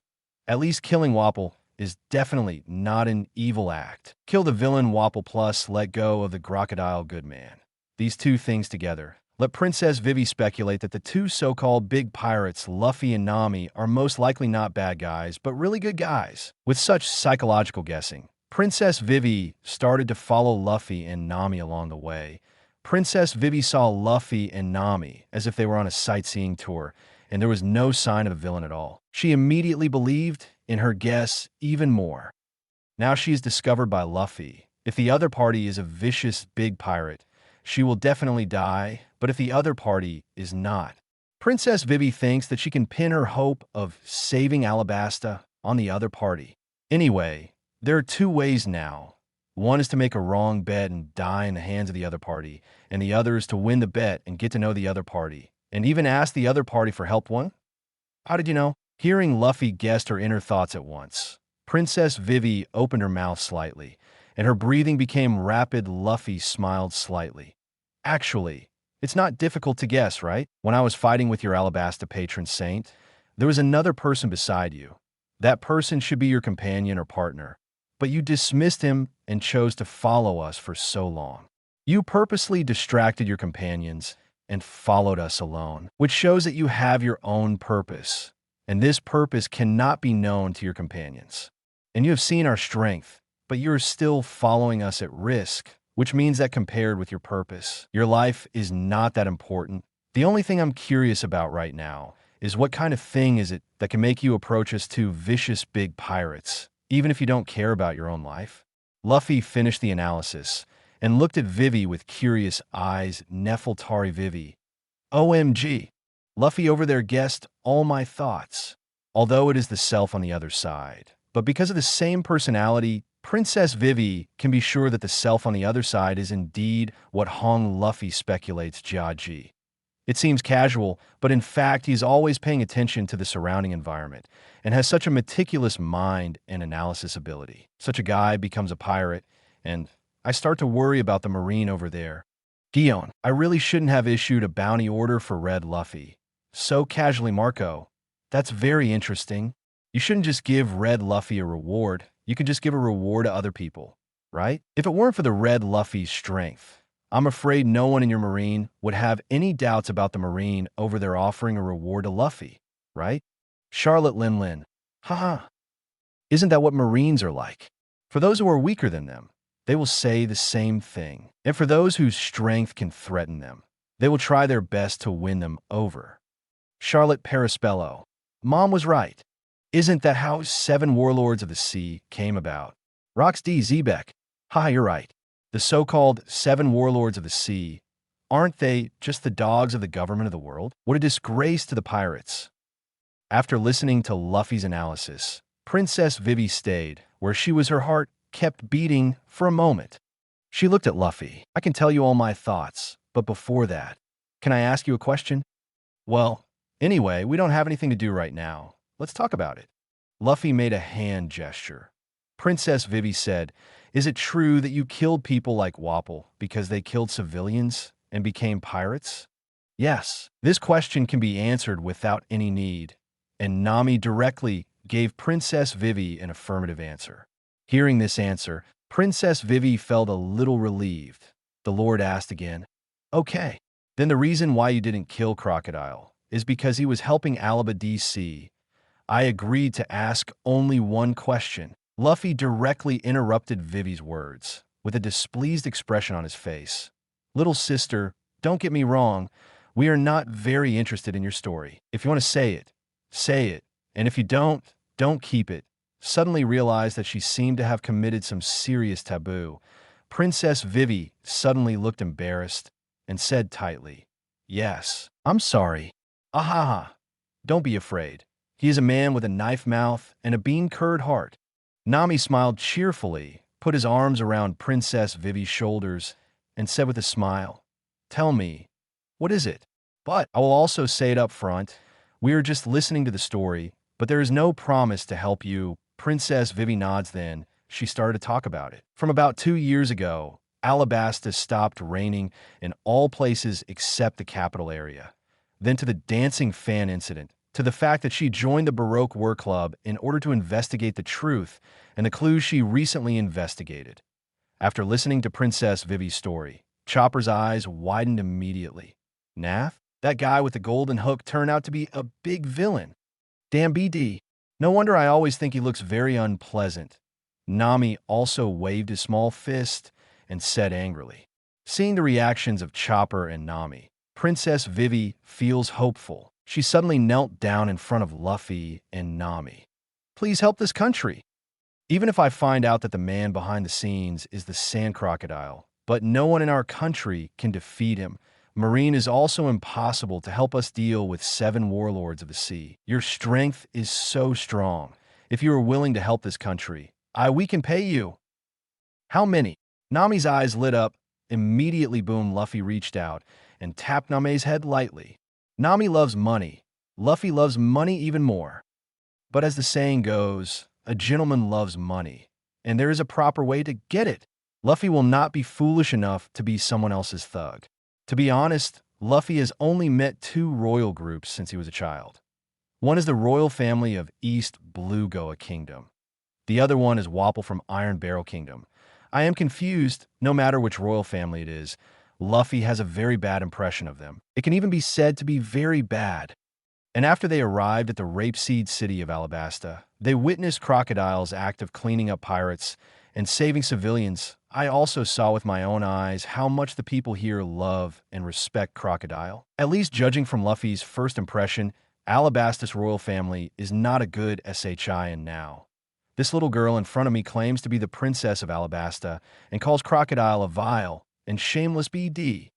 at least killing Wapol is definitely not an evil act. Kill the villain Wapol plus let go of the Crocodile good man. These 2 things together let Princess Vivi speculate that the 2 so-called big pirates, Luffy and Nami, are most likely not bad guys, but really good guys. With such psychological guessing, Princess Vivi started to follow Luffy and Nami along the way. Princess Vivi saw Luffy and Nami as if they were on a sightseeing tour, and there was no sign of a villain at all. She immediately believed in her guess even more. Now she is discovered by Luffy. If the other party is a vicious big pirate, she will definitely die, but if the other party is not, Princess Vivi thinks that she can pin her hope of saving Alabasta on the other party. Anyway, there are two ways now. One is to make a wrong bet and die in the hands of the other party, and the other is to win the bet and get to know the other party, and even ask the other party for help. One? How did you know? Hearing Luffy guessed her inner thoughts at once, Princess Vivi opened her mouth slightly, and her breathing became rapid. Luffy smiled slightly. Actually, it's not difficult to guess, right? When I was fighting with your Alabasta patron saint, there was another person beside you. That person should be your companion or partner, but you dismissed him and chose to follow us for so long. You purposely distracted your companions and followed us alone, which shows that you have your own purpose, and this purpose cannot be known to your companions. And you have seen our strength, but you are still following us at risk, which means that compared with your purpose, your life is not that important. The only thing I'm curious about right now is what kind of thing is it that can make you approach us two vicious big pirates, even if you don't care about your own life? Luffy finished the analysis and looked at Vivi with curious eyes. Nefeltari Vivi. OMG. Luffy over there guessed all my thoughts, although it is the self on the other side. But because of the same personality, Princess Vivi can be sure that the self on the other side is indeed what Hong Luffy speculates. Jiaji. It seems casual, but in fact he's always paying attention to the surrounding environment and has such a meticulous mind and analysis ability. Such a guy becomes a pirate, and I start to worry about the Marine over there. Gion, I really shouldn't have issued a bounty order for Red Luffy. So casually, Marco. That's very interesting. You shouldn't just give Red Luffy a reward. You can just give a reward to other people, right? If it weren't for the Red Luffy's strength, I'm afraid no one in your Marine would have any doubts about the Marine over their offering a reward to Luffy, right? Charlotte Lin. Haha. Isn't that what Marines are like? For those who are weaker than them, they will say the same thing. And for those whose strength can threaten them, they will try their best to win them over. Charlotte Paraspello. Mom was right. Isn't that how 7 Warlords of the Sea came about? Rox D. Zebek. Haha, you're right. The so-called 7 Warlords of the Sea, aren't they just the dogs of the government of the world? What a disgrace to the pirates. After listening to Luffy's analysis, Princess Vivi stayed where she was. Her heart kept beating for a moment. She looked at Luffy. I can tell you all my thoughts, but before that, can I ask you a question? Well, anyway, we don't have anything to do right now. Let's talk about it. Luffy made a hand gesture. Princess Vivi said, is it true that you killed people like Wapple because they killed civilians and became pirates? Yes. This question can be answered without any need, and Nami directly gave Princess Vivi an affirmative answer. Hearing this answer, Princess Vivi felt a little relieved. The Lord asked again, okay, then the reason why you didn't kill Crocodile is because he was helping Alaba DC. I agreed to ask only one question. Luffy directly interrupted Vivi's words, with a displeased expression on his face. Little sister, don't get me wrong, we are not very interested in your story. If you want to say it, say it, and if you don't keep it. Suddenly realized that she seemed to have committed some serious taboo. Princess Vivi suddenly looked embarrassed and said tightly, yes, I'm sorry. Ahaha, don't be afraid. He is a man with a knife mouth and a bean-curd heart. Nami smiled cheerfully, put his arms around Princess Vivi's shoulders, and said with a smile, tell me, what is it? But I will also say it up front, we are just listening to the story, but there is no promise to help you. Princess Vivi nods. Then she started to talk about it. From about 2 years ago, Alabasta stopped raining in all places except the capital area. Then to the dancing fan incident, to the fact that she joined the Baroque War Club in order to investigate the truth and the clues she recently investigated. After listening to Princess Vivi's story, Chopper's eyes widened immediately. Nath? That guy with the golden hook turned out to be a big villain. Damn BD. No wonder I always think he looks very unpleasant. Nami also waved his small fist and said angrily. Seeing the reactions of Chopper and Nami, Princess Vivi feels hopeful. She suddenly knelt down in front of Luffy and Nami. Please help this country. Even if I find out that the man behind the scenes is the sand crocodile, but no one in our country can defeat him, Marine is also impossible to help us deal with 7 warlords of the sea. Your strength is so strong. If you are willing to help this country, we can pay you. How many? Nami's eyes lit up. Immediately, boom, Luffy reached out and tapped Nami's head lightly. Nami loves money. Luffy loves money even more. But as the saying goes, a gentleman loves money, and there is a proper way to get it. Luffy will not be foolish enough to be someone else's thug. To be honest, Luffy has only met 2 royal groups since he was a child. One is the royal family of East Blue Goa Kingdom. The other one is Wapple from Iron Barrel Kingdom. I am confused, no matter which royal family it is. Luffy has a very bad impression of them. It can even be said to be very bad. And after they arrived at the rapeseed city of Alabasta, they witnessed Crocodile's act of cleaning up pirates and saving civilians. I also saw with my own eyes how much the people here love and respect Crocodile. At least judging from Luffy's first impression, Alabasta's royal family is not a good SHIN now. This little girl in front of me claims to be the princess of Alabasta and calls Crocodile a vile and shameless BD.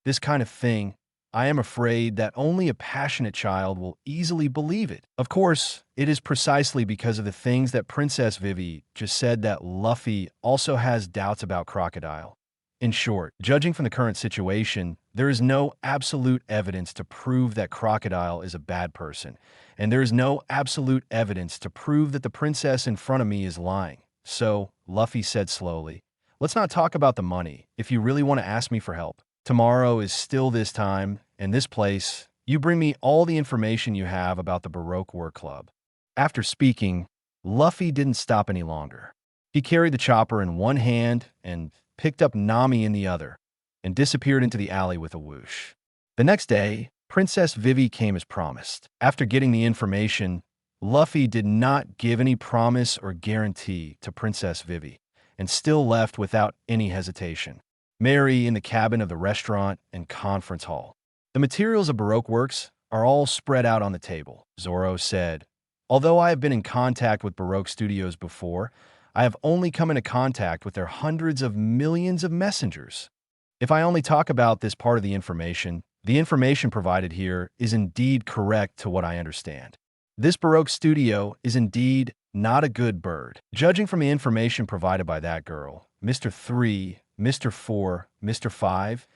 This kind of thing, I am afraid that only a passionate child will easily believe it. Of course, it is precisely because of the things that Princess Vivi just said that Luffy also has doubts about Crocodile. In short, judging from the current situation, there is no absolute evidence to prove that Crocodile is a bad person, and there is no absolute evidence to prove that the princess in front of me is lying. So, Luffy said slowly, let's not talk about the money if you really want to ask me for help. Tomorrow is still this time, and this place. You bring me all the information you have about the Baroque War Club. After speaking, Luffy didn't stop any longer. He carried the chopper in one hand and picked up Nami in the other, and disappeared into the alley with a whoosh. The next day, Princess Vivi came as promised. After getting the information, Luffy did not give any promise or guarantee to Princess Vivi, and still left without any hesitation. Mary in the cabin of the restaurant and conference hall. The materials of Baroque works are all spread out on the table, Zoro said. Although I have been in contact with Baroque studios before, I have only come into contact with their hundreds of millions of messengers. If I only talk about this part of the information provided here is indeed correct to what I understand. This Baroque studio is indeed not a good bird. Judging from the information provided by that girl, Mr. 3, Mr. 4, Mr. 5,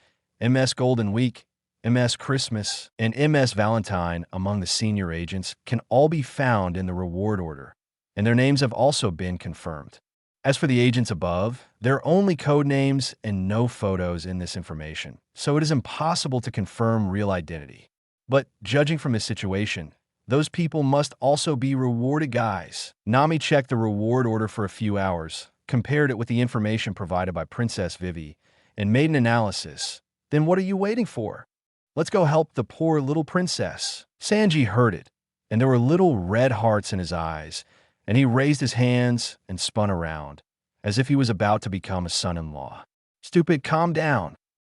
MS Golden Week, MS Christmas, and MS Valentine among the senior agents can all be found in the reward order, and their names have also been confirmed. As for the agents above, there are only code names and no photos in this information, so it is impossible to confirm real identity. But judging from this situation, those people must also be rewarded guys. Nami checked the reward order for a few hours, compared it with the information provided by Princess Vivi, and made an analysis. Then what are you waiting for? Let's go help the poor little princess. Sanji heard it, and there were little red hearts in his eyes, and he raised his hands and spun around, as if he was about to become a son-in-law. Stupid, calm down.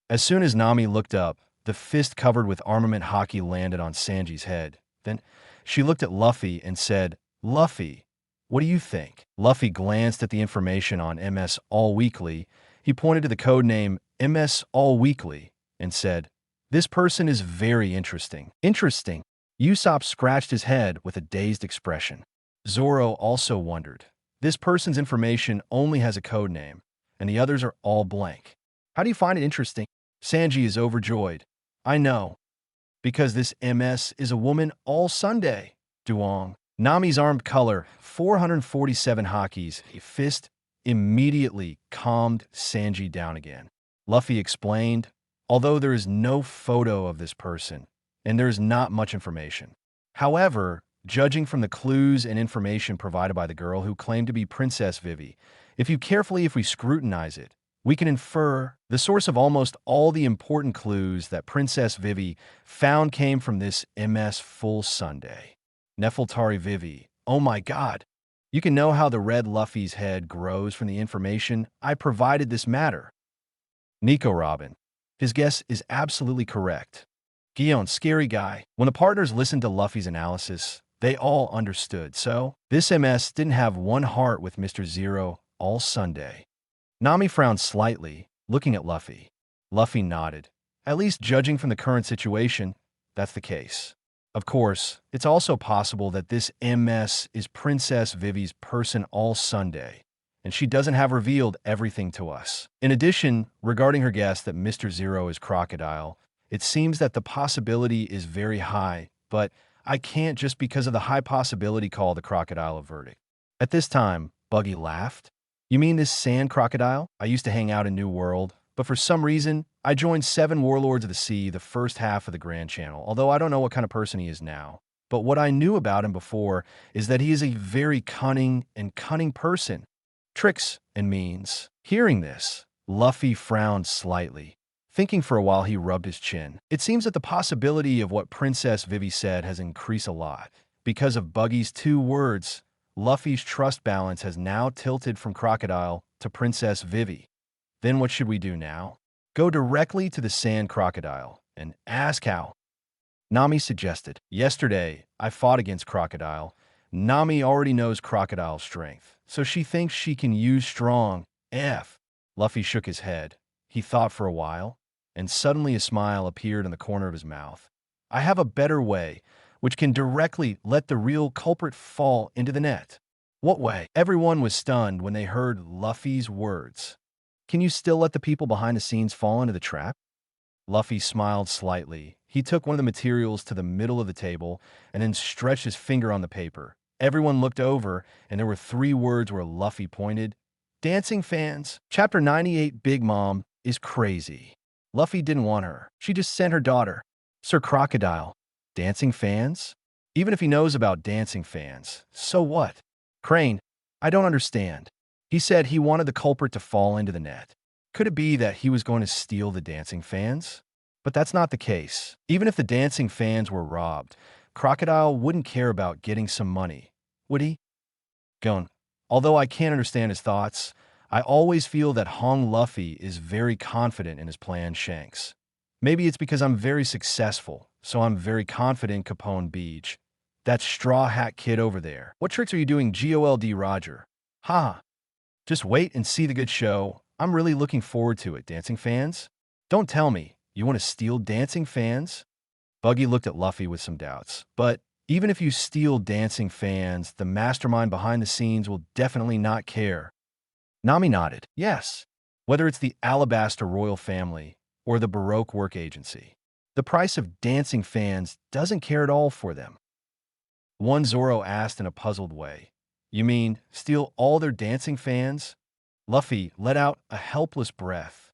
As soon as Nami looked up, the fist covered with armament Haki landed on Sanji's head. Then she looked at Luffy and said, Luffy, what do you think? Luffy glanced at the information on MS All Weekly. He pointed to the code name MS All Weekly and said, this person is very interesting. Interesting. Usopp scratched his head with a dazed expression. Zoro also wondered. This person's information only has a code name, and the others are all blank. How do you find it interesting? Sanji is overjoyed. I know. Because this MS is a woman all Sunday. Duong. Nami's armed color, 447 Hakis, a fist, immediately calmed Sanji down again. Luffy explained, although there is no photo of this person, and there is not much information. However, judging from the clues and information provided by the girl who claimed to be Princess Vivi, if we scrutinize it, we can infer the source of almost all the important clues that Princess Vivi found came from this MS Full Sunday. Nefeltari Vivi, oh my god. You can know how the red Luffy's head grows from the information I provided this matter. Nico Robin. His guess is absolutely correct. Gion, scary guy. When the partners listened to Luffy's analysis, They all understood, so this MS didn't have one heart with Mr. Zero all Sunday. Nami frowned slightly, looking at Luffy. Luffy nodded. At least judging from the current situation, that's the case. Of course, it's also possible that this MS is Princess Vivi's person all Sunday, and she doesn't have revealed everything to us. In addition, regarding her guess that Mr. Zero is Crocodile, it seems that the possibility is very high, but I can't just because of the high possibility call the crocodile a verdict. At this time, Buggy laughed. You mean this sand crocodile? I used to hang out in New World, but for some reason, I joined 7 Warlords of the Sea the first half of the Grand Channel, although I don't know what kind of person he is now. But what I knew about him before is that he is a very cunning person. Tricks and means. Hearing this, Luffy frowned slightly. Thinking for a while, he rubbed his chin. It seems that the possibility of what Princess Vivi said has increased a lot. Because of Buggy's 2 words, Luffy's trust balance has now tilted from Crocodile to Princess Vivi. Then what should we do now? Go directly to the sand crocodile and ask how. Nami suggested. Yesterday, I fought against Crocodile. Nami already knows Crocodile's strength, so she thinks she can use strong F. Luffy shook his head. He thought for a while, and suddenly a smile appeared in the corner of his mouth. I have a better way, which can directly let the real culprit fall into the net. What way? Everyone was stunned when they heard Luffy's words. Can you still let the people behind the scenes fall into the trap? Luffy smiled slightly. He took one of the materials to the middle of the table and then stretched his finger on the paper. Everyone looked over, and there were 3 words where Luffy pointed. Dancing fans. Chapter 98 Big Mom is crazy. Luffy didn't want her. She just sent her daughter. Sir Crocodile. Dancing fans? Even if he knows about dancing fans, so what? Crane, I don't understand. He said he wanted the culprit to fall into the net. Could it be that he was going to steal the dancing fans? But that's not the case. Even if the dancing fans were robbed, Crocodile wouldn't care about getting some money, would he? Gon. Although I can't understand his thoughts, I always feel that Hong Luffy is very confident in his plan, Shanks. Maybe it's because I'm very successful, so I'm very confident Capone Beach. That straw hat kid over there. What tricks are you doing, GOLD Roger? Ha! Just wait and see the good show. I'm really looking forward to it, dancing fans. Don't tell me, you want to steal dancing fans? Buggy looked at Luffy with some doubts. But even if you steal dancing fans, the mastermind behind the scenes will definitely not care. Nami nodded. Yes. Whether it's the Alabaster Royal Family or the Baroque Work Agency, the price of dancing fans doesn't care at all for them. One Zoro asked in a puzzled way. You mean steal all their dancing fans? Luffy let out a helpless breath.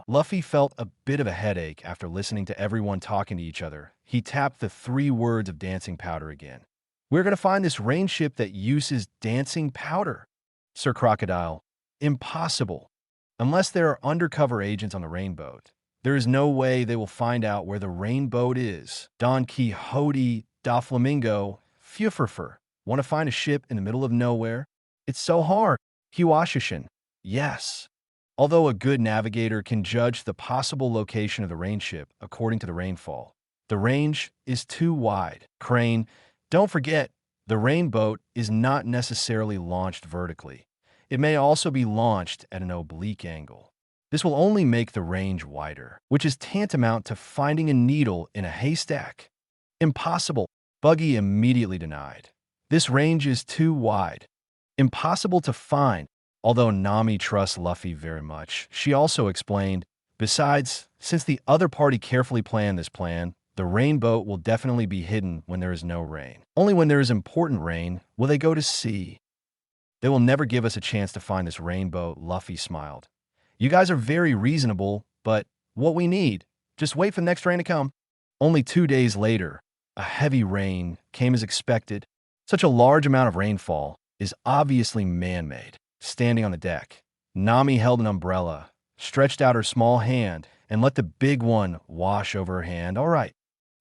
Luffy felt a bit of a headache after listening to everyone talking to each other. He tapped the 3 words of dancing powder again. We're going to find this rain ship that uses dancing powder. Sir Crocodile. Impossible. Unless there are undercover agents on the rain boat, there is no way they will find out where the rain boat is. Don Quixote da Flamingo. Fufurfur. Want to find a ship in the middle of nowhere? It's so hard. Huashishin. Yes. Although a good navigator can judge the possible location of the rain ship according to the rainfall, the range is too wide. Crane, don't forget, the rain boat is not necessarily launched vertically. It may also be launched at an oblique angle. This will only make the range wider, which is tantamount to finding a needle in a haystack. Impossible. Buggy immediately denied. This range is too wide. Impossible to find. Although Nami trusts Luffy very much, she also explained, besides, since the other party carefully planned this plan, the rain boat will definitely be hidden when there is no rain. Only when there is important rain will they go to sea. They will never give us a chance to find this rain boat, Luffy smiled. You guys are very reasonable, but what we need, just wait for the next rain to come. Only 2 days later, a heavy rain came as expected. Such a large amount of rainfall is obviously man-made. Standing on the deck, Nami held an umbrella, stretched out her small hand, and let the big one wash over her hand. All right.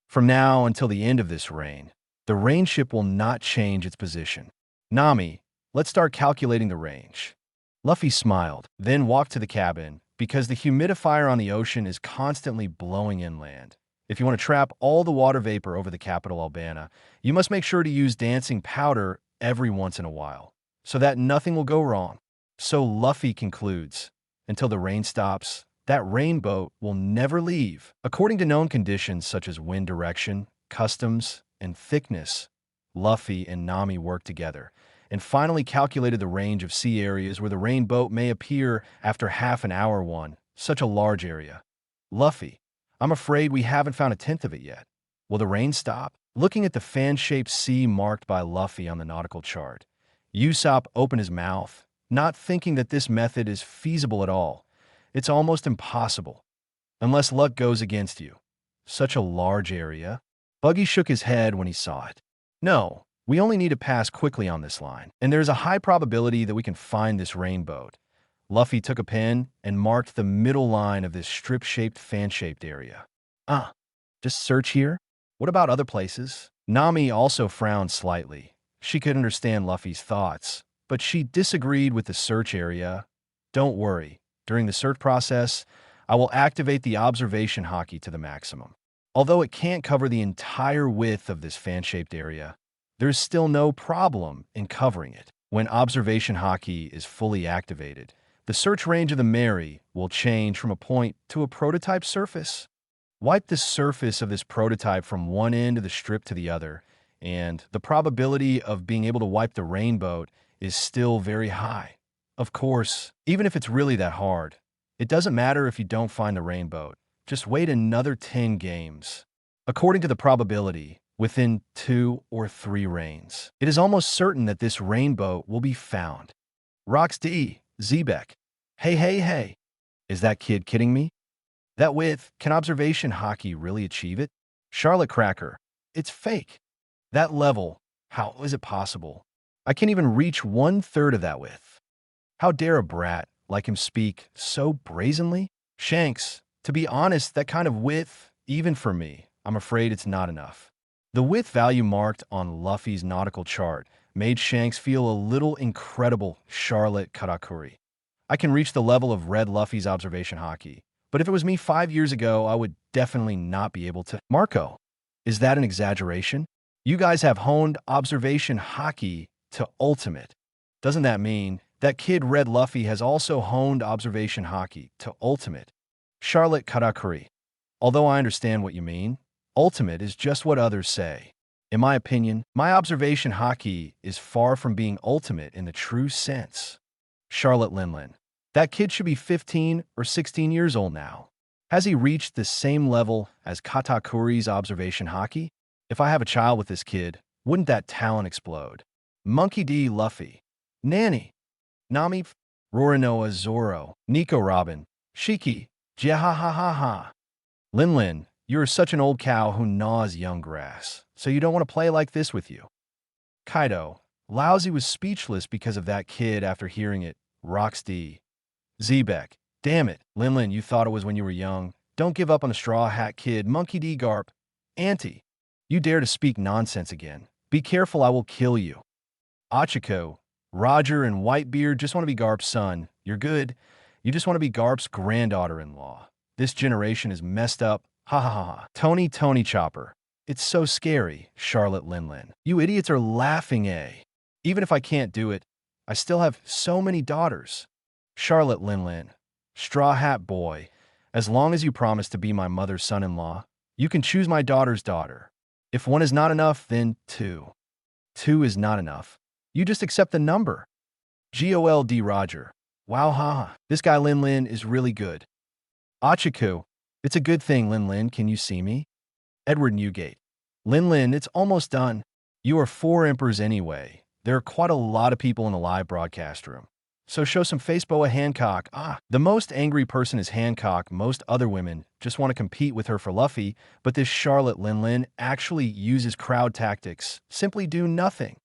From now until the end of this rain, the rain ship will not change its position. Nami, let's start calculating the range. Luffy smiled, then walked to the cabin. Because the humidifier on the ocean is constantly blowing inland, If you want to trap all the water vapor over the capital Albana, you must make sure to use dancing powder every once in a while, so that nothing will go wrong. So Luffy concludes, until the rain stops, that rainboat will never leave. According to known conditions such as wind direction, customs, and thickness, Luffy and Nami worked together and finally calculated the range of sea areas where the rainboat may appear after half an hour. Such a large area. Luffy, I'm afraid we haven't found a tenth of it yet. Will the rain stop? Looking at the fan-shaped sea marked by Luffy on the nautical chart, Usopp opened his mouth, not thinking that this method is feasible at all. It's almost impossible, unless luck goes against you. Such a large area. Buggy shook his head when he saw it. No, we only need to pass quickly on this line, and there's a high probability that we can find this rainboat. Luffy took a pen and marked the middle line of this strip-shaped, fan-shaped area. Just search here? What about other places? Nami also frowned slightly. She could understand Luffy's thoughts, but she disagreed with the search area. Don't worry. During the search process, I will activate the Observation Haki to the maximum. Although it can't cover the entire width of this fan-shaped area, there's still no problem in covering it. When Observation Haki is fully activated, the search range of the Mary will change from a point to a prototype surface. Wipe the surface of this prototype from one end of the strip to the other, and the probability of being able to wipe the rainboat is still very high. Of course, even if it's really that hard, it doesn't matter if you don't find the rainboat. Just wait another 10 games. According to the probability, within 2 or 3 rains, it is almost certain that this rainboat will be found. Rox D. Zebek. Hey. Is that kid kidding me? That width, can Observation Haki really achieve it? Charlotte Cracker. It's fake. That level, how is it possible? I can't even reach 1/3 of that width. How dare a brat like him speak so brazenly? Shanks, to be honest, that kind of width, even for me, I'm afraid it's not enough. The width value marked on Luffy's nautical chart made Shanks feel a little incredible. Charlotte Katakuri. I can reach the level of Red Luffy's Observation Haki, but if it was me 5 years ago, I would definitely not be able to. Marco, is that an exaggeration? You guys have honed Observation Haki to ultimate. Doesn't that mean that kid Red Luffy has also honed Observation Haki to ultimate? Charlotte Katakuri. Although I understand what you mean, ultimate is just what others say. In my opinion, my Observation Haki is far from being ultimate in the true sense. Charlotte Linlin. That kid should be 15 or 16 years old now. Has he reached the same level as Katakuri's Observation Haki? If I have a child with this kid, wouldn't that talent explode? Monkey D. Luffy. Nanny. Nami. Rorinoa Zoro. Nico Robin. Shiki. Jehahahaha. Linlin, you're such an old cow who gnaws young grass, so you don't want to play like this with you. Kaido. Lousy was speechless because of that kid after hearing it. Rox D. Zebek. Damn it, Linlin, you thought it was when you were young. Don't give up on the Straw Hat Kid. Monkey D. Garp. Auntie. You dare to speak nonsense again. Be careful, I will kill you. Achiko. Roger and Whitebeard just want to be Garp's son. You're good. You just want to be Garp's granddaughter-in-law. This generation is messed up. Ha ha ha. Tony Chopper. It's so scary, Charlotte Linlin. You idiots are laughing, eh? Even if I can't do it, I still have so many daughters. Charlotte Linlin. Straw Hat Boy. As long as you promise to be my mother's son-in-law, you can choose my daughter's daughter. If 1 is not enough, then 2. 2 is not enough. You just accept the number. Gold Roger. Wow, haha. This guy Linlin is really good. Achiku. It's a good thing, Linlin. Can you see me? Edward Newgate. Linlin, it's almost done. You are 4 emperors anyway. There are quite a lot of people in the live broadcast room. So show some face, Boa Hancock. The most angry person is Hancock. Most other women just want to compete with her for Luffy, but this Charlotte Linlin actually uses crowd tactics. Simply do nothing.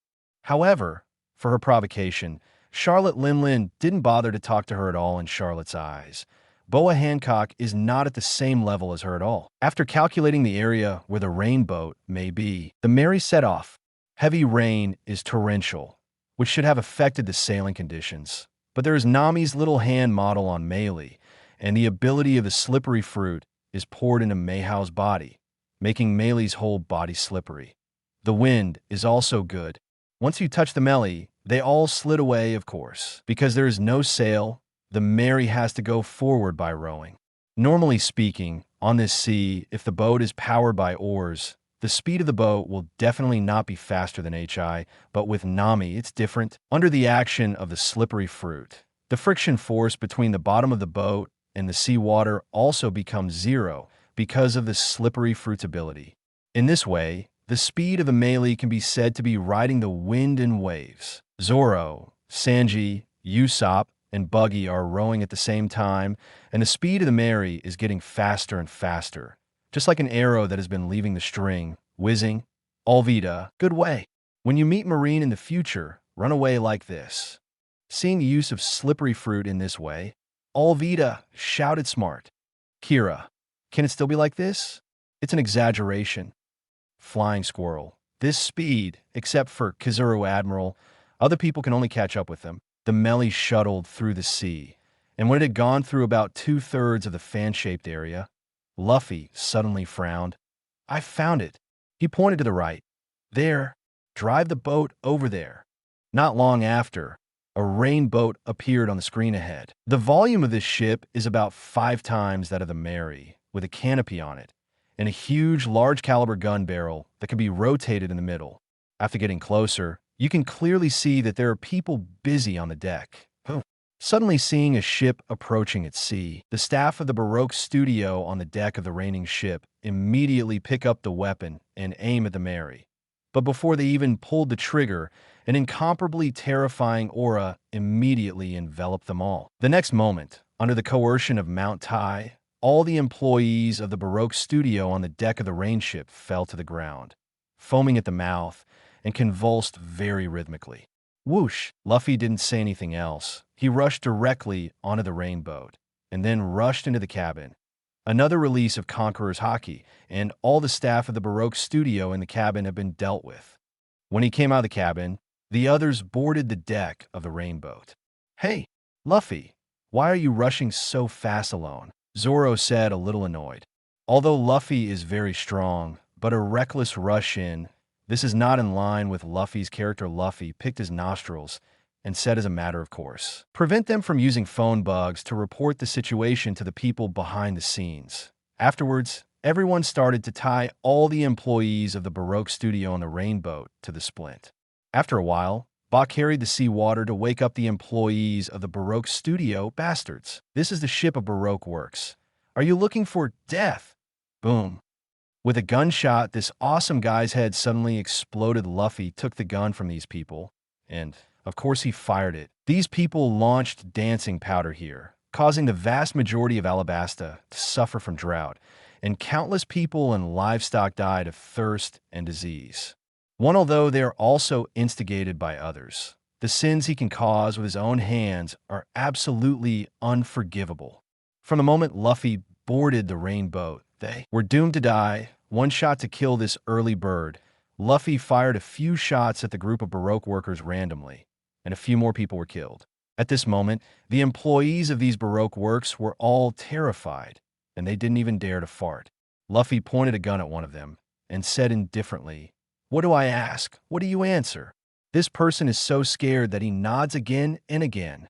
However, for her provocation, Charlotte Linlin didn't bother to talk to her at all in Charlotte's eyes. Boa Hancock is not at the same level as her at all. After calculating the area where the rainboat may be, the Mary set off. Heavy rain is torrential, which should have affected the sailing conditions. But there is Nami's little hand model on Meili, and the ability of the slippery fruit is poured into Meihao's body. making Melee's whole body slippery. The wind is also good. Once you touch the melee, they all slid away, of course. Because there is no sail, the Mary has to go forward by rowing. Normally speaking, on this sea, if the boat is powered by oars, the speed of the boat will definitely not be faster than HI, but with Nami, it's different. Under the action of the slippery fruit, the friction force between the bottom of the boat and the seawater also becomes zero because of the slippery fruit's ability. In this way, the speed of the melee can be said to be riding the wind and waves. Zoro, Sanji, Usopp, and Buggy are rowing at the same time, and the speed of the Mary is getting faster and faster, just like an arrow that has been leaving the string, whizzing. Alvida, good way. When you meet Marine in the future, run away like this. Seeing the use of slippery fruit in this way, Alvida shouted smart. Kira, can it still be like this? It's an exaggeration. Flying Squirrel, this speed, except for Kizuru Admiral, other people can only catch up with them. The melee shuttled through the sea, and when it had gone through about 2/3 of the fan-shaped area, Luffy suddenly frowned. I found it. He pointed to the right. There. Drive the boat over there. Not long after, a rain boat appeared on the screen ahead. The volume of this ship is about 5 times that of the Mary, with a canopy on it, and a huge large-caliber gun barrel that can be rotated in the middle. After getting closer, you can clearly see that there are people busy on the deck. Suddenly seeing a ship approaching at sea, the staff of the Baroque studio on the deck of the reigning ship immediately pick up the weapon and aim at the Mary. But before they even pulled the trigger, an incomparably terrifying aura immediately enveloped them all. The next moment, under the coercion of Mount Tai, all the employees of the Baroque studio on the deck of the rain ship fell to the ground, foaming at the mouth and convulsed very rhythmically. Whoosh! Luffy didn't say anything else. He rushed directly onto the rainboat, and then rushed into the cabin. Another release of Conqueror's Haki, and all the staff of the Baroque studio in the cabin have been dealt with. When he came out of the cabin, the others boarded the deck of the rainboat. Hey, Luffy, why are you rushing so fast alone? Zoro said, a little annoyed. Although Luffy is very strong, but a reckless rush in, this is not in line with Luffy's character. Luffy picked his nostrils and said as a matter of course. Prevent them from using phone bugs to report the situation to the people behind the scenes. Afterwards, everyone started to tie all the employees of the Baroque studio on the rainboat to the splint. After a while, Bach carried the sea water to wake up the employees of the Baroque studio. Bastards. This is the ship of Baroque Works. Are you looking for death? Boom. With a gunshot, this awesome guy's head suddenly exploded. Luffy took the gun from these people, and, of course, he fired it. These people launched dancing powder here, causing the vast majority of Alabasta to suffer from drought, and countless people and livestock died of thirst and disease. Although they are also instigated by others, the sins he can cause with his own hands are absolutely unforgivable. From the moment Luffy boarded the rainboat, they were doomed to die. One shot to kill this early bird. Luffy fired a few shots at the group of Baroque workers randomly, and a few more people were killed. At this moment, the employees of these Baroque works were all terrified, and they didn't even dare to fart. Luffy pointed a gun at one of them and said indifferently, "What do I ask? What do you answer?" This person is so scared that he nods again and again.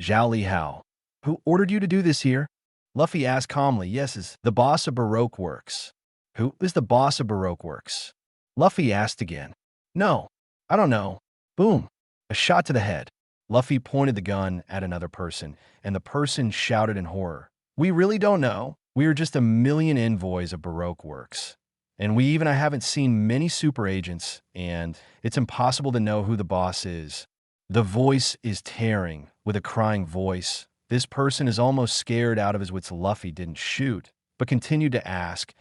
Zhao Li Hao. Who ordered you to do this here? Luffy asked calmly. Yes, is the boss of Baroque Works. Who is the boss of Baroque Works? Luffy asked again. No, I don't know. Boom. A shot to the head. Luffy pointed the gun at another person, and the person shouted in horror. We really don't know. We are just a million envoys of Baroque Works. And we even haven't seen many super agents, and it's impossible to know who the boss is. The voice is tearing, with a crying voice. This person is almost scared out of his wits. Luffy didn't shoot, but continued to ask,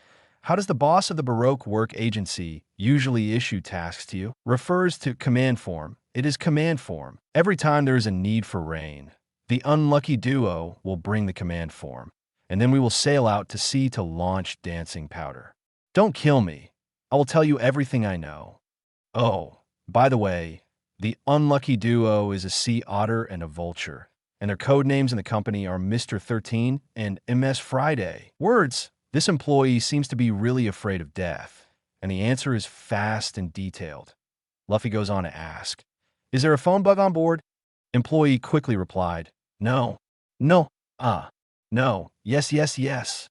how does the boss of the Baroque Work Agency usually issue tasks to you? Refers to command form. It is command form. Every time there is a need for rain, the unlucky duo will bring the command form, and then we will sail out to sea to launch dancing powder. Don't kill me. I will tell you everything I know. Oh, by the way, the unlucky duo is a sea otter and a vulture, and their code names in the company are Mr. 13 and MS Friday. Words, This employee seems to be really afraid of death, and the answer is fast and detailed. Luffy goes on to ask, "Is there a phone bug on board?" Employee quickly replied, "No, no, no, yes, yes, yes."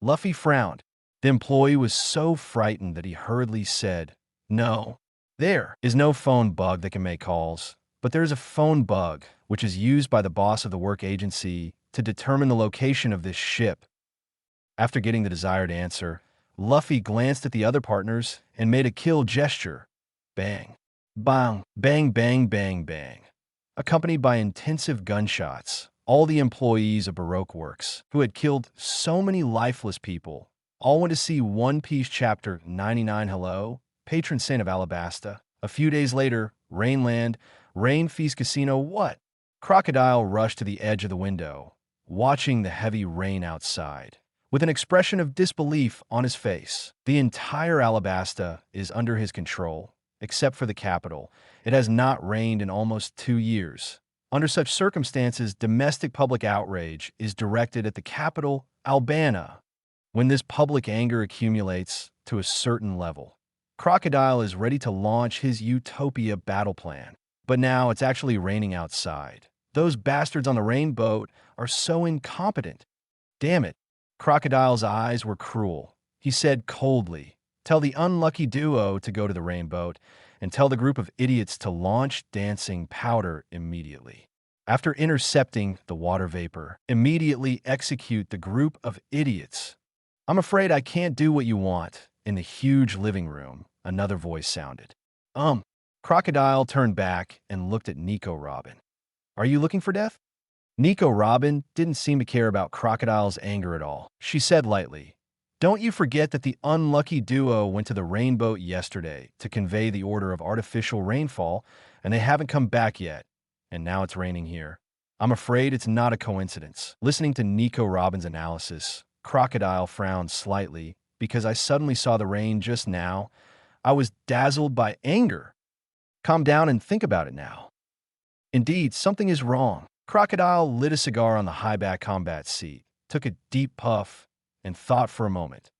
Luffy frowned. The employee was so frightened that he hurriedly said, "No, there is no phone bug that can make calls, but there is a phone bug which is used by the boss of the work agency to determine the location of this ship." After getting the desired answer, Luffy glanced at the other partners and made a kill gesture. Bang, bang, bang, bang, bang, bang, accompanied by intensive gunshots. All the employees of Baroque Works, who had killed so many lifeless people, all went to see One Piece Chapter 99 Hello, Patron Saint of Alabasta. A few days later, Rainland, Rain Feast Casino, what? Crocodile rushed to the edge of the window, watching the heavy rain outside. With an expression of disbelief on his face, the entire Alabasta is under his control, except for the capital. It has not rained in almost 2 years. Under such circumstances, domestic public outrage is directed at the capital, Albana. When this public anger accumulates to a certain level, Crocodile is ready to launch his Utopia battle plan. But now it's actually raining outside. Those bastards on the rainboat are so incompetent. Damn it. Crocodile's eyes were cruel. He said coldly, "Tell the unlucky duo to go to the rainboat and tell the group of idiots to launch dancing powder immediately. After intercepting the water vapor, immediately execute the group of idiots." "I'm afraid I can't do what you want." In the huge living room, another voice sounded. Crocodile turned back and looked at Nico Robin. "Are you looking for death?" Nico Robin didn't seem to care about Crocodile's anger at all. She said lightly, "Don't you forget that the unlucky duo went to the rainboat yesterday to convey the order of artificial rainfall, and they haven't come back yet, and now it's raining here. I'm afraid it's not a coincidence." Listening to Nico Robin's analysis, Crocodile frowned slightly. "Because I suddenly saw the rain just now, I was dazzled by anger." "Calm down and think about it now." "Indeed, something is wrong." Crocodile lit a cigar on the high-back combat seat, took a deep puff, and thought for a moment.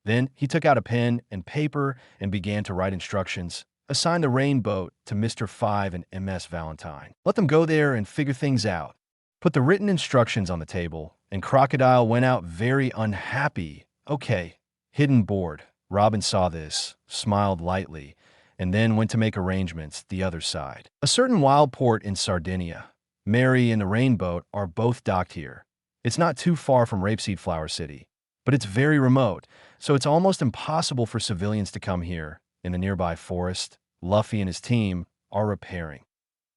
Then he took out a pen and paper and began to write instructions. "Assign the rainboat to Mr. 5 and MS Valentine. Let them go there and figure things out." Put the written instructions on the table, and Crocodile went out very unhappy. "Okay." Hidden bored. Robin saw this, smiled lightly, and then went to make arrangements the other side. A certain wild port in Sardinia. Mary and the rainboat are both docked here. It's not too far from Rapeseed Flower City, but it's very remote, so it's almost impossible for civilians to come here. In the nearby forest, Luffy and his team are repairing.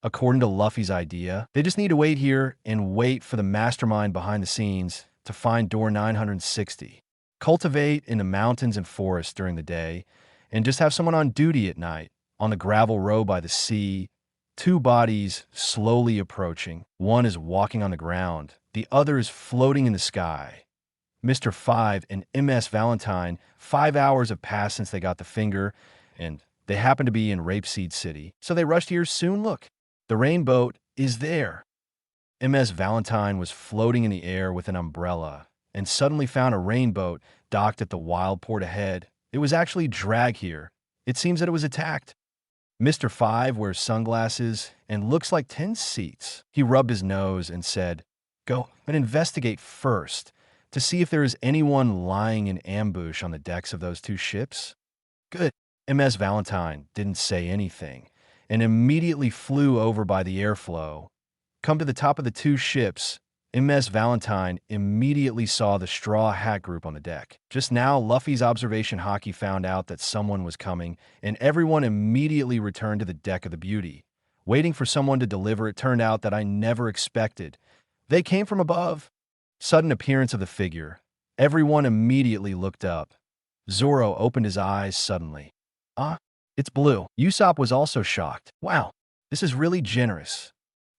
According to Luffy's idea, they just need to wait here and wait for the mastermind behind the scenes to find door 960. Cultivate in the mountains and forests during the day, and just have someone on duty at night. On the gravel road by the sea, 2 bodies slowly approaching. One is walking on the ground, the other is floating in the sky. Mr. 5 and MS Valentine, 5 hours have passed since they got the finger, and they happen to be in Rapeseed City, so they rushed here soon. Look, the rainboat is there. MS Valentine was floating in the air with an umbrella, and suddenly found a rainboat docked at the wild port ahead. It was actually dragged here. It seems that it was attacked. Mr. 5 wears sunglasses and looks like 10 seats. He rubbed his nose and said, "Go and investigate first to see if there is anyone lying in ambush on the decks of those 2 ships." "Good." MS Valentine didn't say anything and immediately flew over by the airflow. Come to the top of the 2 ships. MS Valentine immediately saw the Straw Hat group on the deck. Just now, Luffy's Observation Haki found out that someone was coming, and everyone immediately returned to the deck of the Beauty. Waiting for someone to deliver, it turned out that I never expected. They came from above. Sudden appearance of the figure. Everyone immediately looked up. Zoro opened his eyes suddenly. It's blue. Usopp was also shocked. Wow, this is really generous.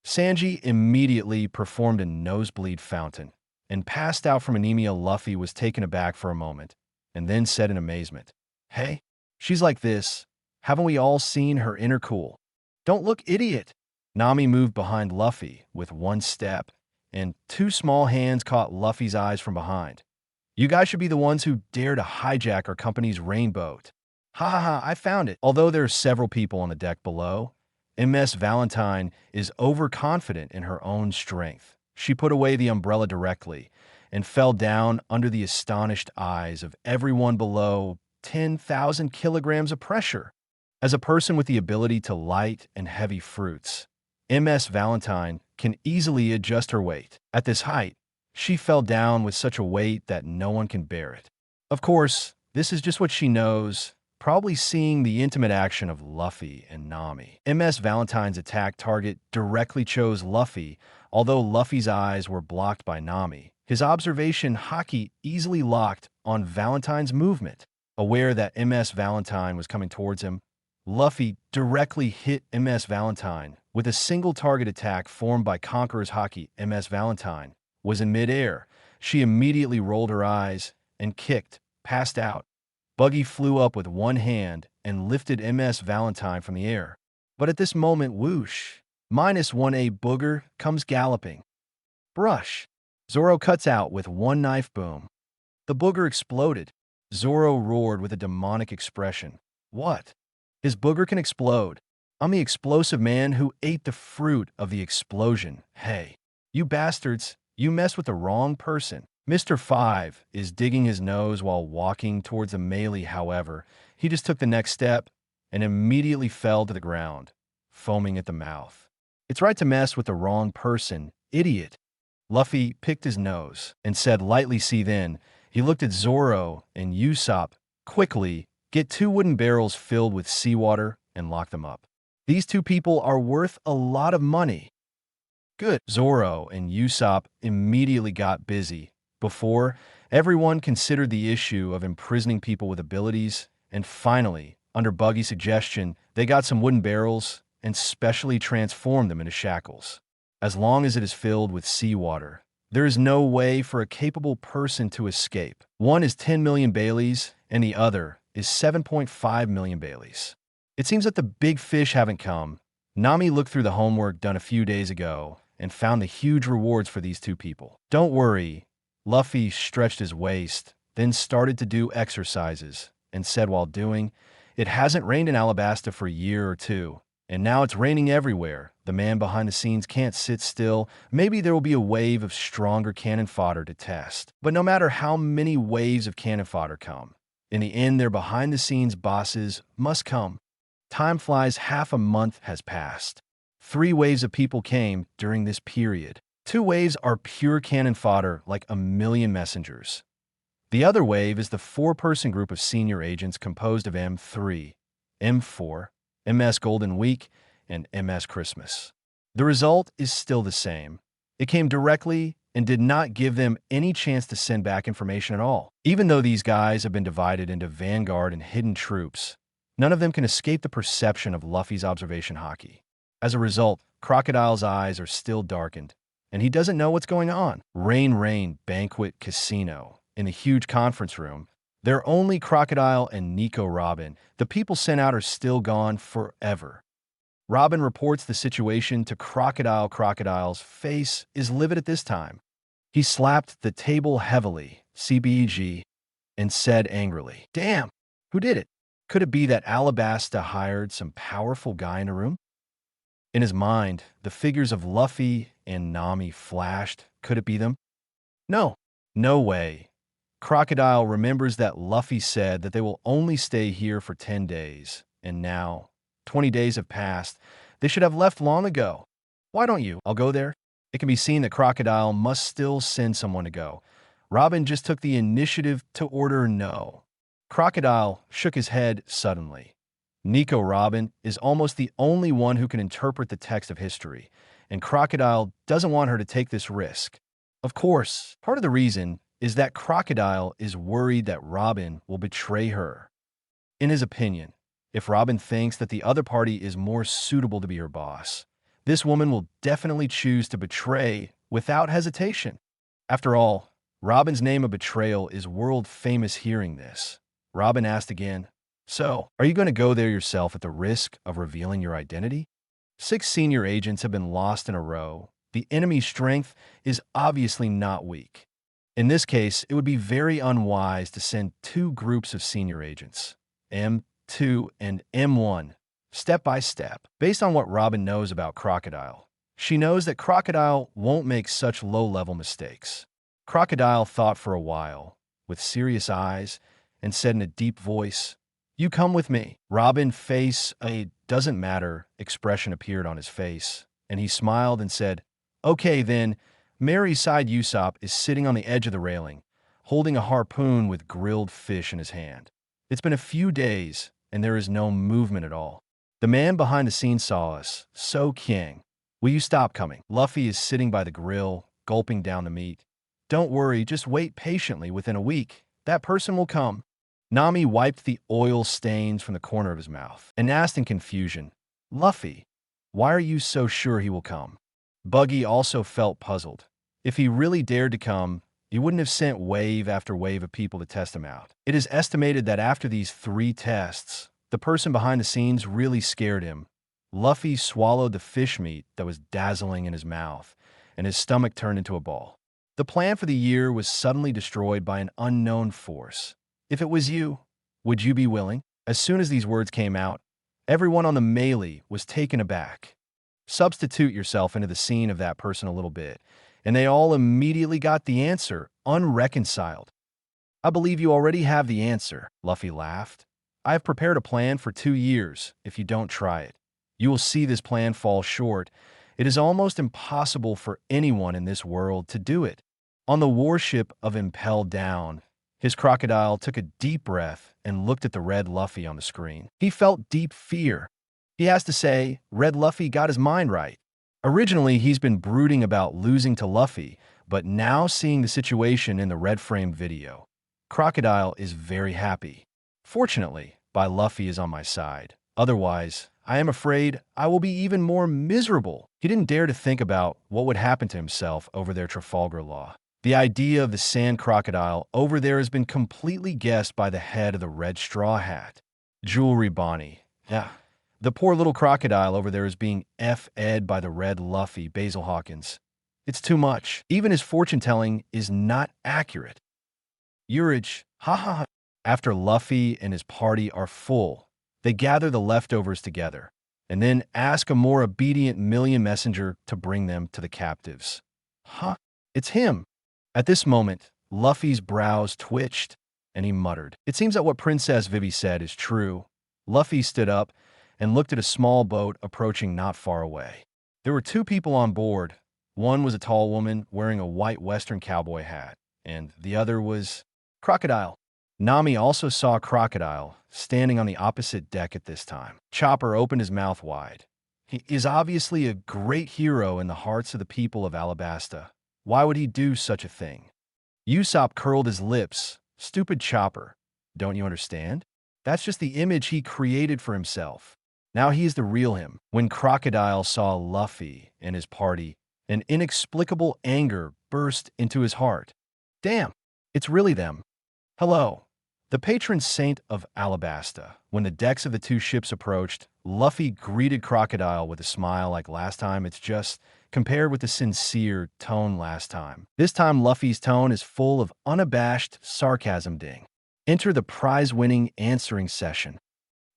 Sanji immediately performed a nosebleed fountain and passed out from anemia. Luffy was taken aback for a moment and then said in amazement, "Hey, she's like this. Haven't we all seen her inner cool? Don't look, idiot." Nami moved behind Luffy with 1 step, and 2 small hands caught Luffy's eyes from behind. You guys should be the ones who dare to hijack our company's rainboat. Ha ha ha, I found it. Although there are several people on the deck below, MS Valentine is overconfident in her own strength. She put away the umbrella directly and fell down under the astonished eyes of everyone below 10,000 kilograms of pressure. As a person with the ability to light and heavy fruits, MS Valentine can easily adjust her weight. At this height, she fell down with such a weight that no one can bear it. Of course, this is just what she knows, probably seeing the intimate action of Luffy and Nami. MS Valentine's attack target directly chose Luffy, although Luffy's eyes were blocked by Nami. His observation Haki easily locked on Valentine's movement. Aware that MS Valentine was coming towards him, Luffy directly hit MS Valentine with a single target attack formed by Conqueror's Haki. MS Valentine was in midair. She immediately rolled her eyes and kicked, passed out. Buggy flew up with one hand and lifted MS Valentine from the air. But at this moment, whoosh, -1A booger comes galloping. Brush. Zoro cuts out with one knife boom. The booger exploded. Zoro roared with a demonic expression. What? His booger can explode. I'm the explosive man who ate the fruit of the explosion. Hey, you bastards, you messed with the wrong person. Mr. Five is digging his nose while walking towards the melee. However, he just took the next step and immediately fell to the ground, foaming at the mouth. It's right to mess with the wrong person, idiot. Luffy picked his nose and said lightly, see then. He looked at Zoro and Usopp. Quickly, get 2 wooden barrels filled with seawater and lock them up. These 2 people are worth a lot of money. Good. Zoro and Usopp immediately got busy. Before, everyone considered the issue of imprisoning people with abilities, and finally, under Buggy's suggestion, they got some wooden barrels and specially transformed them into shackles. As long as it is filled with seawater, there is no way for a capable person to escape. One is 10 million Baileys, and the other is 7.5 million Baileys. It seems that the big fish haven't come. Nami looked through the homework done a few days ago and found the huge rewards for these 2 people. Don't worry. Luffy stretched his waist, then started to do exercises, and said while doing, it hasn't rained in Alabasta for a year or 2, and now it's raining everywhere. The man behind the scenes can't sit still. Maybe there will be a wave of stronger cannon fodder to test. But no matter how many waves of cannon fodder come, in the end their behind-the-scenes bosses must come. Time flies. Half a month has passed. 3 waves of people came during this period. 2 waves are pure cannon fodder like a million messengers. The other wave is the 4-person group of senior agents composed of M3, M4, MS Golden Week, and MS Christmas. The result is still the same. It came directly and did not give them any chance to send back information at all. Even though these guys have been divided into vanguard and hidden troops, none of them can escape the perception of Luffy's observation Haki. As a result, Crocodile's eyes are still darkened, and he doesn't know what's going on. Rain Banquet Casino. In the huge conference room, there are only Crocodile and Nico Robin. The people sent out are still gone forever. Robin reports the situation to Crocodile. Crocodile's face is livid at this time. He slapped the table heavily, CBG, and said angrily, damn, who did it? Could it be that Alabasta hired some powerful guy in a room? In his mind, the figures of Luffy and Nami flashed. Could it be them? No, no way. Crocodile remembers that Luffy said that they will only stay here for 10 days, and now, 20 days have passed. They should have left long ago. Why don't you? I'll go there. It can be seen that Crocodile must still send someone to go. Robin just took the initiative to order no. Crocodile shook his head suddenly. Nico Robin is almost the only one who can interpret the text of history, and Crocodile doesn't want her to take this risk. Of course, part of the reason is that Crocodile is worried that Robin will betray her. In his opinion, if Robin thinks that the other party is more suitable to be her boss, this woman will definitely choose to betray without hesitation. After all, Robin's name of betrayal is world famous. Hearing this, Robin asked again, so, are you going to go there yourself at the risk of revealing your identity? 6 senior agents have been lost in a row. The enemy's strength is obviously not weak. In this case, it would be very unwise to send two groups of senior agents, M2 and M1, step by step. Based on what Robin knows about Crocodile, she knows that Crocodile won't make such low-level mistakes. Crocodile thought for a while, with serious eyes, and said in a deep voice, "You come with me." Robin's face, a doesn't matter expression appeared on his face, and he smiled and said, "Okay then." Mary's side Usopp is sitting on the edge of the railing, holding a harpoon with grilled fish in his hand. It's been a few days, and there is no movement at all. The man behind the scenes saw us. "So, King, will you stop coming?" Luffy is sitting by the grill, gulping down the meat. "Don't worry, just wait patiently. Within a week, that person will come." Nami wiped the oil stains from the corner of his mouth and asked in confusion, "Luffy, why are you so sure he will come?" Buggy also felt puzzled. If he really dared to come, he wouldn't have sent wave after wave of people to test him out. It is estimated that after these 3 tests, the person behind the scenes really scared him. Luffy swallowed the fish meat that was dazzling in his mouth, and his stomach turned into a ball. The plan for the year was suddenly destroyed by an unknown force. "If it was you, would you be willing?" As soon as these words came out, everyone on the melee was taken aback. Substitute yourself into the scene of that person a little bit, and they all immediately got the answer, unreconciled. "I believe you already have the answer," Luffy laughed. "I have prepared a plan for 2 years. If you don't try it, you will see this plan fall short. It is almost impossible for anyone in this world to do it." On the warship of Impel Down, his crocodile took a deep breath and looked at the red Luffy on the screen. He felt deep fear. He has to say, Red Luffy got his mind right. Originally, he's been brooding about losing to Luffy, but now seeing the situation in the red frame video, Crocodile is very happy. Fortunately, Luffy is on my side. Otherwise, I am afraid I will be even more miserable. He didn't dare to think about what would happen to himself over their Trafalgar Law. The idea of the sand crocodile over there has been completely guessed by the head of the red straw hat. Jewelry Bonnie. Yeah. The poor little crocodile over there is being F-ed by the red Luffy, Basil Hawkins. It's too much. Even his fortune-telling is not accurate. Urage, haha. After Luffy and his party are full, they gather the leftovers together, and then ask a more obedient million messenger to bring them to the captives. Huh? It's him. At this moment, Luffy's brows twitched, and he muttered. It seems that what Princess Vivi said is true. Luffy stood up and looked at a small boat approaching not far away. There were 2 people on board. One was a tall woman wearing a white western cowboy hat, and the other was Crocodile. Nami also saw Crocodile standing on the opposite deck at this time. Chopper opened his mouth wide. He is obviously a great hero in the hearts of the people of Alabasta. Why would he do such a thing? Usopp curled his lips. Stupid Chopper. Don't you understand? That's just the image he created for himself. Now he is the real him. When Crocodile saw Luffy and his party, an inexplicable anger burst into his heart. Damn, it's really them. Hello. The patron saint of Alabasta. When the decks of the 2 ships approached, Luffy greeted Crocodile with a smile like last time. It's just compared with the sincere tone last time. This time, Luffy's tone is full of unabashed sarcasm. Ding. Enter the prize-winning answering session.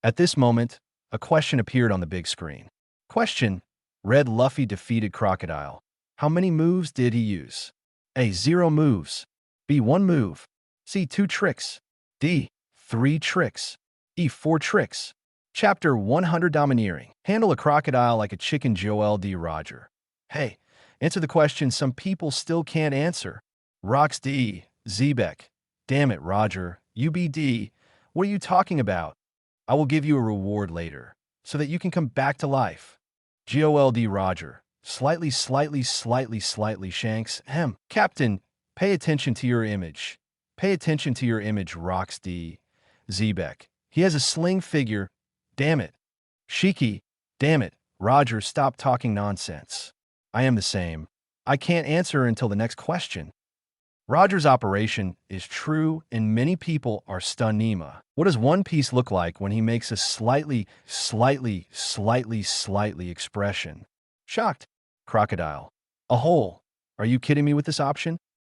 At this moment, a question appeared on the big screen. Question: Red Luffy defeated Crocodile. How many moves did he use? A. 0 moves. B. 1 move. C. 2 tricks. D. 3 tricks. E. 4 tricks. Chapter 100 Domineering. Handle a crocodile like a chicken. Joel D. Roger. Hey, answer the question some people still can't answer. Rox D. Zebek. Damn it, Roger. UBD. What are you talking about? I will give you a reward later, so that you can come back to life. GOLD Roger. Slightly Shanks. Captain, pay attention to your image. Pay attention to your image, Rox D. Zebek. He has a sling figure. Damn it. Shiki. Damn it. Roger, stop talking nonsense. I am the same. I can't answer until the next question. Roger's operation is true, and many people are stunned. Nima. What does One Piece look like when he makes a slightly expression? Shocked. Crocodile. A hole. Are you kidding me with this option?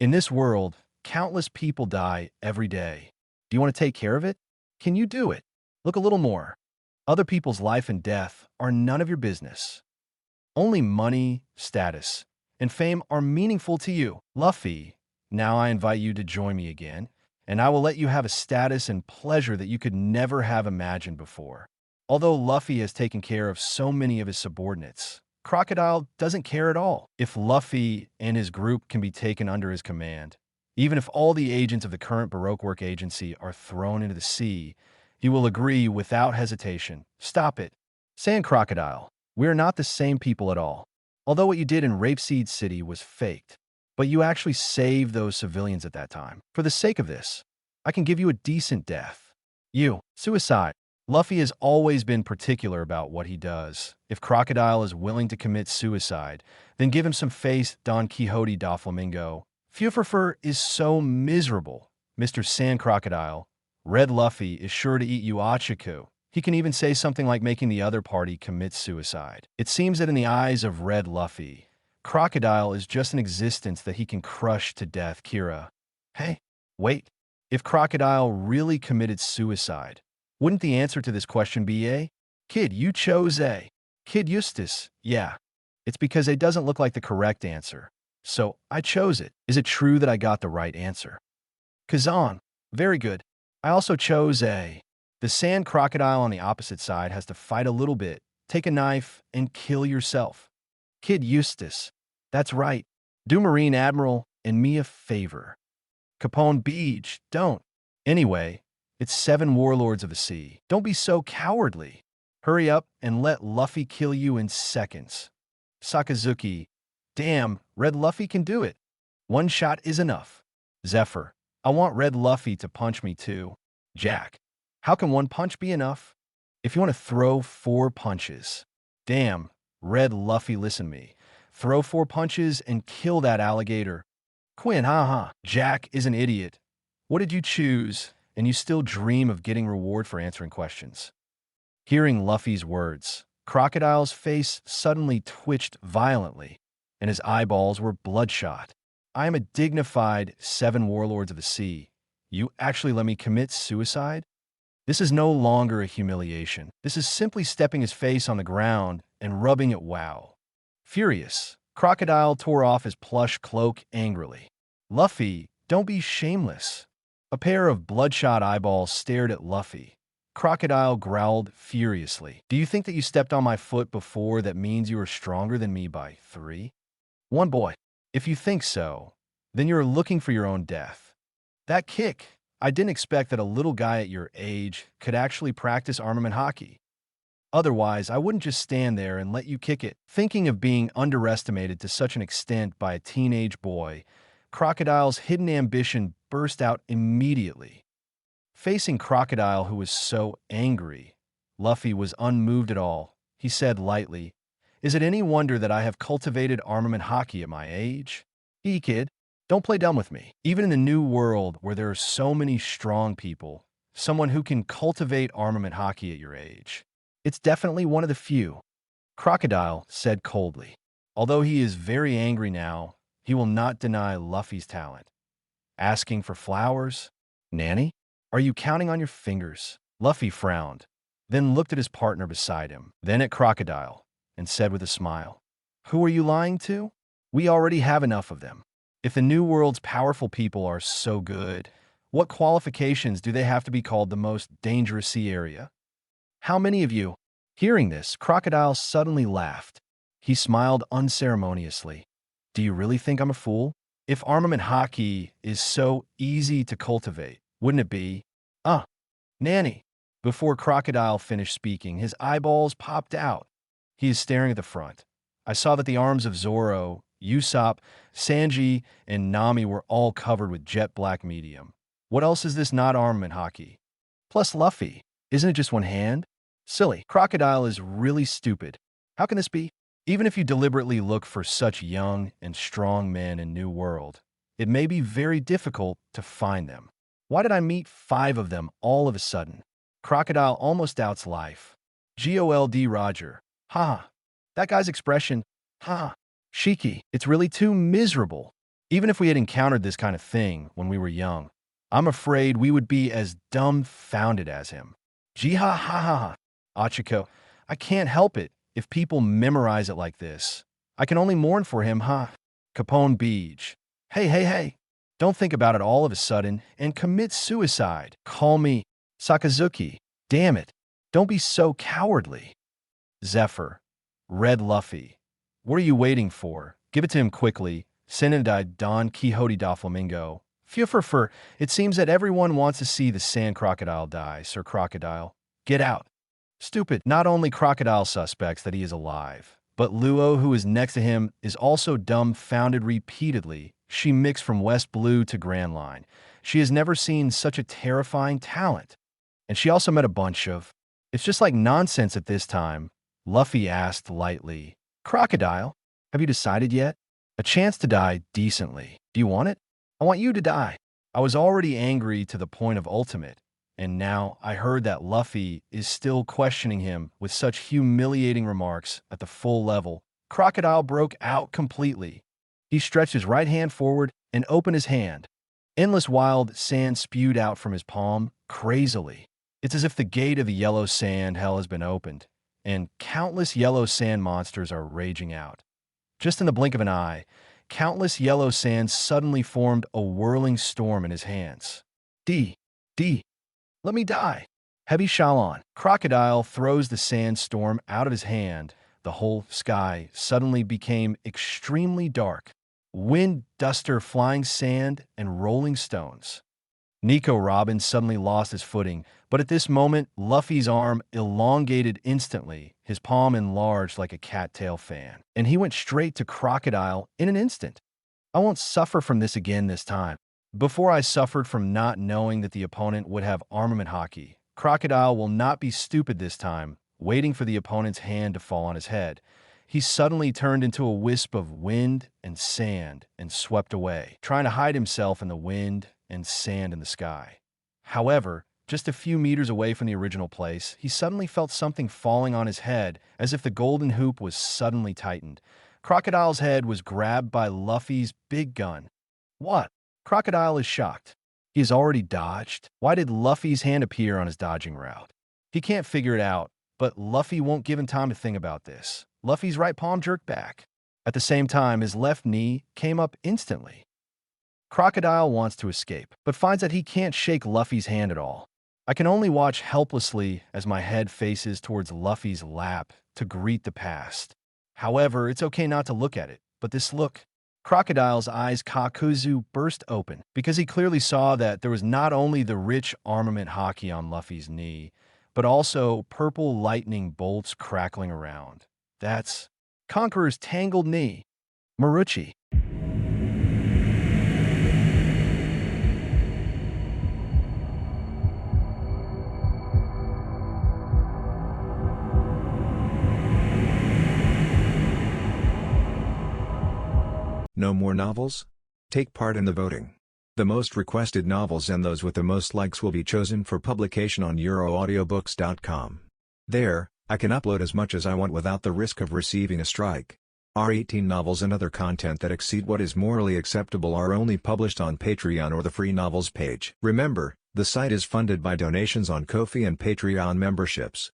In this world, countless people die every day. Do you want to take care of it? Can you do it? Look a little more. Other people's life and death are none of your business. Only money, status, and fame are meaningful to you. Luffy, now I invite you to join me again, and I will let you have a status and pleasure that you could never have imagined before. Although Luffy has taken care of so many of his subordinates, Crocodile doesn't care at all. If Luffy and his group can be taken under his command, even if all the agents of the current Baroque Work Agency are thrown into the sea, he will agree without hesitation. Stop it. Sand Crocodile, we are not the same people at all. Although what you did in Rapeseed City was faked, but you actually saved those civilians at that time. For the sake of this, I can give you a decent death. Suicide. Luffy has always been particular about what he does. If Crocodile is willing to commit suicide, then give him some face, Don Quixote da Flamingo. Fufurfur is so miserable. Mr. Sand Crocodile, Red Luffy is sure to eat you Achiku. He can even say something like making the other party commit suicide. It seems that in the eyes of Red Luffy, Crocodile is just an existence that he can crush to death. Kira. Hey, wait. If Crocodile really committed suicide, wouldn't the answer to this question be A? Kid, you chose A. Kid Eustace, yeah. It's because A doesn't look like the correct answer. So, I chose it. Is it true that I got the right answer? Kazan, very good. I also chose A. The Sand Crocodile on the opposite side has to fight a little bit, take a knife, and kill yourself. Kid Eustace, that's right. Do Marine Admiral and me a favor. Capone Beach, don't. Anyway, it's 7 warlords of the sea. Don't be so cowardly. Hurry up and let Luffy kill you in seconds. Sakazuki, damn, Red Luffy can do it. 1 shot is enough. Zephyr, I want Red Luffy to punch me too. Jack, how can 1 punch be enough? If you want to throw 4 punches. Damn, Red Luffy, listen to me. Throw 4 punches and kill that alligator. Quinn, haha. Jack is an idiot. What did you choose? And you still dream of getting reward for answering questions. Hearing Luffy's words, Crocodile's face suddenly twitched violently, and his eyeballs were bloodshot. I am a dignified 7 warlords of the sea. You actually let me commit suicide? This is no longer a humiliation. This is simply stepping his face on the ground and rubbing it. Wow. Furious, Crocodile tore off his plush cloak angrily. Luffy, don't be shameless. A pair of bloodshot eyeballs stared at Luffy. Crocodile growled furiously. Do you think that you stepped on my foot before that means you are stronger than me by 3? 1 boy. If you think so, then you're looking for your own death. That kick. I didn't expect that a little guy at your age could actually practice armament hockey. Otherwise, I wouldn't just stand there and let you kick it. Thinking of being underestimated to such an extent by a teenage boy, Crocodile's hidden ambition burst out immediately. Facing Crocodile, who was so angry, Luffy was unmoved at all. He said lightly, "Is it any wonder that I have cultivated armament hockey at my age? Kid, don't play dumb with me. Even in the new world where there are so many strong people, someone who can cultivate armament hockey at your age. It's definitely one of the few." Crocodile said coldly. Although he is very angry now, he will not deny Luffy's talent. Asking for flowers? Nanny? Are you counting on your fingers? Luffy frowned, then looked at his partner beside him, then at Crocodile, and said with a smile, "Who are you lying to? We already have enough of them. If the New World's powerful people are so good, what qualifications do they have to be called the most dangerous sea area? How many of you?" Hearing this, Crocodile suddenly laughed. He smiled unceremoniously. "Do you really think I'm a fool? If armament hockey is so easy to cultivate, wouldn't it be? Nanny." Before Crocodile finished speaking, his eyeballs popped out. He is staring at the front. I saw that the arms of Zoro, Usopp, Sanji, and Nami were all covered with jet black medium. What else is this not armament hockey? Plus Luffy, isn't it just 1 hand? Silly. Crocodile is really stupid. How can this be? Even if you deliberately look for such young and strong men in New World, it may be very difficult to find them. Why did I meet 5 of them all of a sudden? Crocodile almost doubts life. GOLD Roger. Ha. That guy's expression. Ha. Shiki. It's really too miserable. Even if we had encountered this kind of thing when we were young, I'm afraid we would be as dumbfounded as him. Jiha ha ha ha. Achiko, I can't help it if people memorize it like this. I can only mourn for him, huh? Capone Beach. Hey. Don't think about it all of a sudden and commit suicide. Call me Sakazuki. Damn it. Don't be so cowardly. Zephyr. Red Luffy. What are you waiting for? Give it to him quickly. Senadai Don Quixote da Flamingo. Fur. It seems that everyone wants to see the sand crocodile die, Sir Crocodile. Get out. Stupid. Not only Crocodile suspects that he is alive, but Luo, who is next to him, is also dumbfounded repeatedly. She mixed from West Blue to Grand Line. She has never seen such a terrifying talent. And she also met a bunch of... It's just like nonsense at this time. Luffy asked lightly, Crocodile, have you decided yet? A chance to die decently. Do you want it? I want you to die. I was already angry to the point of ultimate, and now I heard that Luffy is still questioning him with such humiliating remarks at the full level. Crocodile broke out completely. He stretched his right hand forward and opened his hand. Endless wild sand spewed out from his palm, crazily. It's as if the gate of the yellow sand hell has been opened, and countless yellow sand monsters are raging out. Just in the blink of an eye, countless yellow sands suddenly formed a whirling storm in his hands. D. Let me die. Heavy Shalon. Crocodile throws the sandstorm out of his hand. The whole sky suddenly became extremely dark. Wind, duster, flying sand, and rolling stones. Nico Robin suddenly lost his footing, but at this moment, Luffy's arm elongated instantly, his palm enlarged like a cattail fan, and he went straight to Crocodile in an instant. I won't suffer from this again this time. Before I suffered from not knowing that the opponent would have armament haki, Crocodile will not be stupid this time, waiting for the opponent's hand to fall on his head. He suddenly turned into a wisp of wind and sand and swept away, trying to hide himself in the wind and sand in the sky. However, just a few meters away from the original place, he suddenly felt something falling on his head, as if the golden hoop was suddenly tightened. Crocodile's head was grabbed by Luffy's big gun. What? Crocodile is shocked. He has already dodged. Why did Luffy's hand appear on his dodging route? He can't figure it out, but Luffy won't give him time to think about this. Luffy's right palm jerked back. At the same time, his left knee came up instantly. Crocodile wants to escape, but finds that he can't shake Luffy's hand at all. I can only watch helplessly as my head faces towards Luffy's lap to greet the past. However, it's okay not to look at it, but this look. Crocodile's eyes Kakuzu burst open, because he clearly saw that there was not only the rich armament haki on Luffy's knee, but also purple lightning bolts crackling around. That's Conqueror's tangled knee. Maruchi. No more novels? Take part in the voting. The most requested novels and those with the most likes will be chosen for publication on euroaudiobooks.com. There, I can upload as much as I want without the risk of receiving a strike. Our 18 novels and other content that exceed what is morally acceptable are only published on Patreon or the free novels page. Remember, the site is funded by donations on Ko-fi and Patreon memberships.